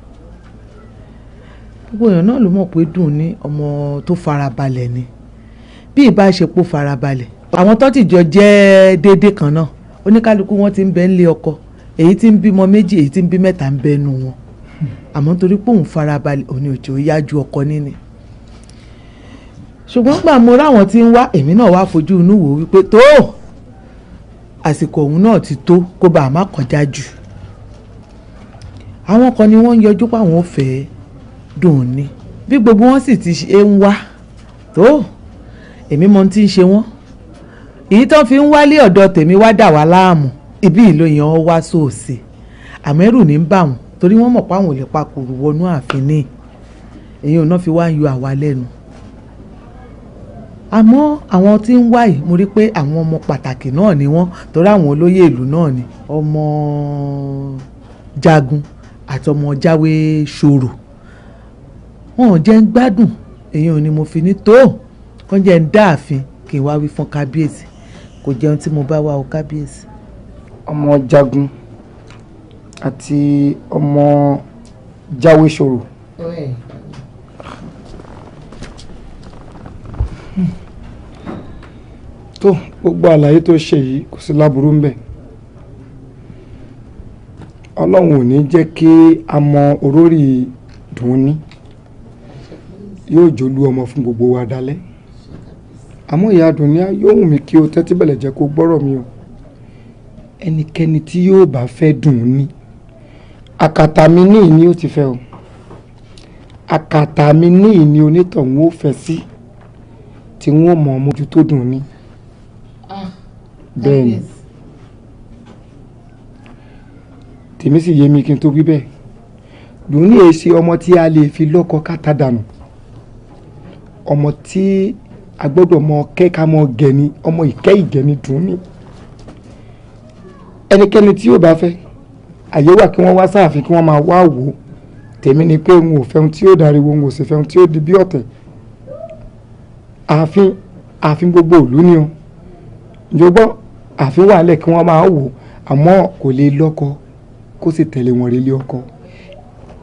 gbogbo èèyàn náà ló mọ̀ pé Dùnní ọmọ tó farabalẹ̀ ni bí ìbáṣepọ̀ farabalẹ̀ àwọn tó ti jọ jẹ́ déédéé kan náà oníkálukú wọn ti ń bẹ nílé ọkọ èyí tí ń bímọ méjì èyí tí ń bí mẹ́ta ń bẹ nù wọn àmọ́ nítorí pé òun farabalẹ̀ òní òjò yájú ọkọ níní ṣùgbọ́n gbà mo ráwọn tí ń wá èmi náà wá fojú inú wò wípé tó àsìkò òun náà ti tó kó bá a má kọjá jù àwọn kan ni wọ́n ń yọjú páwọn ò fẹ́ Dùnní bí gbogbo wọn sì ti ṣe ń wá tó èmi mọ tí ń ṣe wọ́n èyí tó fi ń wálé ọ̀dọ̀ tèmi wá dà wá láàmú ibi ìlò yẹn wọ́n wá sóòsì àmẹ́rù ní ń bà wọ́n torí wọ́n mọ̀ páwọn ò lè pakòrò wọnú ààfin ní èyí ò náà fi wá ń yọ àwa lẹ́nu àmọ́ àwọn tí ń wá yìí mo rí pé àwọn ọmọ pàtàkì náà ni wọ́n torí àwọn olóyè ìlú náà ni ọmọ Jagun àti ọmọ Jáwé Ṣòro wọn ò jẹ́ ń gbádùn èyí ò ní mo fi ní tó kàn jẹ́ ń dáàfin kí n wá wí fún kábíyèsí kò jẹun tí mo bá wá o kábíyèsí. ọmọ Jagun àti ọmọ Jáwé Ṣòro. tó gbogbo àlàyé tó ṣe yìí kò sí láburú ńbẹ̀ Ọlọ́run ò ní jẹ́ kí a mọ orórì Dùnní yóò jòlú ọmọ fún gbogbo wa dalẹ̀ àmọ́ ìyá Dùnní yóò wù mí kí o tẹ́tí bẹ̀lẹ̀ jẹ́ kó gbọ́rọ̀ mi o ẹnikẹ́ni tí yóò bá fẹ́ Dùnní àkàtà mi ní ìní ó ti fẹ́ o àkàtà mi ní ìní onítọ̀hún ó fẹ́ sí tí wọ́n mọ̀ mójútó Dùnní bẹ́ẹ̀ ni tèmi sì yé mi kí n tó wí bẹ́ẹ̀ Dùnní èé ṣe ọmọ tí a lè fi lọ́kọ káta dànù ọmọ tí a gbọ́dọ̀ mọ kẹ́ka mọ gẹ̀ni ọmọ ìkẹ́ ìgẹ̀ni Dùnní ẹnikẹ́ni tí yóò bá fẹ́ àyè wà kí wọ́n wá sáàfin kí wọ́n máa wá wò ó tèmi ni pé n ò fẹ́ ohun tí yóò dariwo n ò sì fẹ́ ohun tí yóò di bí ọ̀tẹ̀ ààfin gbogbo ìlú ni o ìjọba ààfin wà lẹ̀ kí wọ́n máa wò àmọ́ kò lè lọ́kọ kó sì tẹ̀lé wọn relé ọkọ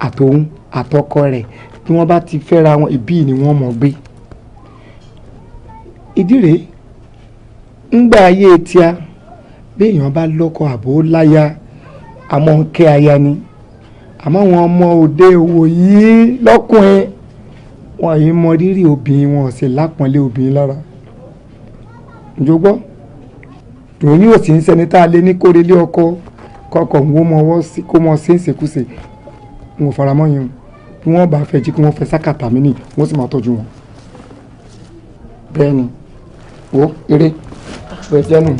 àtòun àtọkọ rẹ̀ bí wọ́n bá ti fẹ́ra wọn ìbí ni wọ́n mọ̀ gbé ìdí rèé ńgbà ayé tíá béèyàn bá lọ́kọ àbò láya àmọ́ ń kẹ́ aya ni àmọ́ wọn ọmọ òde òwò yìí lọ́kùnrin wọn yìí mọ rírì obìnrin, wọn ò sì lápọ́nlé obìnrin lára. ǹjọ́gbọ́ tòun yóò sì ń sẹni tá a lé ní kórelé ọkọ kọkọ ń wó mọ ọwọ́ sí kó mọ sí ìṣekúṣe. wọn ò faramọ́ yẹn bí wọ́n bá fẹ́ jí kí wọ́n fẹ́ sákàtà mí nì wọ́n sì máa tọ́jú wọn. bẹ́ẹ̀ ni wo eré bẹ́ẹ̀ jẹ́nu.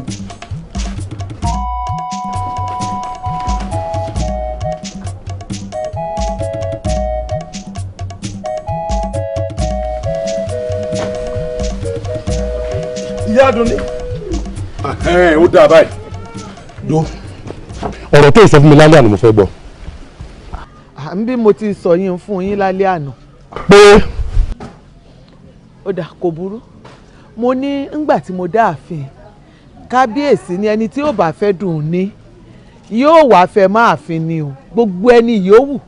ìyá Adúnní. ó dáa báyìí. do ọ̀rọ̀ tó ìsọ fún mi lálẹ́ àná mo fẹ́ gbọ́. n bí mo ti sọ yín fún yín lálẹ́ àná. pé. ó dà kò burú mo ní ńgbà tí mo dá ààfin kábíyèsí ni ẹni tí yóò bá fẹ́ dùn ní yóò wá fẹ́ máa fin ni o gbogbo ẹni yòówù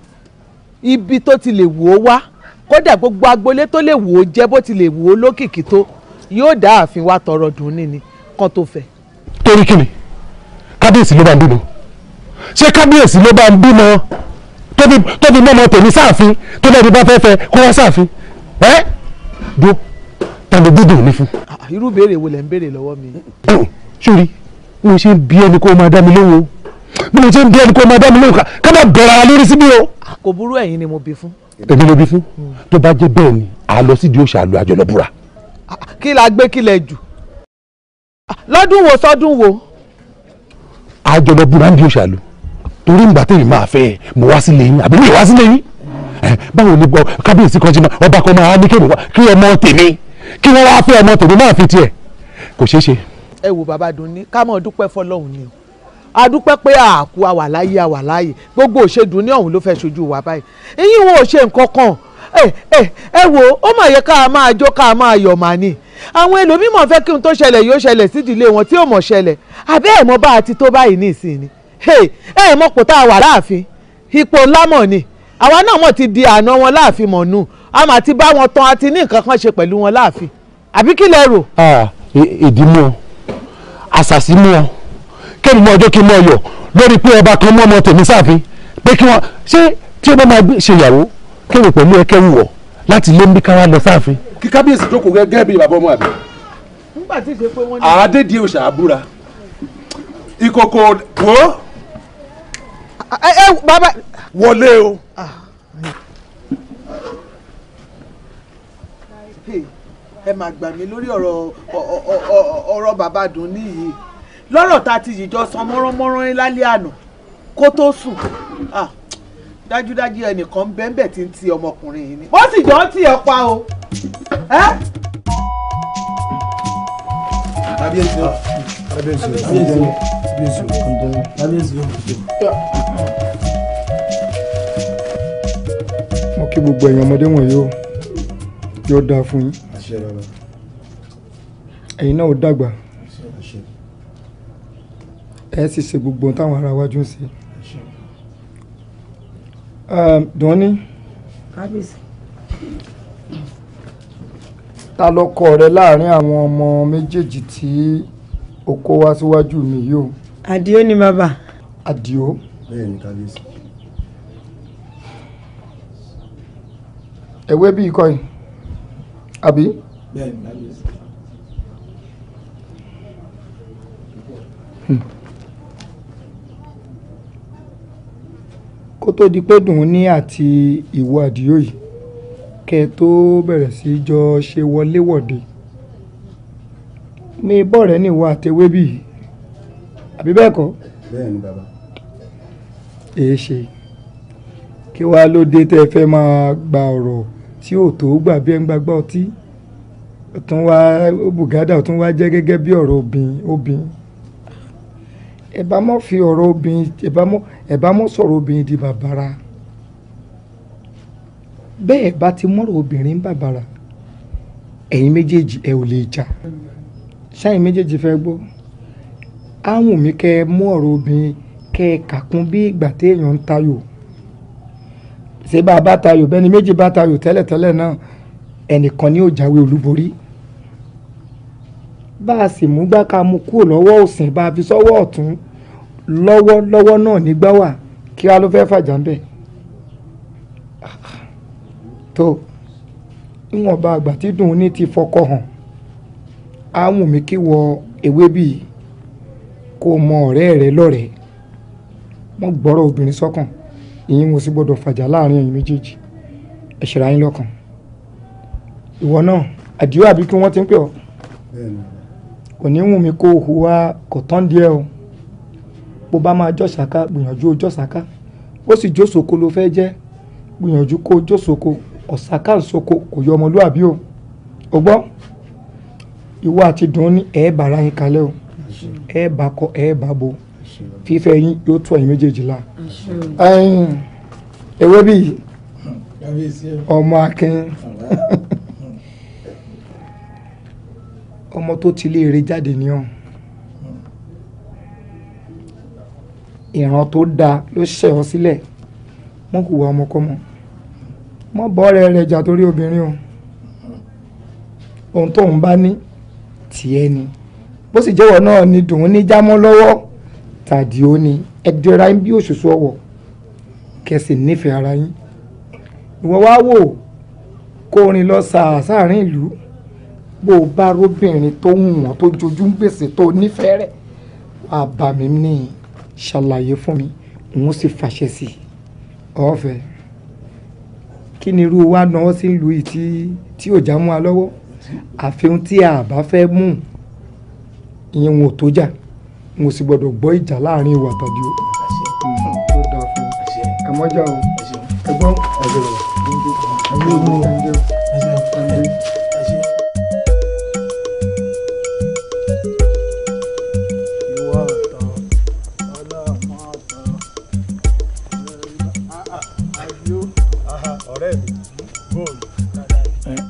ibi tó ti lè wò ó wá kódà gbogbo agboolé tó lè wò ó jẹ́ bó ti lè wò ó lókìkí tó yóò dá ààfin wá tọrọ dùn ní ni kan tó fẹ́. torí kíni kábíyèsí ló bá ń bímọ ṣé kábíyèsí ló bá ń bímọ tó fi mọ́mọ́ tèmi sáàfin tó lẹ́ni bá fẹ́ fẹ́ kó wá sáàfin ẹ́ do tàbí dídùn ní fún. irú béèrè wo lẹ ń béèrè lọ́wọ́ mi. sórí bí mo ṣe ń bí ẹni kó máa dá mi lóhùn o bí mo ṣe ń bí ẹni kó máa dá mi lóhùn ká má bẹ̀rẹ̀ ara lórí síbí o. kò burú ẹ̀yin ni mo bí fún. èmi ló bí fún tó bá jẹ́ bẹ́ẹ̀ ni à lọ sídìí òòṣà àlọ́ àjọlọ búra. kí la gbé kílẹ̀ jù lọ́dún wo sọ́dún wo. àjọlọ búra ń di òòṣà àlọ́ torí ìgbà tèmi máa fẹ́ mo wá sílé yín àbí mi wá sílé yín báwo ni kábíyèsí kan ṣe máa ọba kan máa ní kí ọmọ tèmi kí wọ́n wá fẹ́ ọmọ tèmi máa fi tiẹ̀ kò ṣeé ṣe. ẹ wo bàbá Dunni ká mọ̀ dúpẹ́ fọlọ́hún ni o a dúpẹ́ pé àkú àwà láyé gbogbo òṣèdùn ní ọ̀hún ló fẹ́ ṣojú wa báyìí eyín wọn ò ṣe nǹkan kan ẹ wo ó mà yẹ ká máa jó ká máa yọ̀ mà ní àwọn ẹlòmímọ̀ fẹ́ kí n tó ṣẹlẹ̀ yóò ṣẹlẹ̀ sídìílé wọn tí ò mọ̀ ṣẹlẹ̀ àbẹ́ ẹ̀ mọ́ bá a ti tó báyìí ní ìsìn ni ẹ mọ̀ kò tá a wà láàfin ipò ńlá mọ̀ ni àwa náà mọ̀ ti di àná wọn láàfin mọ̀ nù a mà ti bá wọn tán a ti ní nǹkan kan ṣe pẹ̀lú wọn láàfin àbí kí lẹ rò. ìdí mú ọ àṣàṣì mú ọ kẹ́mi mú ọjọ́ kí n mú ọyọ̀ lórí pé ọba kan mú ọmọ tèmi sáàfin pé kí wọ́n ṣé tí ó bá máa ṣe ìyàwó kẹ́mi pẹ̀lú ẹkẹ́ wù ọ́ láti lé níbi káwá lọ sáàfin. kí kábíyèsí jókòó gẹ́gẹ́ bí bàbá ọmọ àbí. nígbà tí ìṣe pé wọ́n ní. àádédìí òòṣà àbúra ìkòkò wo. bàbá. wọlé o. ẹ máa gbà mí lórí ọ̀rọ̀ bàbá Dunni yìí lọ́rọ̀ tá a ti yìjọ san mọ́rán lálẹ́ àná kó tó sùn dájúdájú ẹnìkan bẹ́ẹ̀ tí ń ti ọmọkùnrin yìí ni bó sì jọ ń tì ẹ́ pa o. kábíyèsí o kábíyèsí o. mo kí gbogbo ẹ̀yin ọmọdé wọ̀nyí o yóò dáa fún yín ẹ̀yin náà ó dàgbà ẹ sì ṣe gbogbo ohun táwọn ará wájú ń ṣe. Dunni ta lọkọ rẹ láàrin àwọn ọmọ méjèèjì tí o kó wá síwájú mi yìí o. Àdìó ni bàbá. Àdìó. bẹ́ẹ̀ ni kábíyèsí. ẹ̀wẹ́ bí ikọ́ yìí àbí. bẹ́ẹ̀ ni kábíyèsí. kó tó di pé Dunni àti ìwọ Àdìó yìí kẹ́ ẹ tó bẹ̀rẹ̀ sí jọ ṣe wọléwọ̀de mi bọ̀rẹ̀ ní ìwọ àtẹwé bì í àbí bẹ́ẹ̀ kọ́. bẹ́ẹ̀ ni bàbá. èé ṣe kí wàá ló dé tẹ́ ẹ fẹ́ máa gba ọ̀rọ̀ tí ò tó gbà bí ẹ ń gbàgbọ́ ọtí tún wá bùgádà tún wá jẹ́ gẹ́gẹ́ bí ọ̀rọ̀ obìnrin ẹ bá mọ̀ fi ọ̀rọ̀ obìnrin ẹ bá mọ̀ sọ̀rọ̀ obìnrin di bàbàrà bẹ́ẹ̀ bá ti mọ̀rọ̀ obìnrin bàbàrà ẹ̀yin méjèèjì ẹ ò lè jà ṣáàyìn méjèèjì fẹ́ gbọ́ áwùn mi kẹ́ ẹ mú ọ̀rọ̀ obìnrin kẹ́ ẹ kàkún bí ìgbà téèyàn ń tayò ṣé bá a bá tayò bẹ́ni méjì bá tayò tẹ́lẹ̀tẹ́lẹ̀ náà ẹnìkan ni ó jáwé olúborí bá a sì mú gbá ká mú kúrò lọ́wọ́ òsìn bá a fi sọ́wọ́ ọ̀tún lọ́wọ́ náà nígbà wà kí wàá ló fẹ́ fàjà ń bẹ̀ tó ìwọ̀nba àgbà tí dùn ní ti fọkọ hàn á wù mí kí wọ ewé bíi kó mọ ọ̀rẹ́ rẹ lọ́rẹ̀ẹ́ wọ́n gbọ́rọ̀ obìnrin sọ́kàn ìyín mo sì gbọ́dọ̀ fàjà láàrin ẹ̀yin méjèèjì ẹ ṣèrà yín lọ́kàn ìwọ náà àdìó àbí kí wọ́n ti ń pè ọ́ kò ní wù mí kó hùwà kò tán díẹ̀ o bó bá máa jọ́sàká gbìyànjú jọ́sàká ó sì jósòkó ló fẹ́ jẹ́ gbìyànjú kó jósòkó ọ̀sàká nsoko kò yọ ọmọlúwàbí o ò gbọ́ ìwọ àti dùn ní ẹ̀ẹ́bàrá yín kalẹ̀ o ẹ̀ẹ́bà kọ ẹ̀ẹ́bà bo fífẹ́ yín yóò tó ẹ̀yin méjèèjì la ewé bíi ọmọ akin ọmọ tó ti lé eré jáde ní ọ ìran tó dáa ló ṣẹ̀ ọ́ sílẹ̀ wọ́n kò wá ọmọkọ́mọ mọ́ bọ́ọ̀rẹ́ rẹ̀ jà torí obìnrin o ohun tóun bá ní tiẹ̀ ni bó sì jẹ́wọ́ náà ni dùn ún ní jámọ́ lọ́wọ́ tàdí ó ní ẹ̀dẹ̀ra yín bí òṣùṣù ọwọ́ kẹsì nífẹ̀ẹ́ ara yín ìwọ wá wò kó rin lọ sàárín ìlú bó o bá róbìnrin tó ń wọ̀n tó jojú ń gbèsè tó nífẹ̀ẹ́ rẹ̀ wàá bá mi ní ṣàlàyé fún mi òun sì fàṣẹ sí i ọ̀fẹ́ kí ni irú wa náà sí ìlú yìí tí ò já mú wa lọ́wọ́ àfihàn tí a bá fẹ́ mú ìyẹn wọn ò tó jà wọn ò sì gbọdọ̀ gbọ́ ìjà láàrin ìwà tàbí o tó dáa fún ẹ mọ́jà o ẹgbọ́n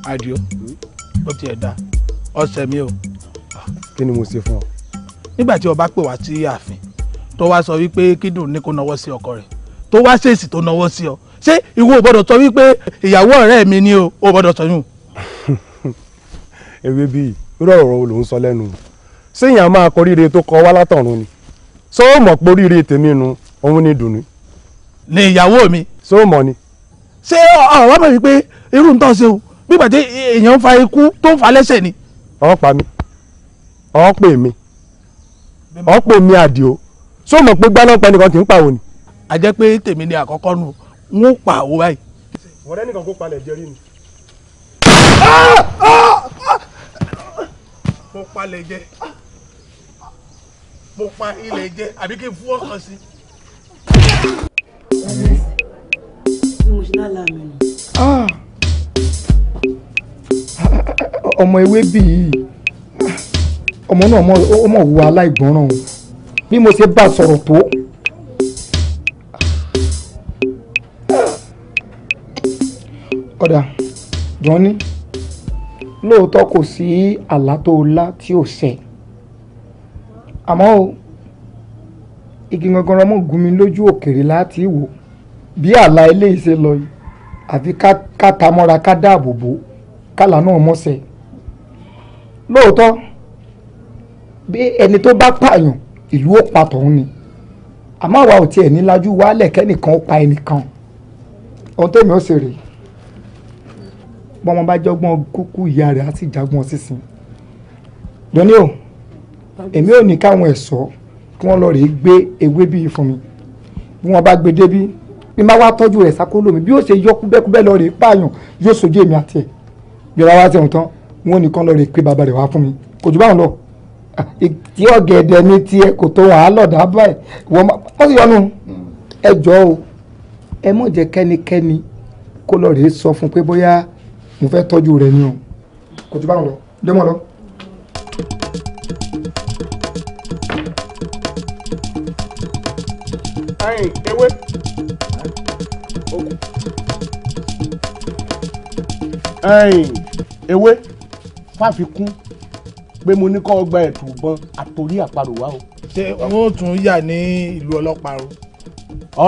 Adio ó tiẹ̀ dá ọ̀sẹ̀ mi o. Kí ni mo ṣe fún ọ? Nígbà tí ọba pè wá sí ààfin tó wá sọ wípé kídùn ní kó nawọ́ sí ọkọ rẹ̀ tó wá ṣèèsì tó nawọ́ sí ọ ṣé ìwọ ò gbọ́dọ̀ sọ wípé ìyàwó ọ̀rẹ́ mi ni o ò gbọ́dọ̀ sọ yún. Ewé bíi irú ọ̀rọ̀ ló ń sọ lẹ́nu séèyàn máa kọ oríire tó kọ wá látọ̀run ni sọ ó mọ̀ pé oríire tèmi nu òun ni dùnú. Ni ìyàwó mi. Sọ ó mọ̀ ni. Ṣé ọ̀rọ̀ wá mọ̀ wípé irú nǹkan ṣe o nígbà tí èèyàn ń fa ikú tó ń fa lẹ́sẹ̀ ni. Ó pa mí ó pè mí ó pè mí Àdìó sọ mọ̀ pé gbaná pẹ́ nìkan kì í pàwọ́ ni. A jẹ́ pé tèmi ni àkọ́kọ́ nu n ó pa àwọ̀ báyìí. Wọ́n nìkan kó palẹ̀ jẹ́rí ni. Mo palẹ̀ jẹ mo pa ilẹ̀ jẹ àbí kí n fún ọkàn sí. bí mo ṣe lálàá mi nù. ọmọ ewé bíi ọmọ náà ọmọ wo aláìgbọràn o bí mo ṣe bá sọ̀rọ̀ tó ọ̀dà jọ́ní lóòótọ́ kò sí àlá tó lá tí ò ṣẹ àmọ́ o igi gangan ọmọ gún mi lójú òkèrè láti wò bí àlá eléyìí ṣe lọ yìí àfi ká ta mọ́ra ká dáàbò bò kálá náà mọ́sẹ̀ lóòótọ́ bí ẹni tó bá pààyàn ìlú ó pa tọ̀hún ni àmọ́ àwa ò tiẹ̀ ní lajú wálẹ̀ kẹ́nìkan ó pa ẹnìkan ohun tèmi ó ṣe rèé bọ́mọ bá jọ́gbọ́n kúkú ìyá rẹ̀ á sì jágbọ́n sísìn jọ́ní o èmi ò ní káwọn ẹ̀ṣọ́ kí wọ́n lọ rèé gbé ewé bíi fún mi bí wọ́n bá gbé débí bí má wá tọ́jú rẹ̀ sákóló mi bí ó ṣe yọ kúbẹ́kúbẹ́ lọ rèé pààyàn yóò sojú èmi àti ẹ̀ bí ọba wá tẹ̀wọ̀n tán wọ́n nìkan lọ rèé pé bàbá rẹ̀ wá fún mi kò jù báwọn lọ tí ọ̀gẹ̀dẹ̀ ní tiẹ̀ kò tó wàá lọ̀dà báyìí wọ́n sì yọnu ẹ jọ̀ọ́ o ẹ mọ̀ jẹ́ kẹ́nikẹ́ni kó lọ rèé sọ fún pé bóyá mo fẹ́ tọ́jú rẹ̀ ni o kò jù báwọn lọ dẹ́mọ̀ lọ. ẹ̀yin ewé ẹ̀yin ewé fàfikún pé mo ní kọ́ gba ẹ̀tù ìbọn àtòrí àparò wá o. Ṣé wọn ò tún yà ní ìlú ọlọ́pàá o.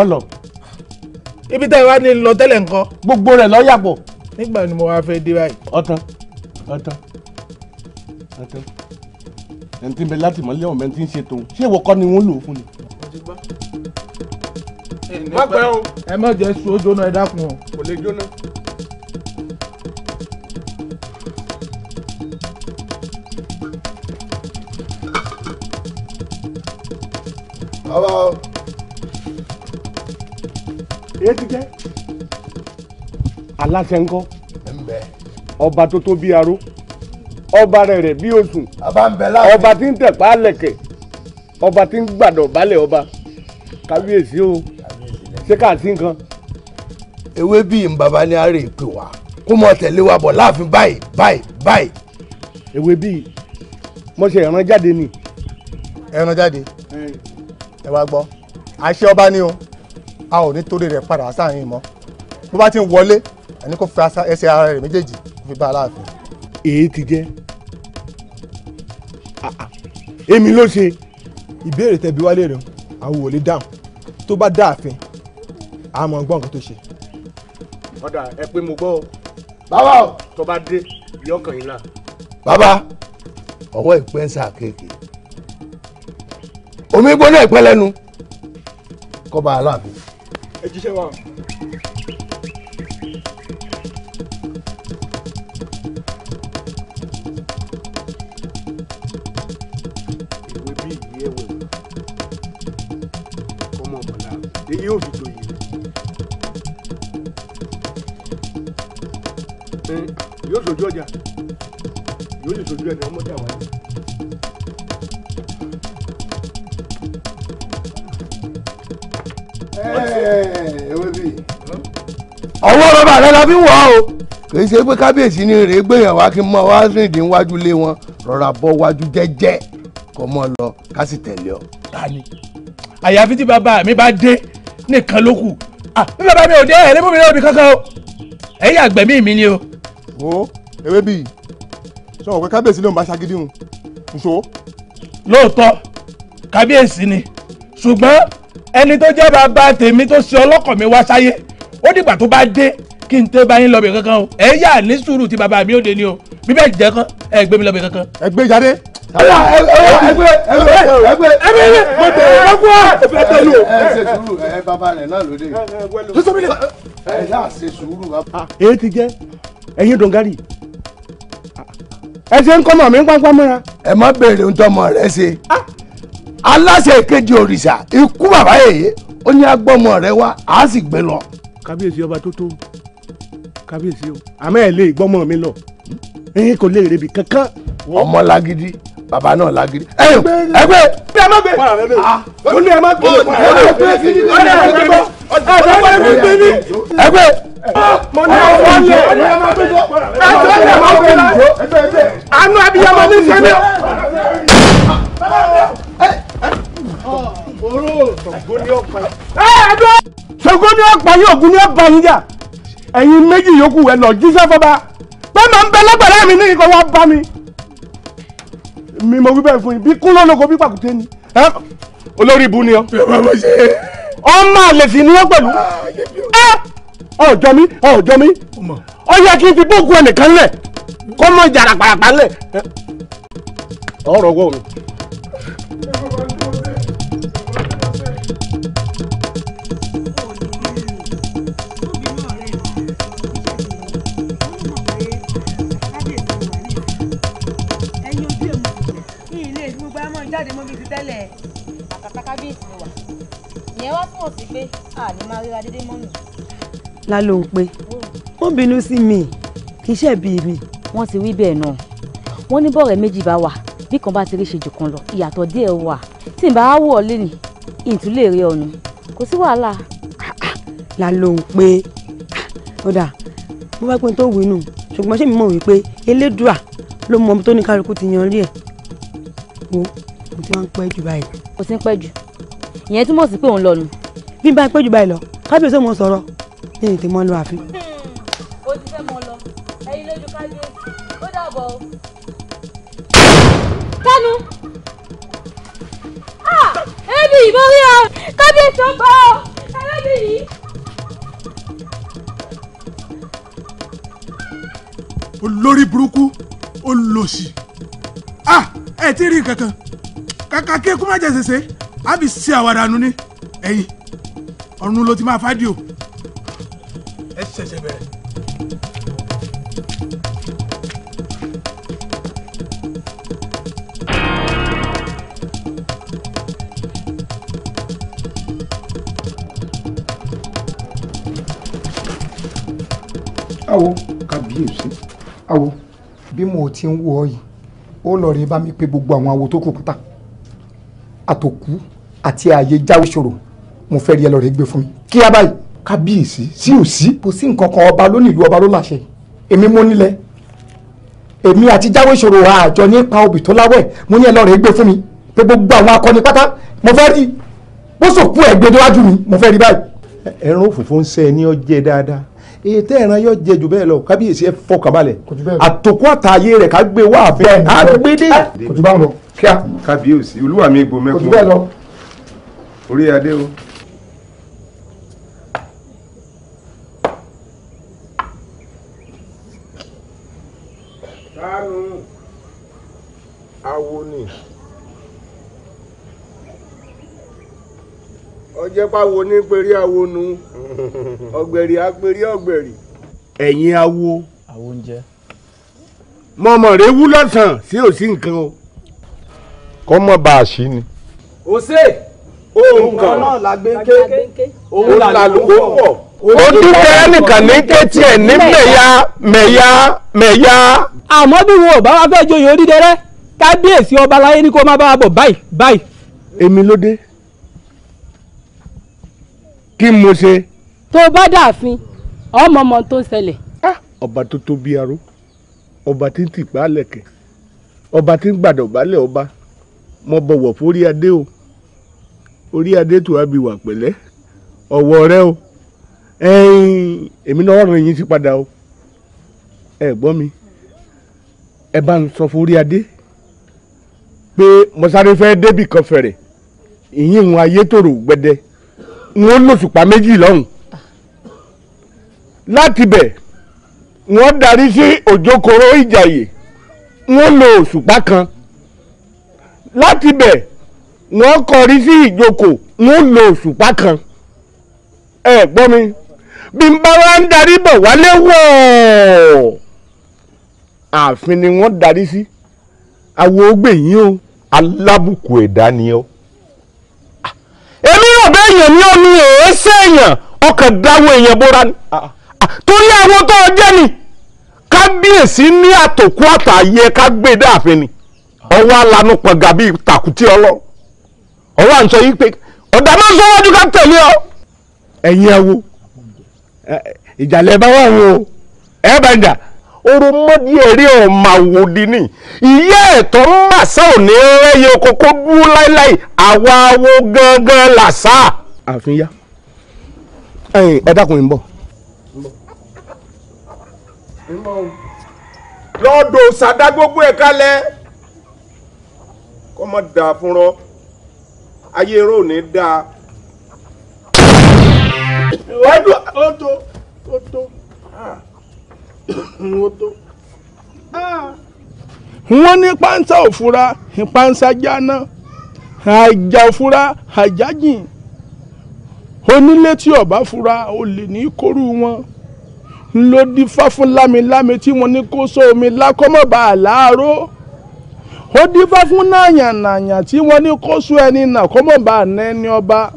ọlọ. Ibi tẹ́ ẹ wá ní lọ tẹ́lẹ̀ ńkọ́. Gbogbo rẹ̀ lọ yàpọ̀. Nígbà ni mo wá fẹ́ dé báyìí. ọ̀tán ẹni tí ń bẹ láti mọ́lẹ́ ọ̀mẹ́ tí ń ṣe tòun ṣé ìwọ kọ́ ni wọ́n lò ó fún ni. má pẹ́ o. ẹ má jẹ́ sùn ó jóná ẹ dákun o. kò lè jóná. èyí ti jẹ́ aláṣẹ ńkọ́ ọba tó tó bí aró ọba rẹ̀ bí òsùn ọba tí ń tẹ̀pá lẹ̀kẹ̀ ọba tí ń gbàdọ̀ balẹ̀ ọba kábíyèsí o ṣé ká sí nǹkan. ewé bíi ń bàbá ní àárẹ̀ pè wá kó mọ tẹ̀lé wa bọ̀ láàfin báyìí báyìí báyìí. ewé bíi mo ṣe ẹran jáde ni. ẹran jáde ẹ wá gbọ́ àṣẹ ọba ni o a ò ní torí rẹ̀ padà sáàrin mọ́ bó bá ti ń wọlé ẹni kó fi ẹsẹ̀ ara rẹ̀ méjèèjì fi bá aláàfin. èyí ti jẹ́ èmi ló ṣe. ìbéèrè tẹ̀bí wálé rẹ̀ àwọn ò lè dáhùn tó bá dáàfin àmọ́ gbọ́ nǹkan tó ṣe. ọ̀dà ẹ pé mo gbọ́ o. bàbá o. tó bá dé yọkàn yín náà. bàbá ọwọ́ ìpẹ́ ń sà kéèké omi gbóná ìpẹ́ lẹ́nu kọ́ bá aláàfin. ẹ jíṣẹ́ wa. ìwé bí ìyí ẹ̀wẹ̀ kọ́mọ ọ̀bọ̀lá èyí ò fi tó yìí. yóò sojú ọjà yóò lè sojú ẹni ọmọdé àwọn ẹni. ọwọ́ bàbá rẹ la fi wọ̀ ọ́ o kì í ṣe pé kábíyèsí ni rèé gbéyàn wá kí n mọ wá rìndì níwájú lé wọn rọra bọ́ wájú jẹ́jẹ́ kọ́ mọ́ lọ ká sì tẹ̀lé ọ. tani àyàfi tí bàbá mi bá dé nìkan ló kù bí bàbá mi ò dé ẹ̀ lébùn mi lọ́wọ́ mi kankan o ẹ̀yìn àgbẹ̀mí mi ni o. wo ewé bíi sọ pé kábíyèsí ló ń bá ṣagídí hùn nṣó. lóòótọ́ kábíyèsí ni ṣùgbọ́n ẹni tó jẹ́ bàbá tèmi tó ṣe ọlọ́kọ̀ mi wá sáyé ó dìgbà tó bá dé kí n tẹ́ bá yín lọ́bẹ̀ kankan o ẹ yà ní sùúrù tí bàbá mi ò dé ni o bí bẹ́ẹ̀ jẹ́ kán ẹ gbé mi lọ́bẹ̀ kankan. ẹ gbé jáde. èyí ti jẹ́ ẹ̀yin dọ̀ngárì ẹ ṣe ń kọ́mọ̀ mi ń pápá mọ́ra. ẹ má béèrè ohun tọmọ rẹ ṣe aláṣẹ ìkejì òrìṣà ikú bàbá yèyé ó ní agbọ́mọ rẹ wá á sì gbé lọ. kábíyèsí ọba tó tó kábíyèsí o àmọ́ ẹ lè gbọ́mọ mi lọ ẹ̀yin kò lè rebi kankan. ọmọ lágídí bàbá náà lágídí. ẹgbẹ́ ẹ má gbé ó ní ẹ má gbé ẹgbẹ́ mo ní ọwọ́ lẹ̀ àánú abiyamọ ní sẹ́mi. Ṣògo ní ọ̀pá yóò gún ní ọ̀pá yín jà ẹ̀yin méjì yòókù ẹ̀ lọ jíṣẹ́ fọba pé màá ń bẹ lẹ́gbẹ̀rẹ́ mi ní ikọ̀ wá bá mi. mi mo wí bẹ́ẹ̀ fún yín bí kún lọ́lọ́kọ bí pàkúté ni olórí ibu ni ọ. ọmọ àlè sì ni wọ́n pẹ̀lú ọjọ́ mi ó yẹ kí n fi bóògùn ẹnìkan lẹ̀ kó mọ ìjàrà pàràpà lẹ̀ ọ̀rọ̀ wọ̀ mi. tẹ́lẹ̀ àkàtà kábíyèsí ló wà ìyẹn wá túmọ̀ sí pé a ní máa ríra dédé mọ́nù. lálọ́ ń pé wọ́n bínú sí mi kì í ṣe bí mi. wọ́n ti wí bẹ́ẹ̀ náà wọ́n ní bọ́ọ̀rẹ́ méjì bá wà bí kan bá ti rí ṣe jù kan lọ ìyàtọ̀ díẹ̀ wà tí n bá wọ̀ lé ní ìtún lè rí ọ̀nà kò sí wàhálà. lálọ́ ń pé ọ̀dà mo bá pín tó wí nù ṣùgbọ́n ṣé mi mọ̀ wípé elédùà ló mọ ọmọ tó ní kálukú ti yan rí ẹ̀ wo mo ti máa ń pẹ́ jù báyìí. o ti ń pẹ́ jù ìyẹn túmọ̀ sí pé òun lọ nù. bí n bá ń pẹ́ jù báyìí lọ kábíyèsí mo sọ̀rọ̀ ní ètè mọ́ lọ àfin. o ti fẹ́ mọ lọ ẹyin lójú kábíyèsí ó dàbọ̀ o. kánú ẹbí ìbọn rí ọ kábíyèsí ó gbọ́ ọ ẹlẹ́bí yìí. olórí burúkú olòṣì ẹ ti rí kankan kàkà kí ekú má jẹ ṣẹṣẹ á fi ṣe àwàdà nù ní ẹ̀yìn ọ̀run ló ti máa fádìí o ẹ ṣẹ̀ṣẹ̀ bẹ̀rẹ̀. awo kábíyèsí awo bí mo ti ń wò ọ yìí ó lọ rí bá mi pé gbogbo àwọn awo tó kù pátá àtòkù àti ààyè jáwé ṣòro mo fẹ́ rí ẹ lọ rí gbé fún mi kí á báyìí. kábíyèsí sí ò sí. kò sí nǹkan kan, ọba ló nílùú, ọba ló láṣẹ, èmi mo nílẹ̀, èmi àti jáwé ṣòro àjọ nípa obì tó láwẹ̀ mo ní ẹ lọ rí gbé fún mi pé gbogbo àwọn akọni pátá mo fẹ́ rí bó sòkú ẹ̀ gbé déwájú mi mo fẹ́ rí báyìí. ẹran òfófó ń sẹ ní ọjẹ dáadáa èyí tẹ ẹran yóò jẹ jù bẹ́ẹ̀ lọ kábíyèsí ẹ fọkànbalẹ̀ àtòkù àtàyè rẹ̀ ká gbé wá àfẹ àgbédè. kò tún bá ń lọ kíá. kábíyèsí olúwa mi gbò mẹkún. kò tún bẹ́ẹ̀ lọ. orí adé o. kánú awo ni ọjẹ́ pàwo ní péré awo nu ọ̀gbẹ̀rì apẹ̀rí ọ̀gbẹ̀rì ẹ̀yin awo oúnjẹ. mọ̀mọ́ rẹ̀ wú lọ́sàn sí òsì nǹkan o. kọ́ mọ́ bá a ṣí ni. ó ṣe ohun kan náà la gbé ké òun là ló pọ̀. ó dúpẹ́ nìkan ní kétí ẹ̀ ní mẹ̀yà. àmọ́ bí wọn ò bá wá fẹ́ joyè onídẹrẹ́ kábíyèsí ọba láyé ní kó má bá wa bọ̀ báyìí. èmi ló dé kí n mo ṣe. tó o bá dààfin ọmọ tó ń ṣẹlẹ̀. ọba tó tó bí aró, ọba tí ń tìpá lẹ̀kẹ̀, ọba tí ń gbàdọ̀ balẹ̀ ọba, mo bọ̀wọ̀ fórí adé o, orí adé tó wá bí wà pẹ̀lẹ́ ọ̀wọ̀ rẹ o, èmi náà ràn yín sí padà o, ẹ gbọ́ mi, ẹ bá ń sọ fórí adé pé mo sáré fẹ́ débì kan fẹ̀rẹ̀ ìyín ayé tòrò gbẹdẹ wọn lòṣùpá méjì lọ́hùn láti bẹ̀ wọ́n darí sí òjòkòrò ìjàyè wọ́n lo òṣùpá kan láti bẹ̀ wọ́n kọrí sí ìjókò wọ́n lo òṣùpá kan ẹ gbọ́ mi bí n bá wá ń darí bọ̀ wálé wọ̀ ààfin ni wọ́n darí sí àwo ògbèyìn o alábùkù ẹ̀dá ni ọ́. èmi rò bẹ́ẹ̀ èèyàn ní omi èéṣẹ́ èèyàn ọkàn dáwọ́ èèyàn bóra ni torí àwọn tó jẹ́ ni kábíyèsí ní àtòkù àtàyè ká gbé dáàfin ni ọwọ́ alanu pọ̀gà bíi tàkùtì ọlọ́run ọwọ́ à ń sọ yìí pé ọ̀dà máa ń sọ wájú ká tẹ̀lé ọ. ẹ̀yin awo ìjàlẹ̀ bá wà wọn o ẹ bá ń jà oromọdé eré ọmọ àwòdì ni ìyá ẹ̀tọ́ màsá ò ní rẹ́yẹ kókó dúró láíláí àwa awo gangan làṣà. àfin yá ẹ dákun ń bọ̀. lọ́dọ̀ ṣàdá gbogbo ẹ̀ kalẹ̀ kọ́ mọ́ da fúnrọ́ ayé rò ní da. wọ́n ní pánsá òfura pánsá jáná àjà òfura àjà jìn onílé tí ọba fura olè ní kóru wọn ló dífá fún lámilámi tí wọ́n ní kó sọ omi lákọ́mọ̀bá àláàró ó dífá fún nàyànnàyàn tí wọ́n ní kó sọ ẹni nà kọ́mọ̀bá ànẹ́ni ọba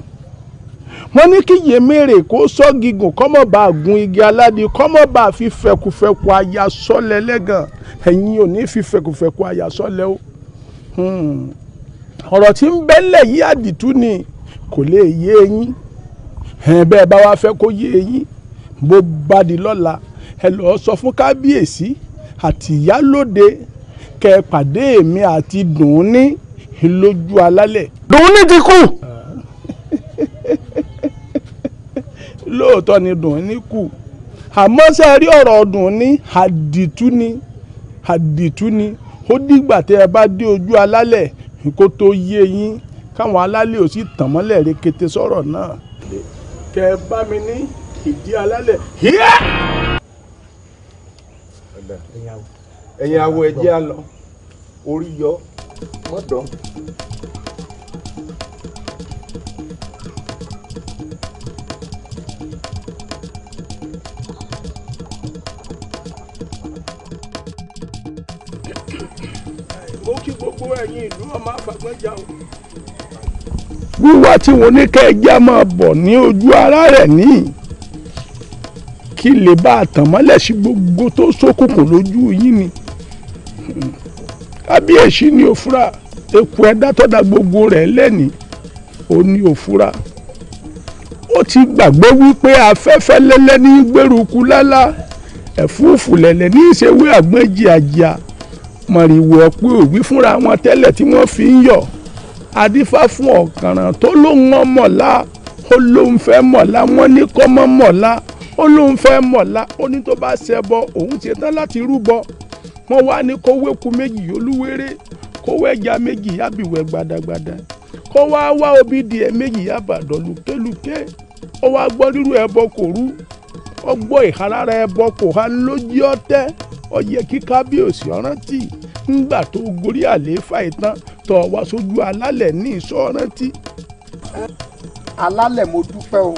wọ́n ní kí yèmèrè kó sọ gígùn kọ́mọ̀bá gun igi aládì kọ́mọ̀bá fi fẹ̀kùfẹ̀kù àyà sọ́lẹ̀ lẹ́gàn ẹ̀yin ò ní fi fẹ̀kùfẹ̀kù àyà sọ́lẹ̀ o ọ̀rọ̀ tí ń bẹ́lẹ̀ yí àdìtú ni kò lè yé eyín bẹ́ẹ̀ bá wá fẹ́ kó yé eyín bó bá di lọ́la ẹ lọ́ọ́ sọ fún kábíyèsí àti ìyálóde kẹ pàdé èmi àti dùnúní lójú alálẹ̀. dùnúní ti kú. lóòótọ́ ni dùnúní kú àmọ́ ṣe rí ọ̀rọ̀ dùnúní àdìtú ni ó dìgbà tẹ́ ẹ bá dé ojú alálẹ̀ kó tó yé yín káwọn alálẹ̀ ò sì tàn mọ́lẹ̀ rekete sọ̀rọ̀ náà kẹ bá mi ní ìdí alálẹ̀ híà. ẹ̀yin awo ẹ̀jẹ̀ á lọ orí yọ mọ́dọ̀. mo kí gbogbo ẹ̀yin ìlú ọmọ àfàgbọ́njà o. wíwá tí wọn ní kẹ́ ẹ jẹ́ máa bọ̀ ní ojú ara rẹ̀ ní kí lè bá àtàn mọ́lẹ̀ sí gbogbo tó ṣókùnkùn lójú yín ni kábíyèsí ni òfúra eku ẹ̀dá tó dá gbogbo rẹ̀ lẹ́ni ó ní òfúra ó ti gbàgbé wípé afẹ́fẹ́ lẹ́lẹ́ ní gbèrúkú lálá ẹ̀fúùfù lẹ̀lẹ̀ ní ìṣèwé àgbọ̀njì àjíà mọ̀rìwò ọ̀pẹ òwí fúnra wọn tẹ́lẹ̀ tí wọ́n fi ń yọ̀ adífá fún ọ̀kànràn tó lóun mọ̀lá ó lóun fẹ́ mọ̀lá wọ́n ní kọ́ mọ́ mọ̀lá ó lóun fẹ́ mọ̀lá ó ní tó bá ṣẹbọ òun ti tán láti rúbọ wọ́n wá ní kó wéku méjì olúwéré kó wẹ́ja méjì yábìwẹ̀ gbadagbada kó wá wá obì díẹ̀ méjì yábàdàn lùkélùké ó wá gbọ́ rírú ẹbọ kò rú ó gbọ́ ìhalára ẹbọ kò há lójí ọtẹ́ ó yẹ kí kábíyèsí ọ̀rántí ńgbà tó gorí àlééfà ìtàn tó wá sójú alálẹ̀ ní ìsọ ọ̀rántí. alálẹ̀ mo dúpẹ́ o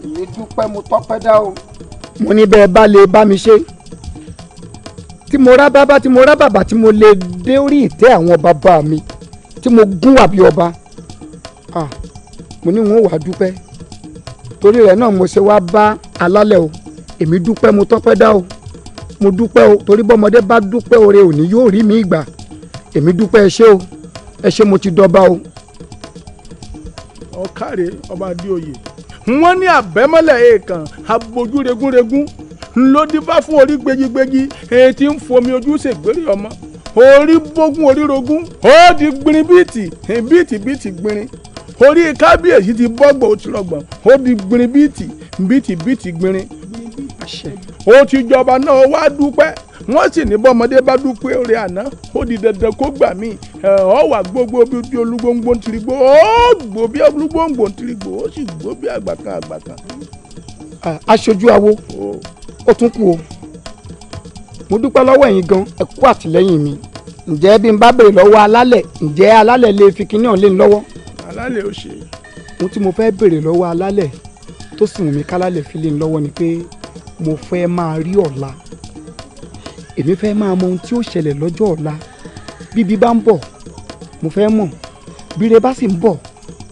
èmi dúpẹ́ mo tọ́pẹ́ dá o. mo ní bẹ́ẹ̀ bá lè bá mi ṣe tí mo rá bàbá tí mo rá bàbá tí mo lè dé orí ìtẹ́ àwọn bàbá mi tí mo gún wà bí ọba mo ní wọn ò wá dúpẹ́ torí rẹ̀ náà mo ṣe wá bá alálẹ̀ o èmi dúpẹ́ mo tọ́pẹ́ dá o mo dúpẹ́ o torí bọ́mọdé bá dúpẹ́ oore òní yóò rí mi ìgbà èmi dúpẹ́ ẹ ṣé o ẹ ṣé mo ti dọba o. ọ̀kàrẹ̀ ọba adéoyè wọ́n ní àbẹ́mọ́lẹ̀ èèkàn abojú regúnregún ńlọdí bá fún orí gbéjígbéjí èyí tí ń fomi ojú ṣègbèrè ọmọ orí bógún orí rogún ó di gbìnrín bíìtì gbìnrín orí kábíyèsí ti bọ́gbọ̀n ó ti rọgbọ̀n ó di gbìnrín bíìtì gbìnrín ó ti jọba náà wá dúpẹ́ wọ́n sì ní bọ́mọdé bá dúpẹ́ orí àná ó di dandan kó gbà mí ọ wà gbogbo bí olúgbòǹgbò ń tirigbó ó gbó bí olúgbòǹgbò ń tirigbó ó sì gbó bí àgbàkan. aṣojú awo ó tún kú o mo dúpẹ́ lọ́wọ́ ẹ̀yin gan ẹ kú àtìlẹ́yìn mi ǹjẹ́ bí n bá béèrè lọ́wọ́ alálẹ̀ ǹjẹ́ alálẹ̀ lè fi kinní ọ̀hún lé ní lọ́wọ́. alálẹ̀ ó ṣe. ohun tí mo fẹ́ béèrè lọ́wọ́ alálẹ̀ tó sì wù mí kálálẹ̀ fi lé ní lọ́wọ́ ni pé mo fẹ́ máa rí ọ̀la èmi fẹ́ máa mọ ohun tí ó ṣẹlẹ̀ lọ́jọ́ ọ̀la bíbí bá ń bọ̀ mo fẹ́ mọ̀ bíre bá sì ń bọ̀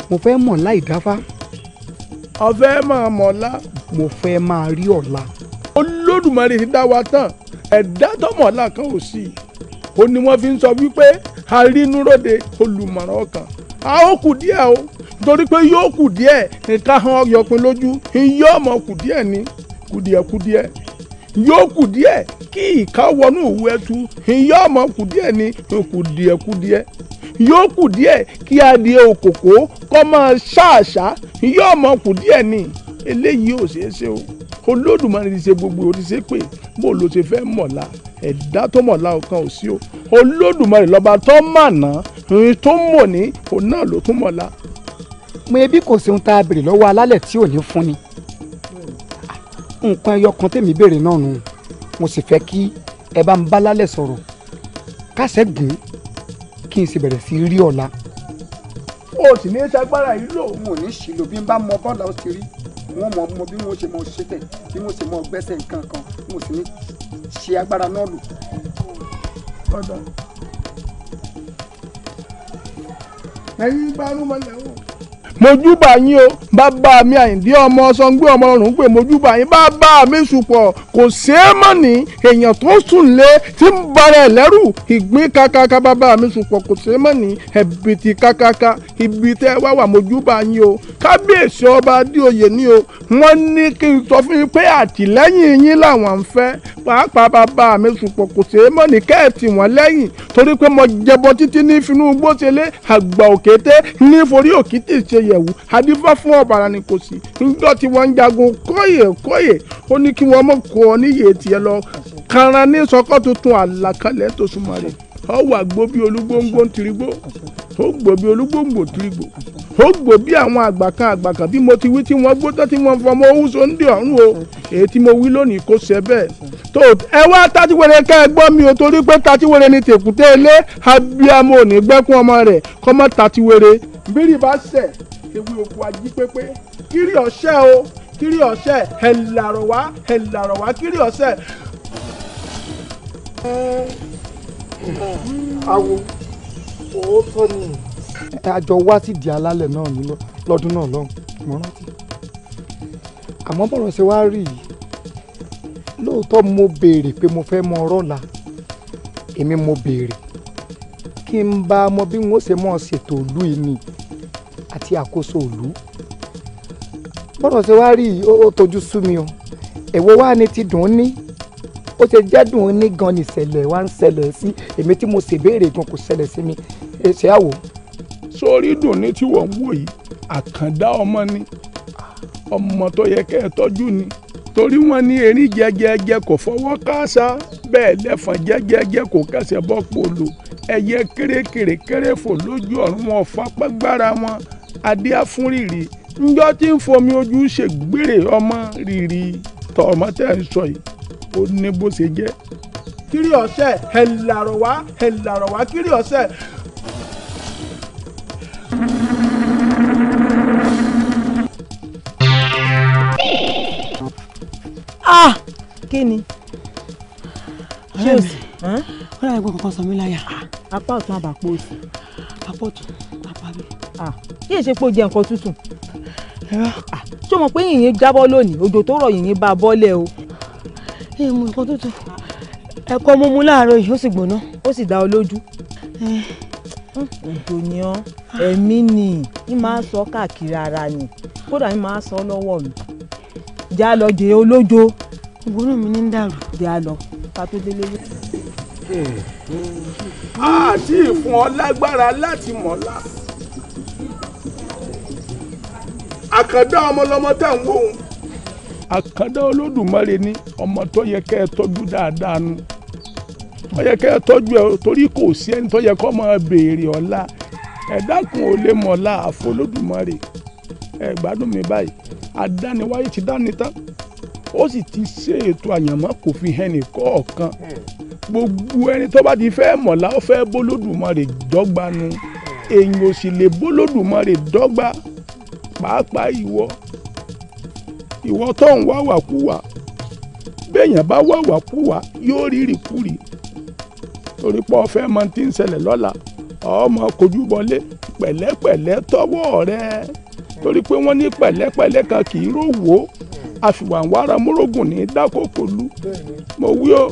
mo fẹ́ mọ̀ láì dáfá. ọ̀fẹ́ máa mọ̀ọ́lá. mo fẹ́ máa rí ọ̀la. Olódùmarè ti dá wa tán ẹ̀dá tọmọ̀ọ́lá kan ò sí ó ní wọ́n fi ń sọ wípé arínúróde olùmọ̀ràn ọkàn a ó kù díẹ̀ o torí pé yóò kù díẹ̀ nǹkan hàn ọyọpin lójú yóò mọ̀ kù díẹ̀ ní kùdìẹ̀kùdìẹ̀ yóò kù díẹ̀ kí ìka wọnú òwú ẹtu yóò mọ̀ kù díẹ̀ ní kùdìẹ̀kùdìẹ̀ yóò kù díẹ̀ kí adìẹ òkòkò kọ́ máa ṣáàṣá yóò mọ̀ kù díẹ̀ ní eléyìí ò ṣeé ṣe o Olódùmarè ti ṣe gbogbo o ti ṣe pé bó ló ṣe fẹ́ mọ̀lá ẹ̀dá tó mọ̀lá ọ̀kan ò sí o Olódùmarè lọ́ba tó mànà tó mọ̀ ní òun náà ló tún mọ̀lá. mo ebi kò sí ohun tá a béèrè lọ́wọ́ alálẹ̀ tí ò ní fún ni nǹkan ẹyọ kan tèmi béèrè náà nù mo sì fẹ́ kí ẹ bá ń bá lálẹ̀ sọ̀rọ̀ kásẹ̀ gùn kí n sì bẹ̀rẹ̀ sí rí ọ̀la. o sì ní sagbára yìí lò. n ò ní ṣìlò bí n bá mọ bọ́ọ̀lù ó ti rí wọ́n mọ bí wọ́n ṣe mọ ṣètẹ̀ bí wọ́n ṣe mọ gbẹ́sẹ̀ nǹkan kan n ò sì ní ṣe agbára náà lò. ẹ̀yin gbanú mọ́lẹ̀ o. mojúbà yín o bàbá mi Àyìndé ọmọ Ṣàngó ọmọ ọrùn pé mojúbà yín bàbá mi sùpọ̀ kò ṣeé mọ̀ ní èèyàn tó sùn lé tí ń bara ẹ̀ lẹ́rù ìgbín kakaka bàbá mi sùpọ̀ kò ṣeé mọ̀ ní ẹ̀bìtì kakaka ibi tẹ́ wá wà mojúbà yín o kábíyèsí ọba Adéoyè ní o wọ́n ní kí n sọ fún yín pé àtìlẹ́yìn yín làwọn ń fẹ́ pàápàá bàbá mi sùpọ̀ kò ṣeé mọ̀ ní kẹ́ẹ̀tì wọ́n lẹ́yìn torí pé mo jẹbọ títí ní finú gbóṣelé àgbà òkété ní forí òkìtì ṣe yẹ̀wù adífá fún ọ̀bàrà ni kò sí níjọ́ tí wọ́n ń jagun kóyè ó ní kí wọ́n mọ̀ kó ọ níyè tiẹ̀ lọ kanra ní sọkọ́ tuntun àlàkalẹ̀ tó súnmọ́ rẹ̀ ọ wà gbó bí olúgbóngbó tìrìgbó ó gbó bí olúgbóngbó tìrìgbó ó gbó bí àwọn àgbàkan bí mo ti wí tí wọ́n gbó tán tí wọ́n fọmọ owó sóńdè ọ̀run o èyí tí mo wí lónìí kò ṣe bẹ́ẹ̀ tó ẹ wá tátíwèrè ká ẹ gbọ́ mi ò torí pé tátíwèrè ni tèkúté ilé abiyamọ ò ní gbẹ́kún ọmọ rẹ̀ kọ́mọ tátíwèrè bírí bá ṣẹ̀ ewé oko ají pépé kiri ọ̀sẹ̀ o kiri ọ̀sẹ̀ ẹ̀ làrọ̀ wá kiri ọ̀sẹ̀. awo òótọ́ ni àjọ wá sí di alálẹ̀ náà ní lọ́dún náà lọ́hùn mo rántí àmọ́ bọ̀rọ̀ ṣe wá rí yìí lóòótọ́ mo béèrè pé mo fẹ́ mọ ọ̀rọ̀ la èmi mo béèrè kí n bá mọ bí n ó ṣe mọ̀ ṣètò ìlú yìí ni àti àkóso ìlú bọ́dọ̀ ṣe wá rí ó tójú sú mi o èwo wá ní ti dùn ún ní ó ṣe jẹ́ dùn ún ní gan ni ìṣẹ̀lẹ̀ wá ń ṣẹlẹ̀ sí èmi tí mo ṣèbéèrè gan kò ṣẹlẹ̀ sí mi ṣe àwò. sórí dùn ní tí wọ́n ń wò yìí àkàndá ọmọ ni ọmọ tó yẹ kẹ́ ẹ tọ́jú ni torí wọ́n ní erin jẹjẹjẹ kò fọwọ́ káàsá bẹ́ẹ̀ lẹ́fọ̀n jẹjẹjẹ kò kẹsẹ̀ bọ́ polo ẹyẹ kérékèrè kéré-fò lójú ọ̀run wọn fapá gbára wọn adé afúnrìrì njọ́ tí ń fomi ojú ṣègbèrè ọmọ rìrì tọmọ tẹ́ ń sọ yìí ó ní bó ṣe jẹ́. kiri ọ̀sẹ̀ ẹ̀ làrọ̀ wá kiri ọ̀sẹ̀. kí ni ṣé o sì ó dàbí pé kankan sọ mí láyà. apá ọ̀tún àbàpọ̀ òsì. apá ọ̀tún apá mi. kí èsè pé o jẹ nǹkan tútù. ṣé o mọ̀ pé yìnyín jábọ́ lónìí òjò tó rọ̀ yìnyín bá a bọ́lẹ̀ o. mo nǹkan tútù ẹ̀kọ́ mo mu láàárọ̀ yìí ó sì gbóná. ó sì dá ọ lójú. òjò ni ọ́ ẹ̀mí ni ní máa sọ káàkiri ara ni kódà ní máa sọ lọ́wọ́ mi. já lọ jẹ olójo. ìgbóná mi ní ń dàrú. já lọ ká tó délé. àti ìfún ọ lágbára láti mọ̀lá. àkàndá ọmọlọmọ tẹ̀ ń wò ó. àkàndá olódùmarè ní ọmọ tó yẹ kẹ́ ẹ tọ́jú dáadáa nu ó yẹ kẹ́ ẹ tọ́jú ẹ torí kò sí ẹni tó yẹ kó máa béèrè ọ̀la ẹ̀dá kan ò lè mọ̀lá àfolódùmarè ẹ gbádùn mi báyìí àdániwáyé ti dáni tán ó sì ti ṣe ètò àyànmọ́ kò fi hẹ́nì kọ̀ọ̀kan gbogbo ẹni tó bá ti fẹ́ mọ̀lá ó fẹ́ bólódùmarè dọ́gba nu èèyàn ò sì lè bólódùmarè dọ́gba pàápàá ìwọ tó ń wá wàkúwà béèyàn bá wá wàkúwà yóò rírì kúrì torí pé ọfẹ mọ tí ń ṣẹlẹ̀ lọ́la ọmọ kojú bọlé pẹ̀lẹ́pẹ̀lẹ́ tọwọ́ rẹ torí pé wọ́n ní pẹ̀lẹ́pẹ̀lẹ́ kan kì í rówó àfìwàǹwára múrógùn ní dákòkòlù mo wí o